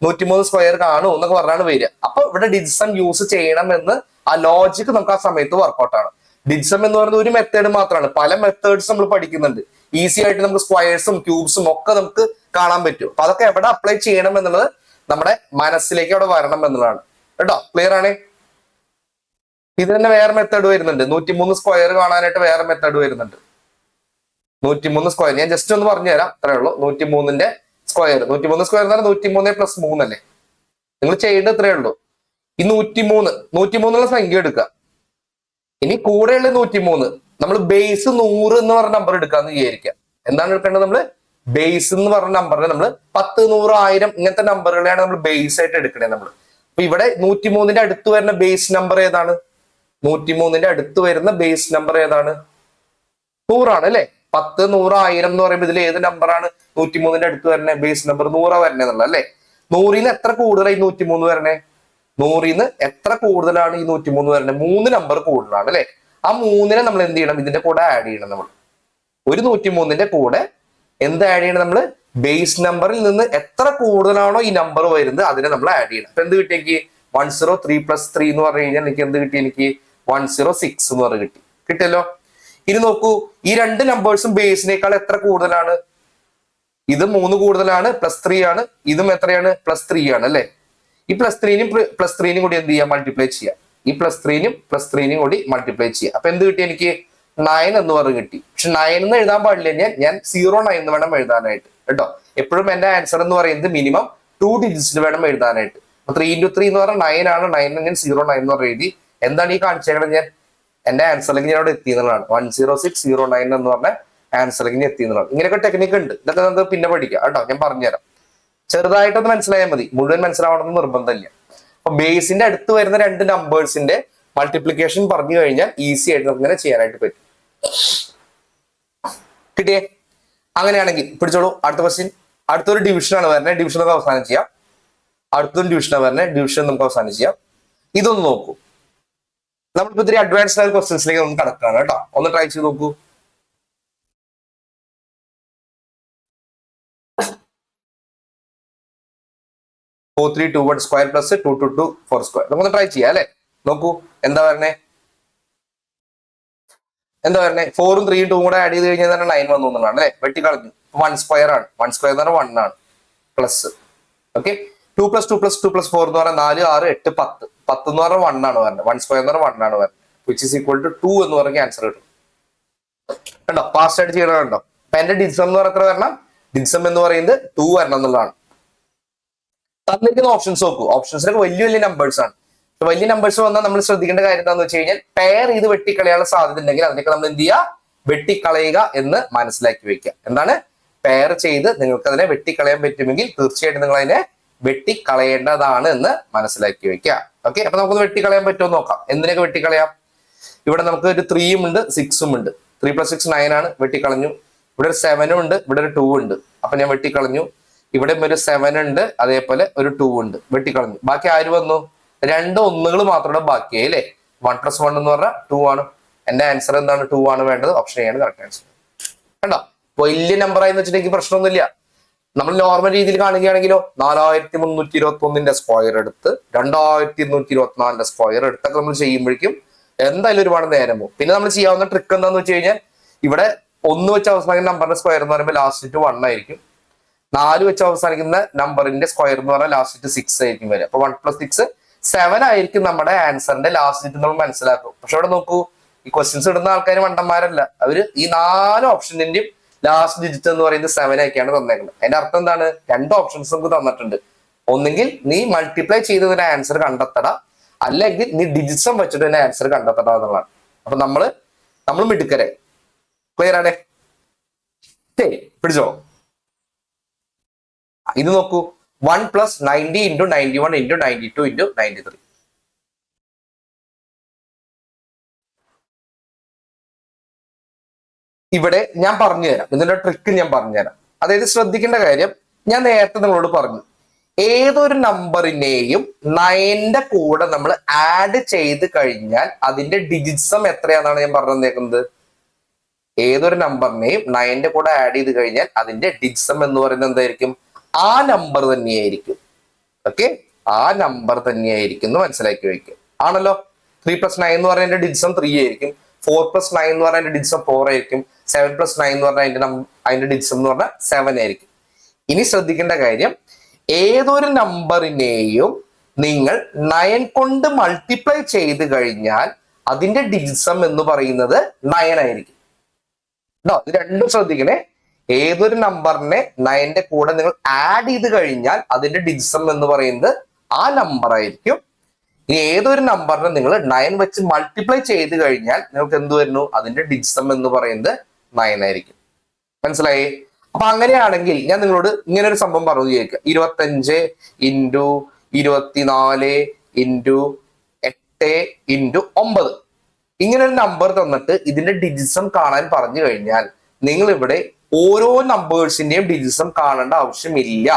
103 സ്ക്വയർ കാണൂ എന്നൊക്കെ പറഞ്ഞാണ് വരിക. അപ്പൊ ഇവിടെ ഡിജിസം യൂസ് ചെയ്യണമെന്ന് ആ ലോജിക്ക് നമുക്ക് ആ സമയത്ത് വർക്കൗട്ട് ആണ്. ഡിജിസം എന്ന് പറയുന്നത് ഒരു മെത്തേഡ് മാത്രമാണ്. പല മെത്തേഡ്സ് നമ്മൾ പഠിക്കുന്നുണ്ട്. ഈസി ആയിട്ട് നമുക്ക് സ്ക്വയേഴ്സും ക്യൂബ്സും ഒക്കെ നമുക്ക് കാണാൻ പറ്റും. അപ്പൊ അതൊക്കെ എവിടെ അപ്ലൈ ചെയ്യണം എന്നുള്ളത് നമ്മുടെ മനസ്സിലേക്ക് അവിടെ വരണം എന്നുള്ളതാണ്. കേട്ടോ? ക്ലിയർ ആണ്? ഇത് തന്നെ വേറെ മെത്തേഡ് വരുന്നുണ്ട്. 103 സ്ക്വയർ കാണാനായിട്ട് വേറെ മെത്തേഡ് വരുന്നുണ്ട്. 103 സ്ക്വയർ ഞാൻ ജസ്റ്റ് ഒന്ന് പറഞ്ഞുതരാം. അത്രേ ഉള്ളൂ. 103ന്റെ സ്ക്വയർ. 103 സ്ക്വയർ എന്ന് പറഞ്ഞാൽ 103 + 3 അല്ലേ. നിങ്ങൾ ചെയ്യേണ്ടത് ഇത്രയേ ഉള്ളൂ. ഈ 103 സംഖ്യ എടുക്കുക. ഇനി കൂടെയുള്ള 103 നമ്മൾ ബേസ് 100 എന്ന് പറഞ്ഞ നമ്പർ എടുക്കാന്ന് വിചാരിക്കാം. എന്താണ് എടുക്കേണ്ടത്? നമ്മൾ ബേസ് എന്ന് പറഞ്ഞ നമ്പറിനെ നമ്മൾ 10 100 1000 ഇങ്ങനത്തെ നമ്പറുകളെയാണ് നമ്മൾ ബേസ് ആയിട്ട് എടുക്കണേ നമ്മൾ. അപ്പൊ ഇവിടെ 103ന്റെ അടുത്ത് വരുന്ന ബേസ് നമ്പർ ഏതാണ്? 103ന്റെ അടുത്ത് വരുന്ന ബേസ് നമ്പർ ഏതാണ്? 100 ആണ് അല്ലെ. 10 100 1000 എന്ന് പറയുമ്പോൾ ഇതിൽ ഏത് നമ്പറാണ് 103ന്റെ അടുത്ത് വരുന്നത്? ബേസ് നമ്പർ 100 വരണേ എന്നുള്ള അല്ലെ. 100ന്ന് എത്ര കൂടുതലായി 103 വരണേ? 100ന്ന് എത്ര കൂടുതലാണ് ഈ 103 വരണേ? 3 നമ്പർ കൂടുതലാണ് അല്ലെ. ആ 3നെ നമ്മൾ എന്ത് ചെയ്യണം? ഇതിന്റെ കൂടെ ആഡ് ചെയ്യണം. നമ്മൾ ഒരു 103ന്റെ കൂടെ എന്ത് ആഡ് ചെയ്യണം? നമ്മൾ ബേസ് നമ്പറിൽ നിന്ന് എത്ര കൂടുതലാണോ ഈ നമ്പർ വരുന്നത് അതിനെ നമ്മൾ ആഡ് ചെയ്യണം. അപ്പൊ എന്ത് കിട്ടി? എനിക്ക് 103 + 3 എന്ന് പറഞ്ഞു കഴിഞ്ഞാൽ എനിക്ക് എന്ത് കിട്ടി? എനിക്ക് 106 എന്ന് പറഞ്ഞ് കിട്ടി. കിട്ടിയല്ലോ. ഇനി നോക്കൂ, ഈ 2 നമ്പേഴ്സും ബേസിനേക്കാൾ എത്ര കൂടുതലാണ്? ഇത് 3 കൂടുതലാണ്, +3 ആണ്. ഇതും എത്രയാണ്? +3 ആണ് അല്ലെ. ഈ +3നും കൂടി എന്ത് ചെയ്യാം? മൾട്ടിപ്ലൈ ചെയ്യാം. ഈ +3നും കൂടി മൾട്ടിപ്ലൈ ചെയ്യാം. അപ്പൊ എന്ത് കിട്ടി? എനിക്ക് 9 എന്ന് പറഞ്ഞ് കിട്ടി. പക്ഷെ 9 എന്ന് എഴുതാൻ പാടില്ല. ഞാൻ 09 എന്ന് വേണം എഴുതാനായിട്ട്. കേട്ടോ? എപ്പോഴും എന്റെ ആൻസർ എന്ന് പറയുന്നത് മിനിമം 2 ഡിജിറ്റ്സിൽ വേണം എഴുതാനായിട്ട്. 3 × 3 എന്ന് പറഞ്ഞാൽ 9 ആണ്. 9 ഞാൻ 09 എന്ന് പറഞ്ഞ് എഴുതി. എന്താണ് ഈ കാണിച്ചേക്കണത്? ഞാൻ എന്റെ ആൻസറിലേക്ക് ഞാൻ അവിടെ എത്തിയെന്നുള്ളതാണ്. 10609 എന്ന് പറഞ്ഞ ആൻസറിലേക്ക് ഞാൻ എത്തിയെന്നുള്ളതാണ്. ഇങ്ങനെയൊക്കെ ടെക്നിക്ക് ഉണ്ട്. ഇതൊക്കെ നമുക്ക് പിന്നെ പഠിക്കാം. കേട്ടോ? ഞാൻ പറഞ്ഞുതരാം. ചെറുതായിട്ടൊന്ന് മനസ്സിലായാൽ മതി. മുഴുവൻ മനസ്സിലാവണമെന്ന് നിർബന്ധമില്ല. അപ്പൊ ബേസിന്റെ അടുത്ത് വരുന്ന 2 നമ്പേഴ്സിന്റെ മൾട്ടിപ്ലിക്കേഷൻ പറഞ്ഞു കഴിഞ്ഞാൽ ഈസി ആയിട്ട് നമുക്ക് ഇങ്ങനെ ചെയ്യാനായിട്ട് പറ്റും. കിട്ടിയേ? അങ്ങനെയാണെങ്കിൽ പിടിച്ചോളൂ. അടുത്ത ക്വസ്റ്റ്യൻ. അടുത്തൊരു ഡിവിഷനാണ് വരുന്നത്. ഡിവിഷൻ നമുക്ക് അവസാനം ചെയ്യാം. അടുത്തൊരു ഡിവിഷനാണ് വരുന്നത്. ഡിവിഷൻ നമുക്ക് അവസാനം ചെയ്യാം. ഇതൊന്ന് നോക്കൂ. നമ്മളിപ്പോ ഇത്തിരി അഡ്വാൻസ്ഡ് ആയ ക്വസ്റ്റ്യൻസിലേക്ക് ഒന്ന് കടക്കുകയാണ്. കേട്ടോ? ഒന്ന് ട്രൈ ചെയ്ത് നോക്കൂ. Four 3 2 1 square + 2 2 2 4 square. നമുക്കൊന്ന് ട്രൈ ചെയ്യാം അല്ലെ. നോക്കൂ എന്താ വരണേ? 4ഉം 3ഉം 2ഉം കൂടെ ആഡ് ചെയ്ത് കഴിഞ്ഞാൽ തന്നെ 9 വന്നു എന്നുള്ളതാണ് അല്ലെ. വെട്ടിക്കളഞ്ഞു. 1 സ്ക്വയർ ആണ്. 1 സ്ക്വയർ എന്ന് പറഞ്ഞാൽ 1 ആണ്. Plus okay. 2 + 2 + 2 + 4 എന്ന് പറഞ്ഞാൽ 4 6 8 10. 10 എന്ന് പറഞ്ഞാൽ 1 ആണ് വരുന്നത്. 1 സ്ക്വയർ എന്ന് പറഞ്ഞാൽ 1 ആണ് വരുന്നത്. വിച്ച് ഈസ് ഈക്വൽ ടു 2 എന്ന് പറഞ്ഞ ആൻസർ കിട്ടും. കണ്ടോ? ഫാസ്റ്റ് ആയിട്ട് ചെയ്യണം. കണ്ടോ? അപ്പൊ എന്റെ ഡിജിസം എന്ന് പറഞ്ഞാൽ എത്ര വരണം? ഡിജിസം എന്ന് പറയുന്നത് 2 വരണം എന്നുള്ളതാണ്. തന്നിരിക്കുന്ന ഓപ്ഷൻസ് നോക്കൂ. ഓപ്ഷൻസിലൊക്കെ വലിയ വലിയ നമ്പേഴ്സ് ആണ്. വലിയ നമ്പേഴ്സ് വന്നാൽ നമ്മൾ ശ്രദ്ധിക്കേണ്ട കാര്യം എന്താണെന്ന് വെച്ച് കഴിഞ്ഞാൽ പെയർ ചെയ്ത് വെട്ടിക്കളയാനുള്ള സാധ്യത ഉണ്ടെങ്കിൽ അതിനൊക്കെ നമ്മൾ എന്ത് ചെയ്യുക? വെട്ടിക്കളയുക എന്ന് മനസ്സിലാക്കി വെക്കുക. എന്താണ്? പെയർ ചെയ്ത് നിങ്ങൾക്ക് അതിനെ വെട്ടിക്കളയാൻ പറ്റുമെങ്കിൽ തീർച്ചയായിട്ടും നിങ്ങൾ അതിനെ വെട്ടിക്കളയേണ്ടതാണ് എന്ന് മനസ്സിലാക്കി വെക്കുക. ഓക്കെ. അപ്പൊ നമുക്കൊന്ന് വെട്ടിക്കളയാൻ പറ്റുമോ നോക്കാം. എന്തിനൊക്കെ വെട്ടിക്കളയാം? ഇവിടെ നമുക്ക് ഒരു 3ഉം ഉണ്ട് 6ഉം ഉണ്ട്. 3 + 6 9 ആണ്. വെട്ടിക്കളഞ്ഞു. ഇവിടെ ഒരു 7 ഉണ്ട്, ഇവിടെ ഒരു 2 ഉണ്ട്. അപ്പൊ ഞാൻ വെട്ടിക്കളഞ്ഞു. ഇവിടെ ഒരു 7 ഉണ്ട്, അതേപോലെ ഒരു 2 ഉണ്ട്, വെട്ടിക്കളഞ്ഞു. ബാക്കി ആര് വന്നു? 2 ഒന്നുകൾ മാത്രമേ ബാക്കിയായി അല്ലേ? 1 + 1 എന്ന് പറഞ്ഞാൽ 2 ആണ്. എന്റെ ആൻസർ എന്താണ്? 2 ആണ് വേണ്ടത്. ഓപ്ഷൻ എ ആണ് കറക്റ്റ് ആൻസർ. കണ്ടോ, വലിയ നമ്പർ ആയി വെച്ചിട്ടുണ്ടെങ്കിൽ പ്രശ്നമൊന്നുമില്ല. നമ്മൾ നോർമൽ രീതിയിൽ കാണുകയാണെങ്കിലോ 4321 സ്ക്വയർ എടുത്ത് 2224 സ്ക്വയർ എടുത്തൊക്കെ നമ്മൾ ചെയ്യുമ്പോഴേക്കും എന്തായാലും ഒരുപാട് നേരം പോകും. പിന്നെ നമ്മൾ ചെയ്യാവുന്ന ട്രിക്ക് എന്താന്ന് വെച്ച് കഴിഞ്ഞാൽ ഇവിടെ 1 വെച്ച് അവസാനിക്കുന്ന നമ്പറിന്റെ സ്ക്വയർ എന്ന് പറയുമ്പോൾ ലാസ്റ്റ് 1 ആയിരിക്കും. 4 വെച്ച് അവസാനിക്കുന്ന നമ്പറിന്റെ സ്ക്വയർ എന്ന് പറഞ്ഞാൽ ലാസ്റ്റ് 6 ആയിരിക്കും വരിക. അപ്പൊ 1 + 6 7 ആയിരിക്കും നമ്മുടെ ആൻസറിന്റെ ലാസ്റ്റ് നമ്മൾ മനസ്സിലാക്കും. പക്ഷെ ഇവിടെ നോക്കൂ, ഈ ക്വസ്റ്റ്യൻസ് ഇടുന്ന ആൾക്കാർ മണ്ടന്മാരല്ല. അവര് ഈ 4 ഓപ്ഷന്റെയും ലാസ്റ്റ് ഡിജിറ്റ് എന്ന് പറയുന്നത് 7 ആക്കിയാണ് തന്നേക്കുന്നത്. അതിന്റെ അർത്ഥം എന്താണ്? 2 ഓപ്ഷൻസ് നമുക്ക് തന്നിട്ടുണ്ട്. ഒന്നെങ്കിൽ നീ മൾട്ടിപ്ലൈ ചെയ്തതിന്റെ ആൻസർ കണ്ടെത്തട, അല്ലെങ്കിൽ നീ ഡിജിറ്റ്സം വെച്ചിട്ട് തന്നെ ആൻസർ കണ്ടെത്തട എന്നുള്ളതാണ്. അപ്പൊ നമ്മൾ മിടുക്കരെ. ക്ലിയർ ആണേ? ശരി, പിടിച്ചോ. ഇത് നോക്കൂ, 1 + 90 × 91 × 92 × 93. ഇവിടെ ഞാൻ പറഞ്ഞുതരാം, ഇതിന്റെ ട്രിക്ക് ഞാൻ പറഞ്ഞുതരാം. അതായത് ശ്രദ്ധിക്കേണ്ട കാര്യം, ഞാൻ നേരത്തെ നിങ്ങളോട് പറഞ്ഞു, ഏതൊരു നമ്പറിനെയും 9ന്റെ കൂടെ നമ്മൾ ആഡ് ചെയ്ത് കഴിഞ്ഞാൽ അതിന്റെ ഡിജിറ്റ്സം എത്രയാണെന്നാണ് ഞാൻ പറഞ്ഞു തന്നേക്കുന്നത്. ഏതൊരു നമ്പറിനെയും 9ന്റെ കൂടെ ആഡ് ചെയ്ത് കഴിഞ്ഞാൽ അതിന്റെ ഡിജിറ്റ്സം എന്ന് പറയുന്നത് എന്തായിരിക്കും? ആ നമ്പർ തന്നെയായിരിക്കും. ഓക്കെ, ആ നമ്പർ തന്നെയായിരിക്കും എന്ന് മനസ്സിലാക്കി വയ്ക്കുക. ആണല്ലോ, 3 + 9 എന്ന് പറയുന്നതിന്റെ ഡിജിറ്റ്സം 3 ആയിരിക്കും. 4 + 9 എന്ന് പറഞ്ഞാൽ ഡിജിറ്റ്സം 4 ആയിരിക്കും. 7 + 9 എന്ന് പറഞ്ഞാൽ അതിന്റെ ഡിജിറ്റ്സം എന്ന് പറഞ്ഞാൽ 7 ആയിരിക്കും. ഇനി ശ്രദ്ധിക്കേണ്ട കാര്യം, ഏതൊരു നമ്പറിനെയും നിങ്ങൾ 9 കൊണ്ട് മൾട്ടിപ്ലൈ ചെയ്ത് കഴിഞ്ഞാൽ അതിന്റെ ഡിജിറ്റ്സം എന്ന് പറയുന്നത് 9 ആയിരിക്കും. ഇത് രണ്ടും ശ്രദ്ധിക്കണേ. ഏതൊരു നമ്പറിനെ 9ന്റെ കൂടെ നിങ്ങൾ ആഡ് ചെയ്ത് കഴിഞ്ഞാൽ അതിന്റെ ഡിജിറ്റ്സം എന്ന് പറയുന്നത് ആ നമ്പർ ആയിരിക്കും. ഇനി ഏതൊരു നമ്പറിനെ നിങ്ങൾ 9 വെച്ച് മൾട്ടിപ്ലൈ ചെയ്ത് കഴിഞ്ഞാൽ നിങ്ങൾക്ക് എന്ത് വരുന്നു? അതിന്റെ ഡിജിറ്റ്സം എന്ന് പറയുന്നത് 9 ആയിരിക്കും. മനസ്സിലായി? അപ്പൊ അങ്ങനെയാണെങ്കിൽ ഞാൻ നിങ്ങളോട് ഇങ്ങനെ ഒരു സംഭവം പറഞ്ഞു ചോദിക്കുക. 25 × 24 × 8 × 9 ഇങ്ങനെ ഒരു നമ്പർ തന്നിട്ട് ഇതിന്റെ ഡിജിറ്റ്സം കാണാൻ പറഞ്ഞു കഴിഞ്ഞാൽ നിങ്ങൾ ഇവിടെ ഓരോ നമ്പേഴ്സിന്റെയും ഡിജിറ്റ്സം കാണേണ്ട ആവശ്യമില്ല.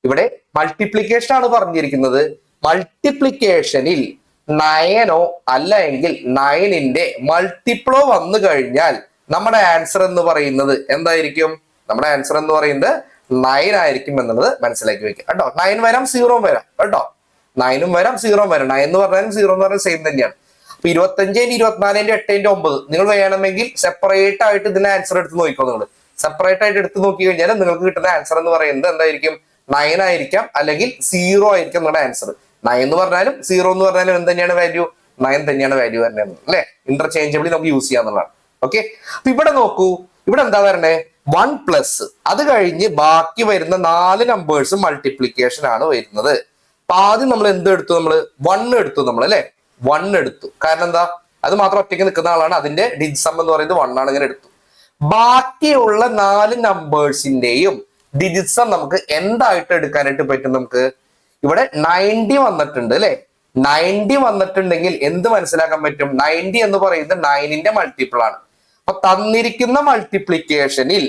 ഇവിടെ മൾട്ടിപ്ലിക്കേഷൻ ആണ് പറഞ്ഞിരിക്കുന്നത്. മൾട്ടിപ്ലിക്കേഷനിൽ 9 അല്ല എങ്കിൽ 9ന്റെ മൾട്ടിപ്ലോ വന്നു കഴിഞ്ഞാൽ നമ്മുടെ ആൻസർ എന്ന് പറയുന്നത് എന്തായിരിക്കും? നമ്മുടെ ആൻസർ എന്ന് പറയുന്നത് 9 ആയിരിക്കും എന്നുള്ളത് മനസ്സിലാക്കി വെക്കുക കേട്ടോ. 9 വരാം, 0 വരാം കേട്ടോ. 9 വരാം, 0 വരാം. 9 എന്ന് പറഞ്ഞാലും 0 എന്ന് പറഞ്ഞാൽ സെയിം തന്നെയാണ്. അപ്പൊ 25 × 24 × 8 × 9 നിങ്ങൾ വേണമെങ്കിൽ സെപ്പറേറ്റ് ആയിട്ട് ഇതിന്റെ ആൻസർ എടുത്ത് നോക്കിക്കോ. നിങ്ങൾ സെപ്പറേറ്റ് ആയിട്ട് എടുത്ത് നോക്കി കഴിഞ്ഞാൽ നിങ്ങൾക്ക് കിട്ടുന്ന ആൻസർ എന്ന് പറയുന്നത് എന്തായിരിക്കും? 9 ആയിരിക്കാം, അല്ലെങ്കിൽ 0 ആയിരിക്കും നിങ്ങളുടെ ആൻസർ. 9 എന്ന് പറഞ്ഞാലും 0 എന്ന് പറഞ്ഞാലും എന്ത് തന്നെയാണ് വാല്യൂ? 9 തന്നെയാണ് വാല്യൂ വരുന്നത് അല്ലെ? ഇന്റർചേഞ്ചബിളി നമുക്ക് യൂസ് ചെയ്യാന്നുള്ളതാണ്. ഓക്കെ, അപ്പൊ ഇവിടെ നോക്കൂ, ഇവിടെ എന്താ വരണേ? 1+, അത് കഴിഞ്ഞ് ബാക്കി വരുന്ന 4 നമ്പേഴ്സ് മൾട്ടിപ്ലിക്കേഷൻ ആണ് വരുന്നത്. അപ്പൊ ആദ്യം നമ്മൾ എന്ത് എടുത്തു? നമ്മൾ 1 എടുത്തു, നമ്മൾ അല്ലെ 1 എടുത്തു. കാരണം എന്താ? അത് മാത്രം ഒറ്റയ്ക്ക് നിൽക്കുന്ന ആളാണ്, അതിന്റെ ഡിജിറ്റ്സം എന്ന് പറയുന്നത് 1 ആണ്. ഇങ്ങനെ എടുത്തു. ബാക്കിയുള്ള 4 നമ്പേഴ്സിന്റെയും ഡിജിറ്റ്സം നമുക്ക് എന്തായിട്ട് എടുക്കാനായിട്ട് പറ്റും? നമുക്ക് ഇവിടെ 90 വന്നിട്ടുണ്ട് അല്ലെ? 90 വന്നിട്ടുണ്ടെങ്കിൽ എന്ത് മനസ്സിലാക്കാൻ പറ്റും? 90 എന്ന് പറയുന്നത് 9ന്റെ മൾട്ടിപ്പിൾ ആണ്. അപ്പൊ തന്നിരിക്കുന്ന മൾട്ടിപ്ലിക്കേഷനിൽ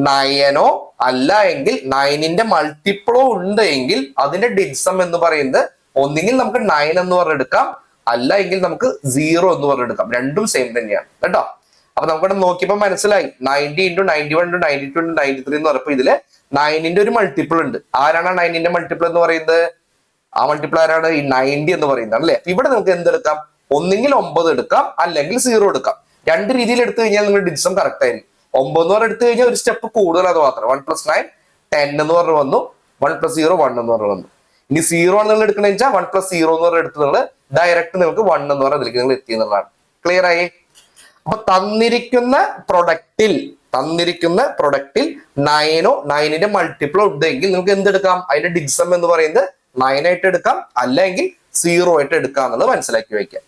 9 അല്ല എങ്കിൽ 9ന്റെ മൾട്ടിപ്പിളോ ഉണ്ട് എങ്കിൽ അതിന്റെ ഡിജിറ്റ്സം എന്ന് പറയുന്നത് ഒന്നുകിൽ നമുക്ക് 9 എന്ന് പറഞ്ഞെടുക്കാം, അല്ല എങ്കിൽ നമുക്ക് 0 എന്ന് പറഞ്ഞെടുക്കാം. രണ്ടും സെയിം തന്നെയാണ് കേട്ടോ. അപ്പൊ നമുക്കിവിടെ നോക്കിയപ്പോ മനസ്സിലായി 90 × 91 × 92 × 93 എന്ന് പറഞ്ഞപ്പോ ഇതില് 9ന്റെ ഒരു മൾട്ടിപ്പിൾ ഉണ്ട്. ആരാണ് 9ന്റെ മൾട്ടിപ്പിൾ എന്ന് പറയുന്നത്? ആ മൾട്ടിപ്പിൾ ആരാണ്? ഈ 90 എന്ന് പറയുന്നത് അല്ലെ? ഇവിടെ നമുക്ക് എന്തെടുക്കാം? ഒന്നുകിൽ 9 എടുക്കാം, അല്ലെങ്കിൽ 0 എടുക്കാം. രണ്ട് രീതിയിൽ എടുത്തു കഴിഞ്ഞാൽ നിങ്ങൾ ഡിജിറ്റ്സം കറക്റ്റ് ആയിരിക്കും. 9 എന്ന് പറഞ്ഞ് എടുത്തു കഴിഞ്ഞാൽ ഒരു സ്റ്റെപ്പ് കൂടുതൽ അത് മാത്രം. 1 + 9 10 എന്ന് പറഞ്ഞു വന്നു. 1 + 0 1 എന്ന് പറഞ്ഞു വന്നു. ഇനി 0 ആണ് നിങ്ങൾ എടുക്കണമെന്ന് വെച്ചാൽ 1 + 0 എന്ന് പറഞ്ഞ എടുത്ത് നിങ്ങൾ ഡയറക്റ്റ് നിങ്ങൾക്ക് 1 എന്ന് പറഞ്ഞ അതിലേക്ക് നിങ്ങൾ എത്തി എന്നുള്ളതാണ്. ക്ലിയർ ആയി? അപ്പൊ തന്നിരിക്കുന്ന പ്രൊഡക്റ്റിൽ 9 9ന്റെ മൾട്ടിപ്പിൾ ഉണ്ടെങ്കിൽ നിങ്ങൾക്ക് എന്തെടുക്കാം? അതിന്റെ ഡിജിറ്റ്സം എന്ന് പറയുന്നത് 9 ആയിട്ട് എടുക്കാം, അല്ലെങ്കിൽ 0 ആയിട്ട് എടുക്കാം എന്നുള്ളത് മനസ്സിലാക്കി വയ്ക്കാം.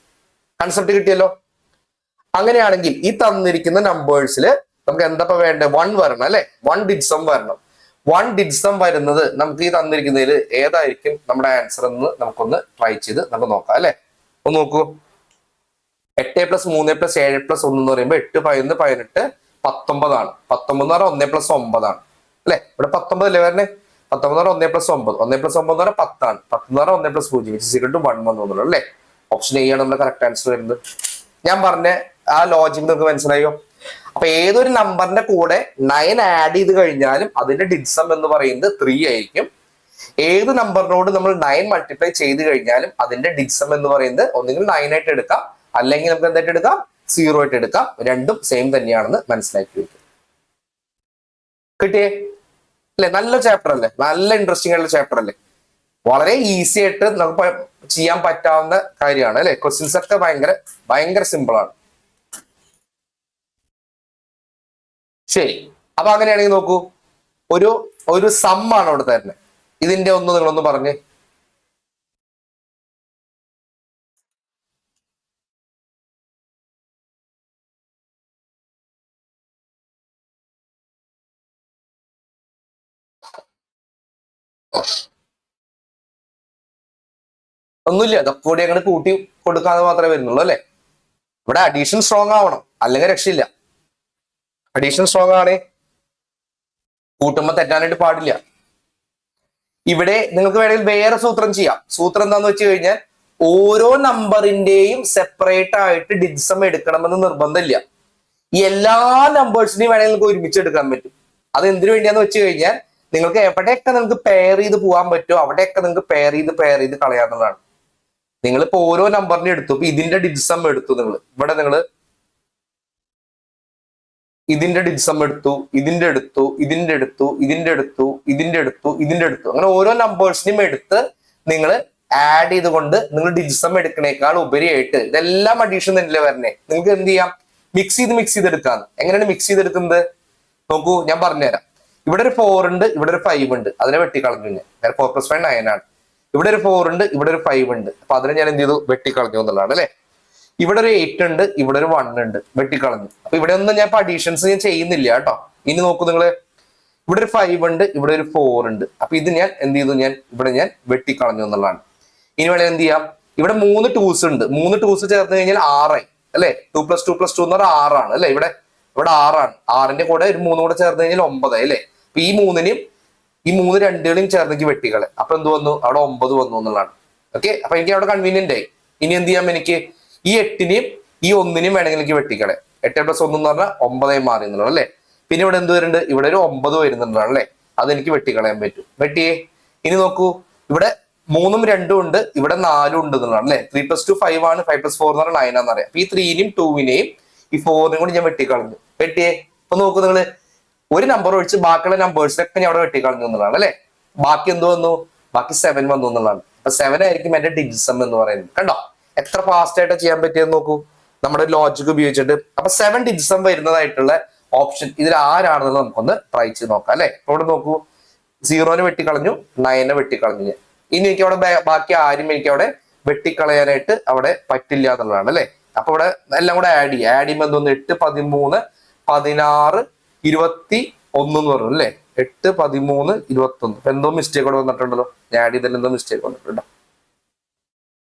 കൺസെപ്റ്റ് കിട്ടിയല്ലോ? അങ്ങനെയാണെങ്കിൽ ഈ തന്നിരിക്കുന്ന നമ്പേഴ്സിൽ നമുക്ക് എന്താ വേണ്ടത്? 1 വരണം അല്ലെ? 1 ഡിജിറ്റ്സം വരണം. 1 ഡിജിറ്റ്സം വരുന്നത് നമുക്ക് ഈ തന്നിരിക്കുന്നതിൽ ഏതായിരിക്കും നമ്മുടെ ആൻസർ എന്ന് നമുക്കൊന്ന് ട്രൈ ചെയ്ത് നമുക്ക് നോക്കാം അല്ലെ? ഒന്ന് നോക്കൂ. 8 + 3 + 7 + 1 എന്ന് പറയുമ്പോൾ 8 11 18 19 എന്ന് പറഞ്ഞാൽ 1+9 അല്ലെ? ഇവിടെ 19 അല്ലേ വരണേ? 19 എന്ന് പറഞ്ഞാൽ 1+9. 1+9 എന്ന് പറഞ്ഞാൽ 10 10 എന്ന് പറഞ്ഞാൽ 1+0 1 വന്നു അല്ലേ? ഓപ്ഷൻ എ ആണ് നമ്മുടെ കറക്റ്റ് ആൻസർ വരുന്നത്. ഞാൻ പറഞ്ഞ ആ ലോജിക് നിങ്ങൾക്ക് മനസ്സിലായോ? അപ്പൊ ഏതൊരു നമ്പറിന്റെ കൂടെ 9 ആഡ് ചെയ്ത് കഴിഞ്ഞാലും അതിന്റെ ഡിജിസം എന്ന് പറയുന്നത് 3 ആയിരിക്കും. ഏത് നമ്പറിനോട് നമ്മൾ 9 മൾട്ടിപ്ലൈ ചെയ്ത് കഴിഞ്ഞാലും അതിന്റെ ഡിജിസം എന്ന് പറയുന്നത് ഒന്നുകിൽ 9 ആയിട്ട് എടുക്കാം, അല്ലെങ്കിൽ നമുക്ക് എന്തായിട്ട് എടുക്കാം, 0 ആയിട്ട് എടുക്കാം. രണ്ടും സെയിം തന്നെയാണെന്ന് മനസ്സിലാക്കി വെക്കും. കിട്ടിയേ അല്ലെ? നല്ല ചാപ്റ്റർ അല്ലേ? നല്ല ഇൻട്രസ്റ്റിംഗ് ആയിട്ടുള്ള ചാപ്റ്റർ അല്ലേ? വളരെ ഈസി ആയിട്ട് നമുക്ക് ചെയ്യാൻ പറ്റാവുന്ന കാര്യമാണ് അല്ലെ? ക്വസ്റ്റ്യൻസ് ഒക്കെ ഭയങ്കര സിമ്പിൾ ആണ്. ശരി, അപ്പൊ അങ്ങനെയാണെങ്കിൽ നോക്കൂ, ഒരു സം ആണ് അവിടെ തരുന്നത്. ഇതിന്റെ നിങ്ങളൊന്ന് പറഞ്ഞേ. ഒന്നുമില്ല, അതൊക്കെ കൂടി അങ്ങനെ കൂട്ടി കൊടുക്കാതെ മാത്രമേ വരുന്നുള്ളൂ അല്ലെ? ഇവിടെ അഡീഷൻ സ്ട്രോങ് ആവണം, അല്ലെങ്കിൽ രക്ഷയില്ല. അഡീഷൻ സ്ട്രോങ് ആണ്, കൂട്ടുമ്പോ തെറ്റാനായിട്ട് പാടില്ല. ഇവിടെ നിങ്ങൾക്ക് വേണമെങ്കിൽ വേറെ സൂത്രം ചെയ്യാം. സൂത്രം എന്താന്ന് വെച്ച് കഴിഞ്ഞാൽ ഓരോ നമ്പറിന്റെയും സെപ്പറേറ്റ് ആയിട്ട് ഡിജിസം എടുക്കണമെന്ന് നിർബന്ധമില്ല. ഈ എല്ലാ നമ്പേഴ്സിനെയും വേണമെങ്കിൽ നിങ്ങൾക്ക് ഒരുമിച്ച് എടുക്കാൻ പറ്റും. അത് എന്തിനു വേണ്ടിയാന്ന് വെച്ച് കഴിഞ്ഞാൽ നിങ്ങൾക്ക് എവിടെയൊക്കെ നിങ്ങൾക്ക് പെയർ ചെയ്ത് പോകാൻ പറ്റുമോ അവിടെയൊക്കെ നിങ്ങൾക്ക് പെയർ ചെയ്ത് കളയാവുന്നതാണ്. നിങ്ങളിപ്പോ ഓരോ നമ്പറിനെ എടുത്തു, ഇപ്പൊ ഇതിന്റെ ഡിജിസം എടുത്തു, ഇവിടെ നിങ്ങൾ ഇതിന്റെ ഡിജിസം എടുത്തു, ഇതിന്റെ എടുത്തു, അങ്ങനെ ഓരോ നമ്പേഴ്സിനെയും എടുത്ത് നിങ്ങൾ ആഡ് ചെയ്തുകൊണ്ട് നിങ്ങൾ ഡിജിസം എടുക്കണേക്കാൾ ഉപരിയായിട്ട് ഇതെല്ലാം അഡീഷൻ തന്നെയല്ലേ വരണേ. നിങ്ങൾക്ക് എന്ത് ചെയ്യാം, മിക്സ് ചെയ്ത് എടുക്കാന്ന്. എങ്ങനെയാണ് മിക്സ് ചെയ്തെടുക്കുന്നത് നോക്കൂ, ഞാൻ പറഞ്ഞുതരാം. ഇവിടെ ഒരു 4 ഉണ്ട്, ഇവിടെ ഒരു 5 ഉണ്ട്, അതിനെ വെട്ടിക്കളഞ്ഞു ഞാൻ. 4 + 5 9 ആണ്. ഇവിടെ ഒരു 4 ഉണ്ട്, ഇവിടെ ഒരു 5 ഉണ്ട്, അപ്പൊ അതിനെ ഞാൻ എന്ത് ചെയ്തു, വെട്ടിക്കളഞ്ഞു എന്നുള്ളതാണ് അല്ലെ? ഇവിടെ ഒരു 8 ഉണ്ട്, ഇവിടെ ഒരു 1 ഉണ്ട്, വെട്ടിക്കളഞ്ഞു. അപ്പൊ ഇവിടെ ഒന്നും ഞാൻ അഡീഷൻസ് ഞാൻ ചെയ്യുന്നില്ല കേട്ടോ. ഇനി നോക്കൂ നിങ്ങള്, ഇവിടെ ഒരു 5 ഉണ്ട്, ഇവിടെ ഒരു 4 ഉണ്ട്, അപ്പൊ ഇത് ഞാൻ എന്ത് ചെയ്തു, ഇവിടെ ഞാൻ വെട്ടിക്കളഞ്ഞു എന്നുള്ളതാണ്. ഇനി വേണമെങ്കിൽ എന്ത് ചെയ്യാം, ഇവിടെ 3 ടൂസ് ഉണ്ട്, 3 ടൂസ് ചേർത്ത് കഴിഞ്ഞാൽ 6 ആയി അല്ലെ? 2 + 2 + 2 എന്ന് പറഞ്ഞാൽ 6 ആണ് അല്ലെ? ഇവിടെ 6 ആണ്. 6ന്റെ കൂടെ ഒരു 3 കൂടെ ചേർത്ത് കഴിഞ്ഞാൽ 9 ആയി അല്ലെ? അപ്പൊ ഈ 3 രണ്ടുകളെയും ചേർന്നെങ്കിൽ വെട്ടിക്കളെ. അപ്പൊ എന്ത് വന്നു, അവിടെ 9 വന്നു എന്നുള്ളതാണ്. ഓക്കെ, അപ്പൊ എനിക്ക് അവിടെ കൺവീനിയന്റ് ആയി. ഇനി എന്ത് ചെയ്യാം, എനിക്ക് ഈ 8നെയും ഈ 1നെയും വേണമെങ്കിൽ എനിക്ക് വെട്ടിക്കളെ. 8 + 1 എന്ന് പറഞ്ഞാൽ 9 മാറി എന്നുള്ളത് അല്ലെ? പിന്നെ ഇവിടെ എന്ത് വരുന്നുണ്ട്, ഇവിടെ ഒരു 9 വരുന്നുണ്ടാണ് അല്ലെ? അതെനിക്ക് വെട്ടിക്കളയാൻ പറ്റും. വെട്ടിയേ. ഇനി നോക്കൂ, ഇവിടെ 3ഉം 2ഉം ഉണ്ട്, ഇവിടെ 4ഉം ഉണ്ട് എന്നുള്ളതാണ് അല്ലെ? 3 + 2 5 ആണ്, 5 + 4 എന്ന് പറഞ്ഞാൽ 9 ആണെന്ന് അറിയാം. അപ്പൊ ഈ 3നെയും 2വിനെയും ഈ 4നെയും കൂടി ഞാൻ വെട്ടിക്കളഞ്ഞു. വെട്ടിയേ. അപ്പൊ നോക്കൂ നിങ്ങള്, ഒരു നമ്പർ ഒഴിച്ച് ബാക്കിയുള്ള നമ്പേഴ്സിനൊക്കെ ഞാൻ അവിടെ വെട്ടിക്കളഞ്ഞു എന്നുള്ളതാണ് അല്ലെ? ബാക്കി എന്ത് വന്നു, ബാക്കി 7 വന്നു എന്നുള്ളതാണ്. അപ്പൊ 7 ആയിരിക്കും എന്റെ ഡിജിസം എന്ന് പറയുന്നത്. കണ്ടോ എത്ര ഫാസ്റ്റ് ആയിട്ട് ചെയ്യാൻ പറ്റിയെന്ന് നോക്കൂ, നമ്മുടെ ലോജിക് ഉപയോഗിച്ചിട്ട്. അപ്പൊ 7 ഡിജിസം വരുന്നതായിട്ടുള്ള ഓപ്ഷൻ ഇതിൽ ആരാണെന്ന് നമുക്കൊന്ന് ട്രൈ ചെയ്ത് നോക്കാം അല്ലെ? ഇവിടെ നോക്കൂ, 0നെ വെട്ടിക്കളഞ്ഞു, 9നെ വെട്ടിക്കളഞ്ഞു ഞാൻ. ഇനി എനിക്ക് അവിടെ ബാക്കി ആരും എനിക്ക് അവിടെ വെട്ടിക്കളയാനായിട്ട് അവിടെ പറ്റില്ല എന്നുള്ളതാണ് അല്ലെ? അപ്പൊ ഇവിടെ എല്ലാം കൂടെ ആഡ് ചെയ്യുമ്പോൾ എന്തോന്ന്, 8 13 16 21 എന്ന് പറഞ്ഞു അല്ലെ? 8 13 21. എന്തോ മിസ്റ്റേക്ക് അവിടെ വന്നിട്ടുണ്ടല്ലോ, ഞാൻ ആഡ് ചെയ്തതിൽ എന്തോ മിസ്റ്റേക്ക് വന്നിട്ടുണ്ടോ?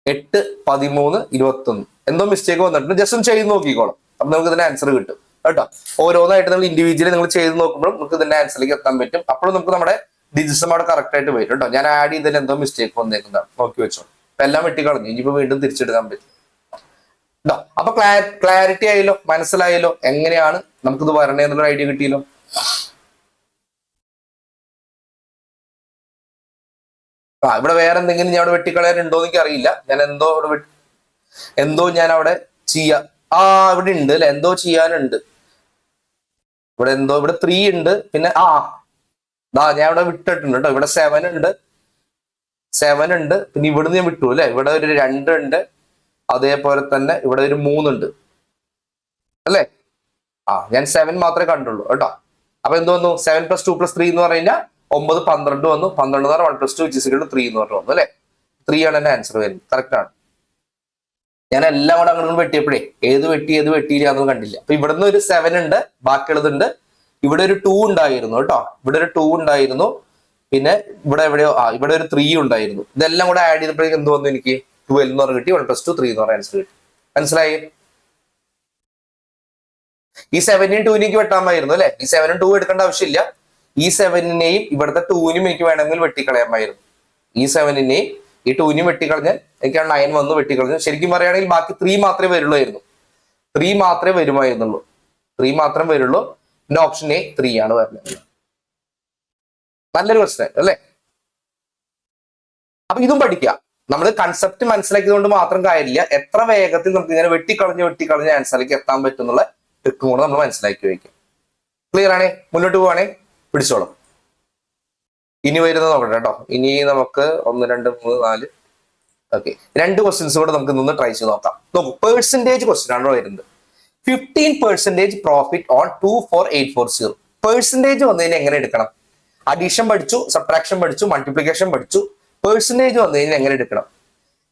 8 13 21 എന്തോ മിസ്റ്റേക്ക് വന്നിട്ടുണ്ട്. ജസ്റ്റ് ഒന്ന് ചെയ്ത് നോക്കിക്കോളാം, അപ്പൊ നമുക്ക് ഇതിന്റെ ആൻസർ കിട്ടും കേട്ടോ. ഓരോന്നായിട്ട് നമ്മൾ ഇൻഡിവിജ്വലി നിങ്ങൾ ചെയ്ത് നോക്കുമ്പോഴും നമുക്ക് ഇതിന്റെ ആൻസറിലേക്ക് എത്താൻ പറ്റും. അപ്പോഴും നമുക്ക് നമ്മുടെ ഡിജിസം അവിടെ കറക്റ്റ് ആയിട്ട് വരും കേട്ടോ. ഞാൻ ആഡ് ചെയ്തതിൽ എന്തോ മിസ്റ്റേക്ക് വന്നേക്കുന്നതാണ്, നോക്കി വെച്ചോ. അപ്പൊ എല്ലാം വെട്ടിക്കളഞ്ഞു, ഇനിയിപ്പോ വീണ്ടും തിരിച്ചെടുക്കാൻ പറ്റും കേട്ടോ. അപ്പൊ ക്ലാരിറ്റി ആയല്ലോ, മനസ്സിലായല്ലോ എങ്ങനെയാണ് നമുക്കിത് വരണേ എന്നുള്ള ഐഡിയ കിട്ടിയല്ലോ. ഇവിടെ വേറെ എന്തെങ്കിലും ഞാൻ അവിടെ വെട്ടിക്കളയാനുണ്ടോ എന്ന് എനിക്ക് അറിയില്ല. ഞാൻ എന്തോ ഞാൻ അവിടെ ചെയ്യാ, ഇവിടെ ഉണ്ട് അല്ലെ? എന്തോ ചെയ്യാനുണ്ട് ഇവിടെ, ഇവിടെ 3 ഉണ്ട്, പിന്നെ ഞാൻ ഇവിടെ വിട്ടിട്ടുണ്ട് കേട്ടോ. ഇവിടെ 7 ഉണ്ട്, പിന്നെ ഇവിടുന്ന് ഞാൻ വിട്ടു അല്ലെ? ഇവിടെ ഒരു 2 ഉണ്ട്, അതേപോലെ തന്നെ ഇവിടെ ഒരു 3 ഉണ്ട് അല്ലെ? ഞാൻ 7 മാത്രമേ കണ്ടുള്ളൂ കേട്ടോ. അപ്പൊ എന്ത് വന്നു, 7 + 2 + 3 എന്ന് പറഞ്ഞു കഴിഞ്ഞാൽ 9 12 വന്നു. 12 എന്ന് പറഞ്ഞാൽ 1 + 2 = 3 എന്ന് പറഞ്ഞു വന്നു അല്ലെ? 3 ആണ് എന്റെ ആൻസർ വരുന്നത്. കറക്റ്റ് ആണ്. ഞാൻ എല്ലാം കൂടെ അങ്ങോട്ട് വെട്ടിയപ്പോഴേ ഏത് വെട്ടിയില്ല അതൊന്നും കണ്ടില്ല. അപ്പൊ ഇവിടുന്ന് ഒരു 7 ഉണ്ട്, ബാക്കിയുള്ളതുണ്ട്. ഇവിടെ ഒരു 2 ഉണ്ടായിരുന്നു കേട്ടോ, ഇവിടെ ഒരു 2 ഉണ്ടായിരുന്നു, പിന്നെ ഇവിടെ എവിടെയോ ഇവിടെ ഒരു 3 ഉണ്ടായിരുന്നു. ഇതെല്ലാം കൂടെ ആഡ് ചെയ്തപ്പോഴേക്കും എന്ത് വന്നു, എനിക്ക് 12 എന്ന് പറഞ്ഞ് കിട്ടി. 1 + 2 3 എന്ന് പറഞ്ഞ ആൻസർ കിട്ടി. മനസ്സിലായി? ഈ 7നെയും 2നെയും വെട്ടാമായിരുന്നു അല്ലെ. ഈ 7ഉം 2 എടുക്കേണ്ട ആവശ്യമില്ല. ഈ 7നെയും ഇവിടുത്തെ 2നും എനിക്ക് വേണമെങ്കിൽ വെട്ടിക്കളയാമായിരുന്നു. ഈ 7നെയും ഈ 2നും വെട്ടിക്കളഞ്ഞാൽ എനിക്ക് ആ 9 വന്ന് വെട്ടിക്കളഞ്ഞു. ശരിക്കും പറയുകയാണെങ്കിൽ ബാക്കി 3 മാത്രമേ വരുള്ളായിരുന്നു. 3 മാത്രമേ വരുമായിരുന്നുള്ളൂ. 3 മാത്രം വരുള്ളൂ. എന്റെ ഓപ്ഷൻ എ 3 ആണ് വരുന്നത്. നല്ലൊരു ക്വസ്റ്റ്യൻ അല്ലേ. അപ്പൊ ഇതും പഠിക്കുക. നമ്മൾ കൺസെപ്റ്റ് മനസ്സിലാക്കിയതുകൊണ്ട് മാത്രം കാര്യമില്ല. എത്ര വേഗത്തിൽ നമുക്ക് ഇങ്ങനെ വെട്ടിക്കളഞ്ഞ് ആൻസറിലേക്ക് എത്താൻ പറ്റുന്നുള്ള ട്രിക്കും കൂടെ നമ്മൾ മനസ്സിലാക്കി വയ്ക്കും. ക്ലിയർ ആണേ. മുന്നോട്ട് പോവാണേ പിടിച്ചോളാം. ഇനി വരുന്നത് നോക്കട്ടെ കേട്ടോ. ഇനി നമുക്ക് 1 2 3 4 ഓക്കെ 2 ക്വസ്റ്റ്യൻസ് കൂടെ നമുക്ക് നിന്ന് ട്രൈ ചെയ്ത് നോക്കാം. നോക്കൂ, പെർസെന്റേജ് ക്വസ്റ്റ്യൻ ആണ് വരുന്നത്. 15% പ്രോഫിറ്റ് ഓൺ 24840. പെർസെന്റേജ് വന്നതിന് എങ്ങനെ എടുക്കണം? അഡീഷൻ പഠിച്ചു, സബ്ട്രാക്ഷൻ പഠിച്ചു, മൾട്ടിപ്ലിക്കേഷൻ പഠിച്ചു. പെർസെന്റേജ് വന്നതിന് എങ്ങനെ എടുക്കണം?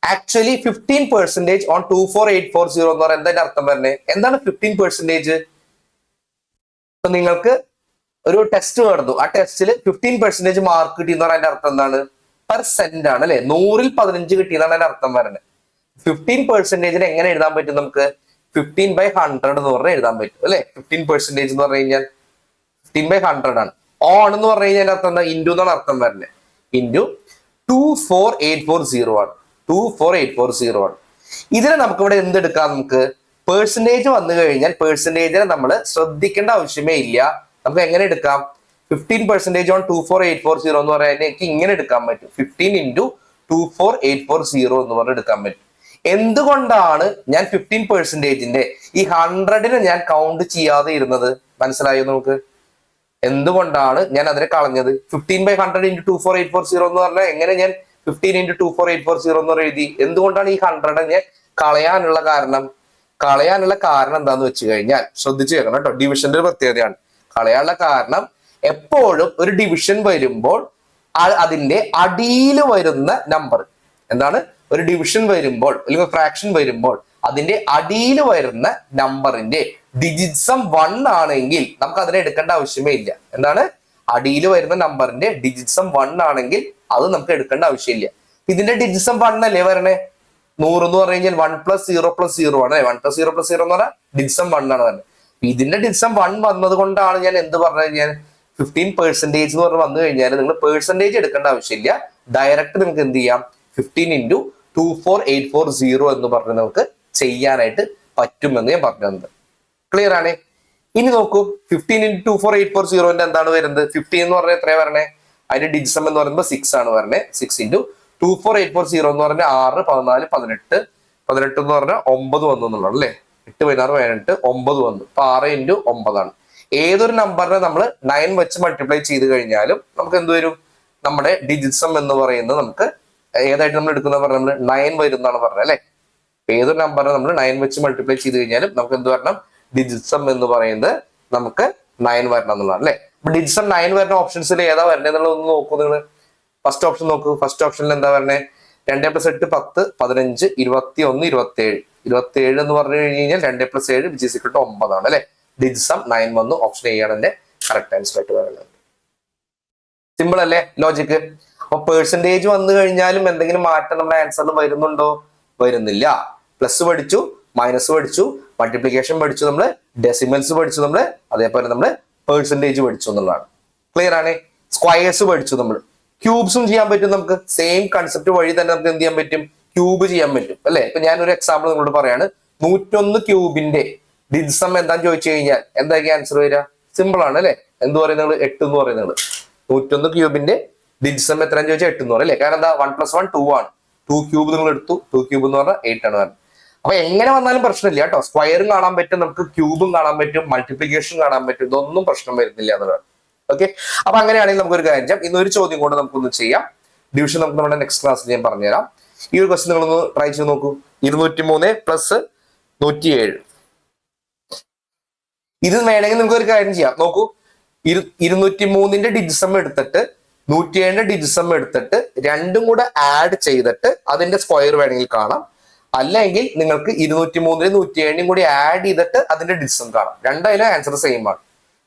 ആക്ച്വലി 15% ഓൺ 24840 എന്ന് പറയുന്നത് എന്താ അർത്ഥം പറഞ്ഞേ? എന്താണ് 15%? ഇപ്പൊ നിങ്ങൾക്ക് ഒരു ടെസ്റ്റ് നടന്നു. ആ ടെസ്റ്റിൽ 15% മാർക്ക് കിട്ടി എന്ന് പറയുന്നതിന്റെ അർത്ഥം എന്താണ്? പെർസെന്റ് ആണ് അല്ലെ. 100ൽ 15 കിട്ടിയെന്നാണ് അതിന്റെ അർത്ഥം പറയുന്നത്. 15% എങ്ങനെ എഴുതാൻ പറ്റും നമുക്ക്? 15/100 എന്ന് പറഞ്ഞാൽ എഴുതാൻ പറ്റും അല്ലെ. 15% എന്ന് പറഞ്ഞു കഴിഞ്ഞാൽ 15/100 ആണ്. ഓൺ എന്ന് പറഞ്ഞു കഴിഞ്ഞാൽ അർത്ഥം എന്താ? ഇൻറ്റു എന്നാണ് അർത്ഥം വരുന്നത്. ഇൻറ്റു 24840 ആണ്. 24840 ആണ്. ഇതിനെ നമുക്ക് ഇവിടെ എന്തെടുക്കാം? നമുക്ക് പെർസെന്റേജ് വന്നു കഴിഞ്ഞാൽ പെർസെന്റേജിനെ നമ്മൾ ശ്രദ്ധിക്കേണ്ട ആവശ്യമേ ഇല്ല. നമുക്ക് എങ്ങനെ എടുക്കാം? 15% ഓൺ 24840 എന്ന് പറയാൻ എനിക്ക് ഇങ്ങനെ എടുക്കാൻ പറ്റും. 15 × 24840 എന്ന് പറഞ്ഞ് എടുക്കാൻ പറ്റും. എന്തുകൊണ്ടാണ് ഞാൻ 15%ന്റെ ഈ 100നെ ഞാൻ കൗണ്ട് ചെയ്യാതെ ഇരുന്നത്? മനസ്സിലായോ നമുക്ക്? എന്തുകൊണ്ടാണ് ഞാൻ അതിനെ കളഞ്ഞത്? 15/100 × 24840 എന്ന് പറഞ്ഞാൽ എങ്ങനെ ഞാൻ 15 × 24840 എന്ന് എഴുതി? എന്തുകൊണ്ടാണ് ഈ 100 ഞാൻ കളയാനുള്ള കാരണം? കളയാനുള്ള കാരണം എന്താന്ന് വെച്ച് കഴിഞ്ഞാൽ ശ്രദ്ധിച്ചു കേൾക്കണം കേട്ടോ. ഡിവിഷന്റെ ഒരു പ്രത്യേകതയാണ്. കളയാനുള്ള കാരണം എപ്പോഴും ഒരു ഡിവിഷൻ വരുമ്പോൾ അതിന്റെ അടിയിൽ വരുന്ന നമ്പർ എന്താണ്? ഒരു ഡിവിഷൻ വരുമ്പോൾ അല്ലെങ്കിൽ ഫ്രാക്ഷൻ വരുമ്പോൾ അതിന്റെ അടിയിൽ വരുന്ന നമ്പറിന്റെ ഡിജിറ്റ്സം 1 ആണെങ്കിൽ നമുക്ക് അതിനെ എടുക്കേണ്ട ആവശ്യമേ ഇല്ല. എന്താണ്? അടിയിൽ വരുന്ന നമ്പറിന്റെ ഡിജിറ്റ്സം 1 ആണെങ്കിൽ അത് നമുക്ക് എടുക്കേണ്ട ആവശ്യമില്ല. ഇതിന്റെ ഡിജിറ്റ്സം 1 അല്ലേ വരണേ? 100 എന്ന് പറഞ്ഞു കഴിഞ്ഞാൽ 1 + 0 + 0 ആണ്. 1 + 0 + 0 എന്ന് പറഞ്ഞാൽ ഡിജിറ്റ്സം 1 ആണ് വരുന്നത്. ഇതിന്റെ ഡിജിറ്റ്സം 1 വന്നത് കൊണ്ടാണ് ഞാൻ എന്ത് പറഞ്ഞു കഴിഞ്ഞാൽ 15% എന്ന് പറഞ്ഞ് വന്നു കഴിഞ്ഞാൽ നിങ്ങൾ പെർസെന്റേജ് എടുക്കേണ്ട ആവശ്യമില്ല. ഡയറക്റ്റ് നിങ്ങൾക്ക് എന്ത് ചെയ്യാം? 15 × 24840 എന്ന് പറഞ്ഞ് നമുക്ക് ചെയ്യാനായിട്ട് പറ്റുമെന്ന് ഞാൻ പറഞ്ഞു തന്നത്. ക്ലിയർ ആണ്. ഇനി നോക്കൂ, 15 × 24840 എന്താണ് വരുന്നത്? 15 എന്ന് പറഞ്ഞാൽ എത്രയാ വരണേ? അതിന്റെ ഡിജിറ്റ്സം എന്ന് പറയുമ്പോൾ 6 ആണ് വരണേ. 6 × 24840 എന്ന് പറഞ്ഞാൽ 6 14 18 18 എന്ന് പറഞ്ഞാൽ 9 വന്നു എന്നുള്ളത് അല്ലേ. 8 16 18 9 വന്നു. അപ്പൊ 6 × 9 ആണ്. ഏതൊരു നമ്പറിനെ നമ്മൾ 9 വെച്ച് മൾട്ടിപ്ലൈ ചെയ്ത് കഴിഞ്ഞാലും നമുക്ക് എന്ത് വരും? നമ്മുടെ ഡിജിറ്റ്സം എന്ന് പറയുന്നത് നമുക്ക് ഏതായിട്ട് നമ്മൾ എടുക്കുന്ന പറഞ്ഞാൽ നമ്മൾ 9 വരുന്നതാണ് പറഞ്ഞത് അല്ലെ. ഏതൊരു നമ്പറിനെ നമ്മൾ 9 വെച്ച് മൾട്ടിപ്ലൈ ചെയ്ത് കഴിഞ്ഞാലും നമുക്ക് എന്ത് വരണം? ഡിജിറ്റ്സം എന്ന് പറയുന്നത് നമുക്ക് 9 വരണം എന്നുള്ളതാണ് അല്ലെ. അപ്പൊ ഡിജിറ്റ്സം 9 വരുന്ന ഓപ്ഷൻസിൽ ഏതാ വരുന്നത് എന്നുള്ളത് ഒന്ന് നോക്കൂ നിങ്ങൾ. ഫസ്റ്റ് ഓപ്ഷൻ നോക്കൂ. ഫസ്റ്റ് ഓപ്ഷനിൽ എന്താ പറഞ്ഞേ? 2 + 8 10 15 21 27 27 എന്ന് പറഞ്ഞു കഴിഞ്ഞാൽ 2 + 7 = 9 ആണ് അല്ലെ. ഡിജിറ്റ്സം 9 വന്നു. ഓപ്ഷൻ എ ആണ് എന്റെ കറക്റ്റ് ആൻസർ ആയിട്ട് പറയുന്നത്. സിമ്പിൾ അല്ലേ ലോജിക്ക്? അപ്പൊ പെർസെന്റേജ് വന്നു കഴിഞ്ഞാലും എന്തെങ്കിലും മാറ്റം നമ്മുടെ ആൻസറിൽ വരുന്നുണ്ടോ? വരുന്നില്ല. പ്ലസ് പഠിച്ചു, മൈനസ് പഠിച്ചു, മൾട്ടിപ്ലിക്കേഷൻ പഠിച്ചു, നമ്മള് ഡെസിമൽസ് പഠിച്ചു, നമ്മള് അതേപോലെ നമ്മള് പെർസെന്റേജ് പഠിച്ചു എന്നുള്ളതാണ്. ക്ലിയർ ആണ്. സ്ക്വയേഴ്സ് പഠിച്ചു, നമ്മൾ ക്യൂബ്സും ചെയ്യാൻ പറ്റും. നമുക്ക് സെയിം കൺസെപ്റ്റ് വഴി തന്നെ നമുക്ക് എന്ത് ചെയ്യാൻ പറ്റും? ക്യൂബ് ചെയ്യാൻ പറ്റും അല്ലെ. ഇപ്പൊ ഞാനൊരു എക്സാമ്പിൾ നിങ്ങളോട് പറയാണ്. 101 ക്യൂബിന്റെ ഡിജിറ്റ്സം എന്താന്ന് ചോദിച്ചു കഴിഞ്ഞാൽ എന്തായിരിക്കും ആൻസർ വരിക? സിമ്പിൾ ആണ് അല്ലെ. എന്ത് പറയുന്നത്? 8 എന്ന് പറയുന്നത്. 101 ക്യൂബിന്റെ ഡിജിറ്റ്സം എത്രയാന്ന് ചോദിച്ചാൽ 8 എന്ന് പറയും അല്ലെ. കാരണം എന്താ? 1 + 1 2 ആണ്. 2 ക്യൂബ് നിങ്ങൾ എടുത്തു. 2 ക്യൂബ് എന്ന് പറഞ്ഞാൽ 8 ആണ് വരുന്നത്. അപ്പൊ എങ്ങനെ വന്നാലും പ്രശ്നമില്ല കേട്ടോ. സ്ക്വയറും കാണാൻ പറ്റും, നമുക്ക് ക്യൂബും കാണാൻ പറ്റും, മൾട്ടിപ്ലിക്കേഷൻ കാണാൻ പറ്റും. ഇതൊന്നും പ്രശ്നം വരുന്നില്ല എന്നുള്ളതാണ്. ഓക്കെ. അപ്പൊ അങ്ങനെയാണെങ്കിൽ നമുക്കൊരു കാര്യം ചെയ്യാം. ഇന്നൊരു ചോദ്യം കൊണ്ട് നമുക്കൊന്ന് ചെയ്യാം. ഡിവിഷൻ നമുക്ക് നമ്മുടെ നെക്സ്റ്റ് ക്ലാസ്സിൽ ഞാൻ പറഞ്ഞുതരാം. ഈ ഒരു ക്വസ്റ്റ്യൻ നിങ്ങളൊന്ന് ട്രൈ ചെയ്ത് നോക്കൂ. 203 + 107. ഇത് വേണമെങ്കിൽ നിങ്ങൾക്ക് ഒരു കാര്യം ചെയ്യാം. നോക്കൂ, 203ന്റെ ഡിജിറ്റ്സം എടുത്തിട്ട് 107ന്റെ ഡിജിറ്റ്സം എടുത്തിട്ട് രണ്ടും കൂടെ ആഡ് ചെയ്തിട്ട് അതിന്റെ സ്ക്വയർ വേണമെങ്കിൽ കാണാം. അല്ലെങ്കിൽ നിങ്ങൾക്ക് 203നും 107നും കൂടി ആഡ് ചെയ്തിട്ട് അതിന്റെ ഡിജിറ്റ്സം കാണാം. രണ്ടായാലും ആൻസർ സെയിം ആണ്.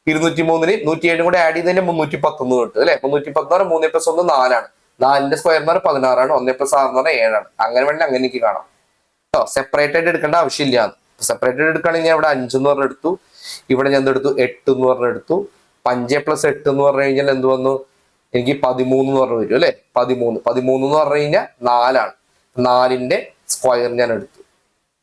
203നും 107നും കൂടി ആഡ് ചെയ്തതിന്റെ 311 കിട്ടും അല്ലെ. 310 3 + 1 4 ആണ്. 4ന്റെ സ്ക്വയർ എന്ന് പറഞ്ഞാൽ 16 ആണ്. 1 + 6 എന്ന് പറഞ്ഞാൽ 7 ആണ്. അങ്ങനെ വേണമെങ്കിൽ അങ്ങനെ എനിക്ക് കാണാം കേട്ടോ. സെപ്പറേറ്റ് ആയിട്ട് എടുക്കേണ്ട ആവശ്യമില്ല. സെപ്പറേറ്റഡ് എടുക്കുകയാണെങ്കിൽ ഞാൻ ഇവിടെ 5 എന്ന് പറഞ്ഞെടുത്തു, ഇവിടെ ഞാൻ എന്തെടുത്തു 8 എന്ന് പറഞ്ഞെടുത്തു. 5+8 എന്ന് പറഞ്ഞു കഴിഞ്ഞാൽ എന്ത് വന്നു, എനിക്ക് 13 എന്ന് പറഞ്ഞു വരും അല്ലെ. 13 എന്ന് പറഞ്ഞു കഴിഞ്ഞാൽ 4ആണ്. 4ന്റെ സ്ക്വയർ ഞാൻ എടുത്തു.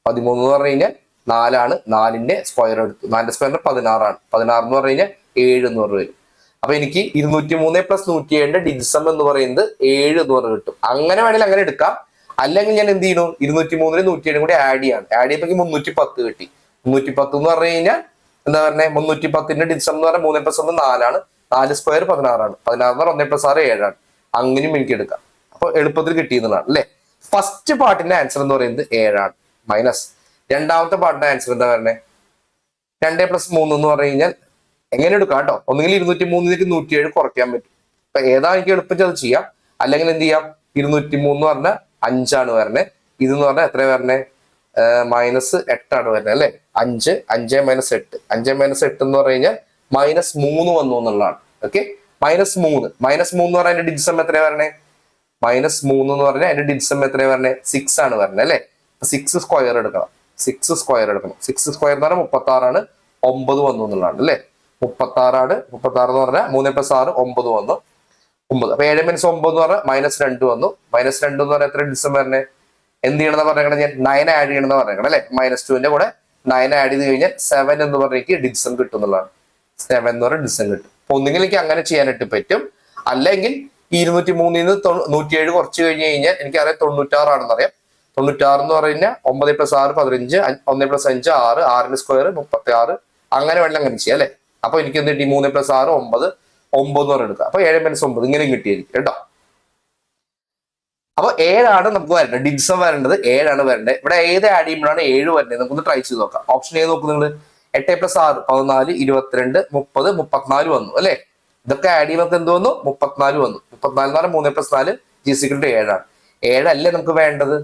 13 എന്ന് പറഞ്ഞു കഴിഞ്ഞാൽ 4ആണ്, 4ന്റെ സ്ക്വയർ എടുത്തു. 4ന്റെ സ്ക്വയർ 16ആണ്. 16 എന്ന് പറഞ്ഞു കഴിഞ്ഞാൽ 7 എന്ന് പറഞ്ഞു വരും. അപ്പൊ എനിക്ക് 203 + 107 ഡിജിസം എന്ന് പറയുന്നത് 7 എന്ന് പറഞ്ഞു കിട്ടും. അങ്ങനെ വേണമെങ്കിൽ അങ്ങനെ എടുക്കാം. അല്ലെങ്കിൽ ഞാൻ എന്ത് ചെയ്യുന്നു, 203 107 കൂടി ആഡ് ചെയ്യാണ്. ആഡ് ചെയ്യുമ്പോൾ 310 കിട്ടി. 310 എന്ന് പറഞ്ഞു കഴിഞ്ഞാൽ എന്താ പറഞ്ഞത്, 310ന്റെ ഡിജിസം എന്ന് പറഞ്ഞാൽ 3 + 1 4ആണ്. 4 സ്ക്വയർ 16ആണ്. 16 എന്ന് പറഞ്ഞാൽ 1 + 6 7ആണ്. അങ്ങനെയും എനിക്ക് എടുക്കാം. അപ്പൊ എളുപ്പത്തിൽ കിട്ടിയെന്നുള്ളതാണ് അല്ലെ. ഫസ്റ്റ് പാർട്ടിന്റെ ആൻസർ എന്ന് പറയുന്നത് 7ആണ്. മൈനസ് രണ്ടാമത്തെ പാർട്ടിന്റെ ആൻസർ എന്താ പറഞ്ഞത്, 2 + 3 എന്ന് പറഞ്ഞു കഴിഞ്ഞാൽ എങ്ങനെ എടുക്കാം കേട്ടോ. ഒന്നുകിൽ 203ലേക്ക് 107 കുറയ്ക്കാൻ പറ്റും. അപ്പൊ ഏതാ എനിക്ക് എളുപ്പം അത് ചെയ്യാം. അല്ലെങ്കിൽ എന്ത് ചെയ്യാം, 203 എന്ന് പറഞ്ഞാൽ 5ആണ് വരണേ. ഇതെന്ന് പറഞ്ഞാൽ എത്ര വരണേ, -8 വരുന്നത് അല്ലെ. 5 5 - 8 5 - 8 എന്ന് പറഞ്ഞു കഴിഞ്ഞാൽ -3 വന്നു എന്നുള്ളതാണ്. ഓക്കെ, -3 എന്ന് പറഞ്ഞാൽ അതിന്റെ ഡിജിസം എത്ര വരണേ, -3 എന്ന് പറഞ്ഞാൽ അതിന്റെ ഡിജിസം എത്ര വരണേ, 6 ആണ് വരണേ അല്ലെ. 6 സ്ക്വയർ എടുക്കണം. 6 സ്ക്വയർ എടുക്കണം. 6 സ്ക്വയർ എന്ന് പറഞ്ഞാൽ 36ആണ്. 9 വന്നു എന്നുള്ളതാണ് അല്ലെ. 36ആണ്. 36 എന്ന് പറഞ്ഞാൽ 3 + 6 9 വന്നു. 9. അപ്പൊ 7 - 9 എന്ന് പറഞ്ഞാൽ -2 വന്നു. -2 എന്ന് പറഞ്ഞാൽ എത്ര ഡിജിസം വരണേ, എന്ത് ചെയ്യണമെന്ന് പറഞ്ഞേക്കണം, ഞാൻ 9 ആഡ് ചെയ്യണമെന്ന് പറഞ്ഞേക്കണം അല്ലെ. -2ന്റെ കൂടെ 9 ആഡ് ചെയ്ത് കഴിഞ്ഞാൽ 7 എന്ന് പറഞ്ഞേക്ക് ഡിജിസം കിട്ടും എന്നുള്ളതാണ്. 7 എന്ന് പറഞ്ഞാൽ ഡിജിസം കിട്ടും. അപ്പൊ ഒന്നുകിൽ എനിക്ക് അങ്ങനെ ചെയ്യാനായിട്ട് പറ്റും. അല്ലെങ്കിൽ 203 നിന്ന് 107 കുറച്ച് കഴിഞ്ഞ് കഴിഞ്ഞാൽ എനിക്കറിയാം 96 ആണെന്ന് അറിയാം. 96 എന്ന് പറഞ്ഞു കഴിഞ്ഞാൽ 9 + 6 15, 1 + 5 6, 6ന്റെ സ്ക്വയർ 36. അങ്ങനെ വേണമെങ്കിൽ അങ്ങനെ ചെയ്യാം അല്ലെ. അപ്പൊ എനിക്ക് എന്ത് കിട്ടി, 3 + 6 9 9 എന്ന് പറഞ്ഞ് എടുക്കാം. അപ്പൊ 7 - 9 ഇങ്ങനെയും കിട്ടിയായിരിക്കും കേട്ടോ. അപ്പൊ 7ആണ് നമുക്ക് വരേണ്ടത്, ഡിജിസം വരേണ്ടത് 7ആണ് വരേണ്ടത്. ഇവിടെ ഏത് ആഡ് ചെയ്യുമ്പോഴാണ് 7 വരുന്നത്, നമുക്കൊന്ന് ട്രൈ ചെയ്ത് നോക്കാം. ഓപ്ഷൻ ഏത് നോക്കും നിങ്ങൾ, 8 + 6 14, 22, 30, 34 വന്നു അല്ലെ. ഇതൊക്കെ ആഡ് ചെയ്യുമ്പോൾ എന്ത് വന്നു, 34 വന്നു. 34 എന്ന് പറഞ്ഞാൽ 3 + 4 7ആണ്. 7 അല്ലേ നമുക്ക് വേണ്ടത്,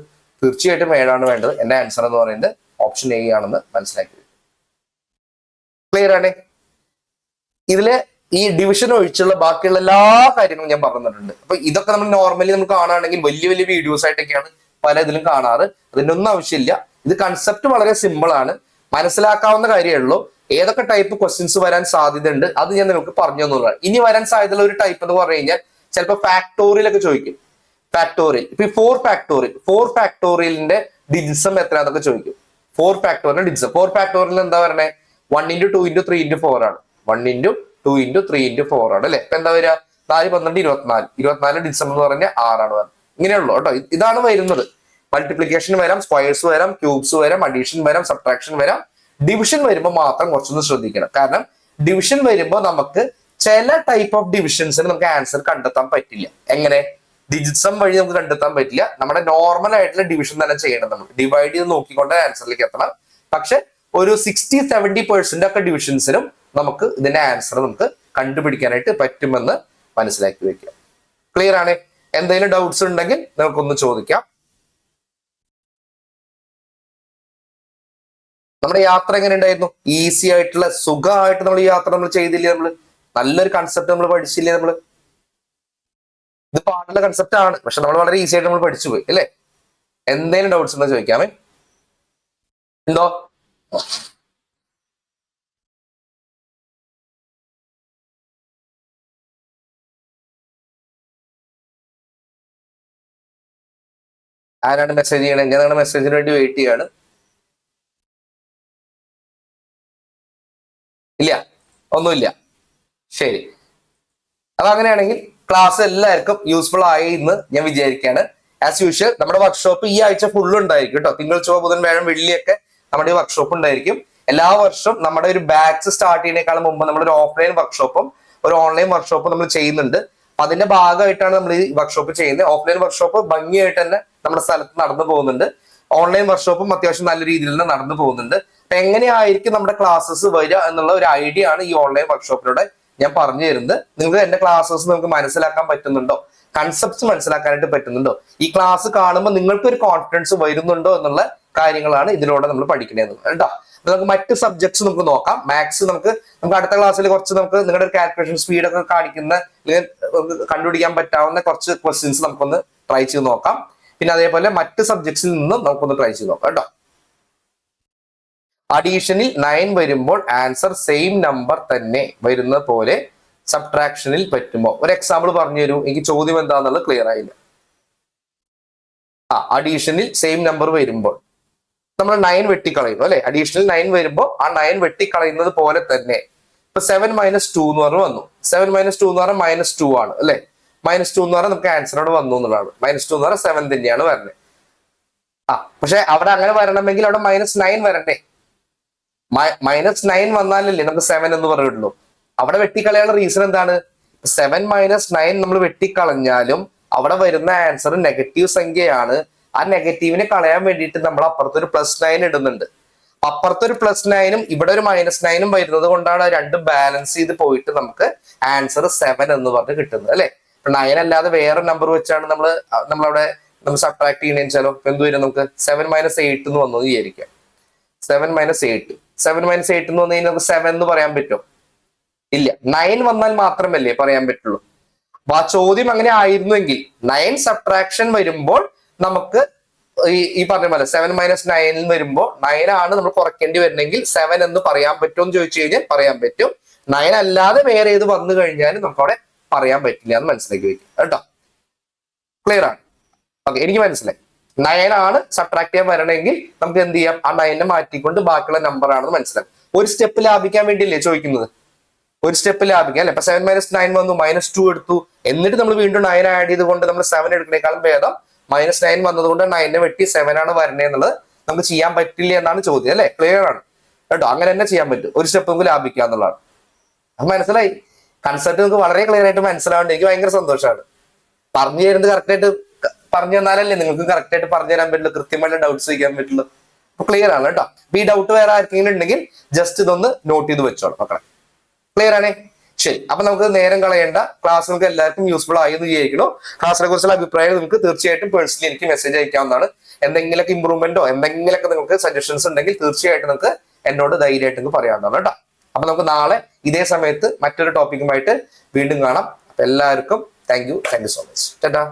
തീർച്ചയായിട്ടും 7ആണ് വേണ്ടത്. എന്റെ ആൻസർ എന്ന് പറയുന്നത് ഓപ്ഷൻ എ ആണെന്ന് മനസ്സിലാക്കി. ക്ലിയർ ആണ്. ഇതില് ഈ ഡിവിഷൻ ഒഴിച്ചുള്ള ബാക്കിയുള്ള എല്ലാ കാര്യങ്ങളും ഞാൻ പറഞ്ഞിട്ടുണ്ട്. അപ്പൊ ഇതൊക്കെ നമ്മൾ നോർമലി നമ്മൾ കാണുകയാണെങ്കിൽ വലിയ വലിയ വീഡിയോസ് ആയിട്ടൊക്കെയാണ് പല ഇതിലും കാണാറ്. അതിന്റെ ഒന്നും ആവശ്യമില്ല. ഇത് കൺസെപ്റ്റ് വളരെ സിമ്പിൾ ആണ്, മനസ്സിലാക്കാവുന്ന കാര്യമേ ഉള്ളൂ. ഏതൊക്കെ ടൈപ്പ് ക്വസ്റ്റ്യൻസ് വരാൻ സാധ്യതയുണ്ട് അത് ഞാൻ നിങ്ങൾക്ക് പറഞ്ഞു തന്നുള്ളതാണ്. ഇനി വരാൻ സാധ്യതയുള്ള ഒരു ടൈപ്പ് എന്ന് പറഞ്ഞു കഴിഞ്ഞാൽ ചിലപ്പോൾ ഫാക്ടോറിയലൊക്കെ ചോദിക്കും. ഫാക്ടോറിയൽ ഇപ്പൊ 4 ഫാക്ടോറിയലിന്റെ ഡിജിസം എത്രയാന്നൊക്കെ ചോദിക്കും. 4 ഫാക്ടോറിയൽ ഡിജിസം. 4 ഫാക്ടോറിയൽ എന്താ പറയണേ, 1 × 2 × 3 × 4 ആണ്. 1 × 2 × 3 × 4 ആണ് അല്ലെ. ഇപ്പൊ എന്താ വരിക, 4 12 24. 24 ഡിജിസം എന്ന് പറഞ്ഞാൽ 6 ആണ് വരുന്നത്. ഇങ്ങനെയുള്ളൂ കേട്ടോ. ഇതാണ് വരുന്നത്. മൾട്ടിപ്ലിക്കേഷൻ വരാം, സ്ക്വയേഴ്സ് വരാം, ക്യൂബ്സ് വരാം, അഡീഷൻ വരാം, സബ്ട്രാക്ഷൻ വരാം. ഡിവിഷൻ വരുമ്പോൾ മാത്രം കുറച്ചൊന്ന് ശ്രദ്ധിക്കണം. കാരണം ഡിവിഷൻ വരുമ്പോൾ നമുക്ക് ചില ടൈപ്പ് ഓഫ് ഡിവിഷൻസിന് നമുക്ക് ആൻസർ കണ്ടെത്താൻ പറ്റില്ല. എങ്ങനെ, ഡിജിറ്റ്സം വഴി നമുക്ക് കണ്ടെത്താൻ പറ്റില്ല. നമ്മുടെ നോർമൽ ആയിട്ടുള്ള ഡിവിഷൻ തന്നെ ചെയ്യണം. നമ്മൾ ഡിവൈഡ് ചെയ്ത് നോക്കിക്കൊണ്ട് ആൻസറിലേക്ക് എത്തണം. പക്ഷെ ഒരു 60-70% ഒക്കെ ഡിവിഷൻസിനും നമുക്ക് ഇതിന്റെ ആൻസർ നമുക്ക് കണ്ടുപിടിക്കാനായിട്ട് പറ്റുമെന്ന് മനസ്സിലാക്കി വെക്കുക. ക്ലിയർ ആണ്. എന്തെങ്കിലും ഡൗട്ട്സ് ഉണ്ടെങ്കിൽ നമുക്കൊന്ന് ചോദിക്കാം. നമ്മുടെ യാത്ര എങ്ങനെ ഉണ്ടായിരുന്നു? ഈസി ആയിട്ടുള്ള സുഖമായിട്ട് നമ്മൾ ഈ യാത്ര നമ്മൾ ചെയ്തില്ലേ? നമ്മൾ നല്ലൊരു കൺസെപ്റ്റ് നമ്മൾ പഠിച്ചില്ലേ? നമ്മൾ ഇത് പാടുള്ള കൺസെപ്റ്റ് ആണ്, പക്ഷെ നമ്മൾ വളരെ ഈസി ആയിട്ട് നമ്മൾ പഠിച്ചു പോയി അല്ലേ? എന്തെങ്കിലും ഡൗട്ട്സ് ഉണ്ടോ ചോദിക്കാമേ. ഉണ്ടോ? ആരാണ് മെസ്സേജ് ചെയ്യണേ? ഞാൻ നിങ്ങളുടെ മെസ്സേജിന് വേണ്ടി വെയിറ്റ് ചെയ്യാണ്. ഇല്ല, ഒന്നുമില്ല. ശരി, അപ്പൊ അങ്ങനെയാണെങ്കിൽ ക്ലാസ് എല്ലാവർക്കും യൂസ്ഫുൾ ആയി എന്ന് ഞാൻ വിചാരിക്കുകയാണ്. ആസ് യൂഷ്വൽ നമ്മുടെ വർക്ക്ഷോപ്പ് ഈ ആഴ്ച ഫുള്ള് ഉണ്ടായിരിക്കും കേട്ടോ. തിങ്കൾ, ചൊവ്വ, ബുധൻ, വ്യാഴം, വെള്ളിയൊക്കെ നമ്മുടെ ഈ വർക്ക്ഷോപ്പ് ഉണ്ടായിരിക്കും. എല്ലാ വർഷവും നമ്മുടെ ഒരു ബാച്ച് സ്റ്റാർട്ട് ചെയ്യുന്നതിനേക്കാളും മുമ്പ് നമ്മളൊരു ഓഫ്ലൈൻ വർക്ക്ഷോപ്പും ഒരു ഓൺലൈൻ വർക്ക്ഷോപ്പും നമ്മൾ ചെയ്യുന്നുണ്ട്. അതിന്റെ ഭാഗമായിട്ടാണ് നമ്മൾ ഈ വർക്ക്ഷോപ്പ് ചെയ്യുന്നത്. ഓഫ്ലൈൻ വർക്ക്ഷോപ്പ് ഭംഗിയായിട്ട് തന്നെ നമ്മുടെ സ്ഥലത്ത് നടന്നു പോകുന്നുണ്ട്. ഓൺലൈൻ വർക്ക്ഷോപ്പും അത്യാവശ്യം നല്ല രീതിയിൽ തന്നെ നടന്നു പോകുന്നുണ്ട്. അപ്പൊ എങ്ങനെയായിരിക്കും നമ്മുടെ ക്ലാസ്സസ് വരിക എന്നുള്ള ഒരു ഐഡിയ ആണ് ഈ ഓൺലൈൻ വർക്ക്ഷോപ്പിലൂടെ ഞാൻ പറഞ്ഞു തരുന്നത്. നിങ്ങൾക്ക് എന്റെ ക്ലാസ്സസ് നിങ്ങൾക്ക് മനസ്സിലാക്കാൻ പറ്റുന്നുണ്ടോ, കൺസെപ്റ്റ്സ് മനസ്സിലാക്കാനായിട്ട് പറ്റുന്നുണ്ടോ, ഈ ക്ലാസ് കാണുമ്പോൾ നിങ്ങൾക്ക് ഒരു കോൺഫിഡൻസ് വരുന്നുണ്ടോ എന്നുള്ള കാര്യങ്ങളാണ് ഇതിലൂടെ നമ്മൾ പഠിക്കുന്നത് കേട്ടോ. നമുക്ക് മറ്റ് സബ്ജക്ട്സ് നമുക്ക് നോക്കാം. മാത്സ് നമുക്ക് അടുത്ത ക്ലാസ്സിൽ കുറച്ച് നമുക്ക് നിങ്ങളുടെ കാൽക്കുലേഷൻ സ്പീഡ് ഒക്കെ കാണിക്കുന്ന കണ്ടുപിടിക്കാൻ പറ്റാവുന്ന കുറച്ച് ക്വസ്റ്റ്യൻസ് നമുക്കൊന്ന് ട്രൈ ചെയ്ത് നോക്കാം. പിന്നെ അതേപോലെ മറ്റ് സബ്ജക്ട്സിൽ നിന്നും നമുക്കൊന്ന് ട്രൈ ചെയ്ത് നോക്കാം കേട്ടോ. അഡീഷനിൽ 9 വരുമ്പോൾ ആൻസർ സെയിം നമ്പർ തന്നെ വരുന്ന പോലെ സബ്ട്രാക്ഷനിൽ പറ്റുമോ? ഒരു എക്സാമ്പിൾ പറഞ്ഞു തരൂ, എനിക്ക് ചോദ്യം എന്താണെന്നുള്ളത് ക്ലിയർ ആയില്ല. അഡീഷനിൽ സെയിം നമ്പർ വരുമ്പോൾ നമ്മൾ 9 വെട്ടിക്കളയുന്നു അല്ലെ. അഡീഷണൽ 9 വരുമ്പോൾ ആ 9 വെട്ടിക്കളയുന്നത് പോലെ തന്നെ ഇപ്പൊ 7 - 2 എന്ന് പറഞ്ഞ് വന്നു. 7 - 2 എന്ന് പറഞ്ഞാൽ -2 ആണ് അല്ലെ. -2 എന്ന് പറഞ്ഞാൽ നമുക്ക് ആൻസറോട് വന്നു എന്നുള്ളതാണ്. -2 എന്ന് പറഞ്ഞാൽ 7 തന്നെയാണ് വരുന്നത്. പക്ഷെ അവിടെ അങ്ങനെ വരണമെങ്കിൽ അവിടെ -9 വരണ്ടേ. -9 വന്നാലല്ലേ നമുക്ക് 7 എന്ന് പറയുള്ളൂ. അവിടെ വെട്ടിക്കളയാനുള്ള റീസൺ എന്താണ്? 7 - 9 നമ്മൾ വെട്ടിക്കളഞ്ഞാലും അവിടെ വരുന്ന ആൻസർ നെഗറ്റീവ് സംഖ്യയാണ്. ആ നെഗറ്റീവിനെ കളയാൻ വേണ്ടിയിട്ട് നമ്മൾ അപ്പുറത്തൊരു +9 ഇടുന്നുണ്ട്. അപ്പുറത്തൊരു +9ഉം ഇവിടെ ഒരു -9ഉം വരുന്നത് കൊണ്ടാണ് രണ്ടും ബാലൻസ് ചെയ്ത് പോയിട്ട് നമുക്ക് ആൻസർ 7 എന്ന് പറഞ്ഞ് കിട്ടുന്നത് അല്ലെ. 9 അല്ലാതെ വേറെ നമ്പർ വെച്ചാണ് നമ്മളവിടെ നമ്മൾ സബ്ട്രാക്ട് ചെയ്യണമെന്ന് വെച്ചാലോ എന്ത് വരും? നമുക്ക് 7 - 8 എന്ന് വന്നു വിചാരിക്കാം. 7 - 8 എന്ന് വന്നു കഴിഞ്ഞാൽ നമുക്ക് 7 എന്ന് പറയാൻ പറ്റുമോ? ഇല്ല. 9 വന്നാൽ മാത്രമല്ലേ പറയാൻ പറ്റുള്ളൂ. അപ്പൊ ആ ചോദ്യം അങ്ങനെ ആയിരുന്നുവെങ്കിൽ 9 സബ്ട്രാക്ഷൻ വരുമ്പോൾ നമുക്ക് ഈ പറഞ്ഞ പോലെ 7 - 9 വരുമ്പോൾ 9 ആണ് നമ്മൾ കുറയ്ക്കേണ്ടി വരുന്നെങ്കിൽ 7 എന്ന് പറയാൻ പറ്റുമോ എന്ന് ചോദിച്ചു കഴിഞ്ഞാൽ പറയാൻ പറ്റും. 9 അല്ലാതെ വേറെ ഏത് വന്നു കഴിഞ്ഞാലും നമുക്ക് അവിടെ പറയാൻ പറ്റില്ല എന്ന് മനസ്സിലാക്കി വെക്കും കേട്ടോ. ക്ലിയർ ആണ്? ഓക്കെ, എനിക്ക് മനസ്സിലായി. 9 ആണ് സബ്ട്രാക്ട് ചെയ്യാൻ വരണമെങ്കിൽ നമുക്ക് എന്ത് ചെയ്യാം? ആ 9 മാറ്റിക്കൊണ്ട് ബാക്കിയുള്ള നമ്പർ ആണെന്ന് മനസ്സിലാക്കും. ഒരു സ്റ്റെപ്പ് ലാഭിക്കാൻ വേണ്ടിയല്ലേ ചോദിക്കുന്നത്? ഒരു സ്റ്റെപ്പ് ലാഭിക്കാം അല്ലെ. ഇപ്പൊ 7 - 9 വന്നു, -2 എടുത്തു, എന്നിട്ട് നമ്മൾ വീണ്ടും 9 ആഡ് ചെയ്തുകൊണ്ട് നമ്മൾ 7 എടുക്കുന്നേക്കാളും ഭേദം -9 വന്നതുകൊണ്ട് 9 വെട്ടി 7 ആണ് വരണേ എന്നുള്ളത് നമുക്ക് ചെയ്യാൻ പറ്റില്ല എന്നാണ് ചോദ്യം അല്ലെ. ക്ലിയർ ആണ് കേട്ടോ. അങ്ങനെ തന്നെ ചെയ്യാൻ പറ്റും. ഒരു സ്റ്റെപ്പ് നമുക്ക് ലാഭിക്കുക എന്നുള്ളതാണ്. അത് മനസ്സിലായി. കൺസെപ്റ്റ് നമുക്ക് വളരെ ക്ലിയർ ആയിട്ട് മനസ്സിലാവേണ്ട എനിക്ക് ഭയങ്കര സന്തോഷമാണ്. പറഞ്ഞു തരുന്നത് കറക്റ്റ് ആയിട്ട് പറഞ്ഞു തന്നാലല്ലേ നിങ്ങൾക്ക് കറക്റ്റ് ആയിട്ട് പറഞ്ഞു തരാൻ പറ്റുള്ളൂ, കൃത്യമായിട്ട് ഡൗട്ട്സ് ചോദിക്കാൻ പറ്റുള്ളൂ. അപ്പൊ ക്ലിയർ ആണ് കേട്ടോ. അപ്പൊ ഈ ഡൗട്ട് വേറെ ആർക്കെങ്കിലും ഉണ്ടെങ്കിൽ ജസ്റ്റ് ഇതൊന്ന് നോട്ട് ചെയ്ത് വെച്ചോളാം മക്കളെ. ക്ലിയർ ആണേ? ശരി. അപ്പൊ നമുക്ക് നേരം കളയേണ്ട. ക്ലാസ് നിങ്ങൾക്ക് എല്ലാവർക്കും യൂസ്ഫുൾ ആയി എന്ന് വിചാരിക്കണോ. ക്ലാസ്സിനെ കുറിച്ചുള്ള അഭിപ്രായം നിങ്ങൾക്ക് തീർച്ചയായിട്ടും പേഴ്സണലി എനിക്ക് മെസ്സേജ് അയക്കാവുന്നതാണ്. എന്തെങ്കിലുമൊക്കെ ഇമ്പ്രൂവ്മെന്റോ എന്തെങ്കിലുമൊക്കെ നിങ്ങൾക്ക് സജഷൻസ് ഉണ്ടെങ്കിൽ തീർച്ചയായിട്ടും നിങ്ങൾക്ക് എന്നോട് ധൈര്യമായിട്ട് നിങ്ങൾക്ക് പറയാവുന്നതാണ് കേട്ടോ. അപ്പൊ നമുക്ക് നാളെ ഇതേ സമയത്ത് മറ്റൊരു ടോപ്പിക്കുമായിട്ട് വീണ്ടും കാണാം. അപ്പൊ എല്ലാവർക്കും thank you so much. Tata.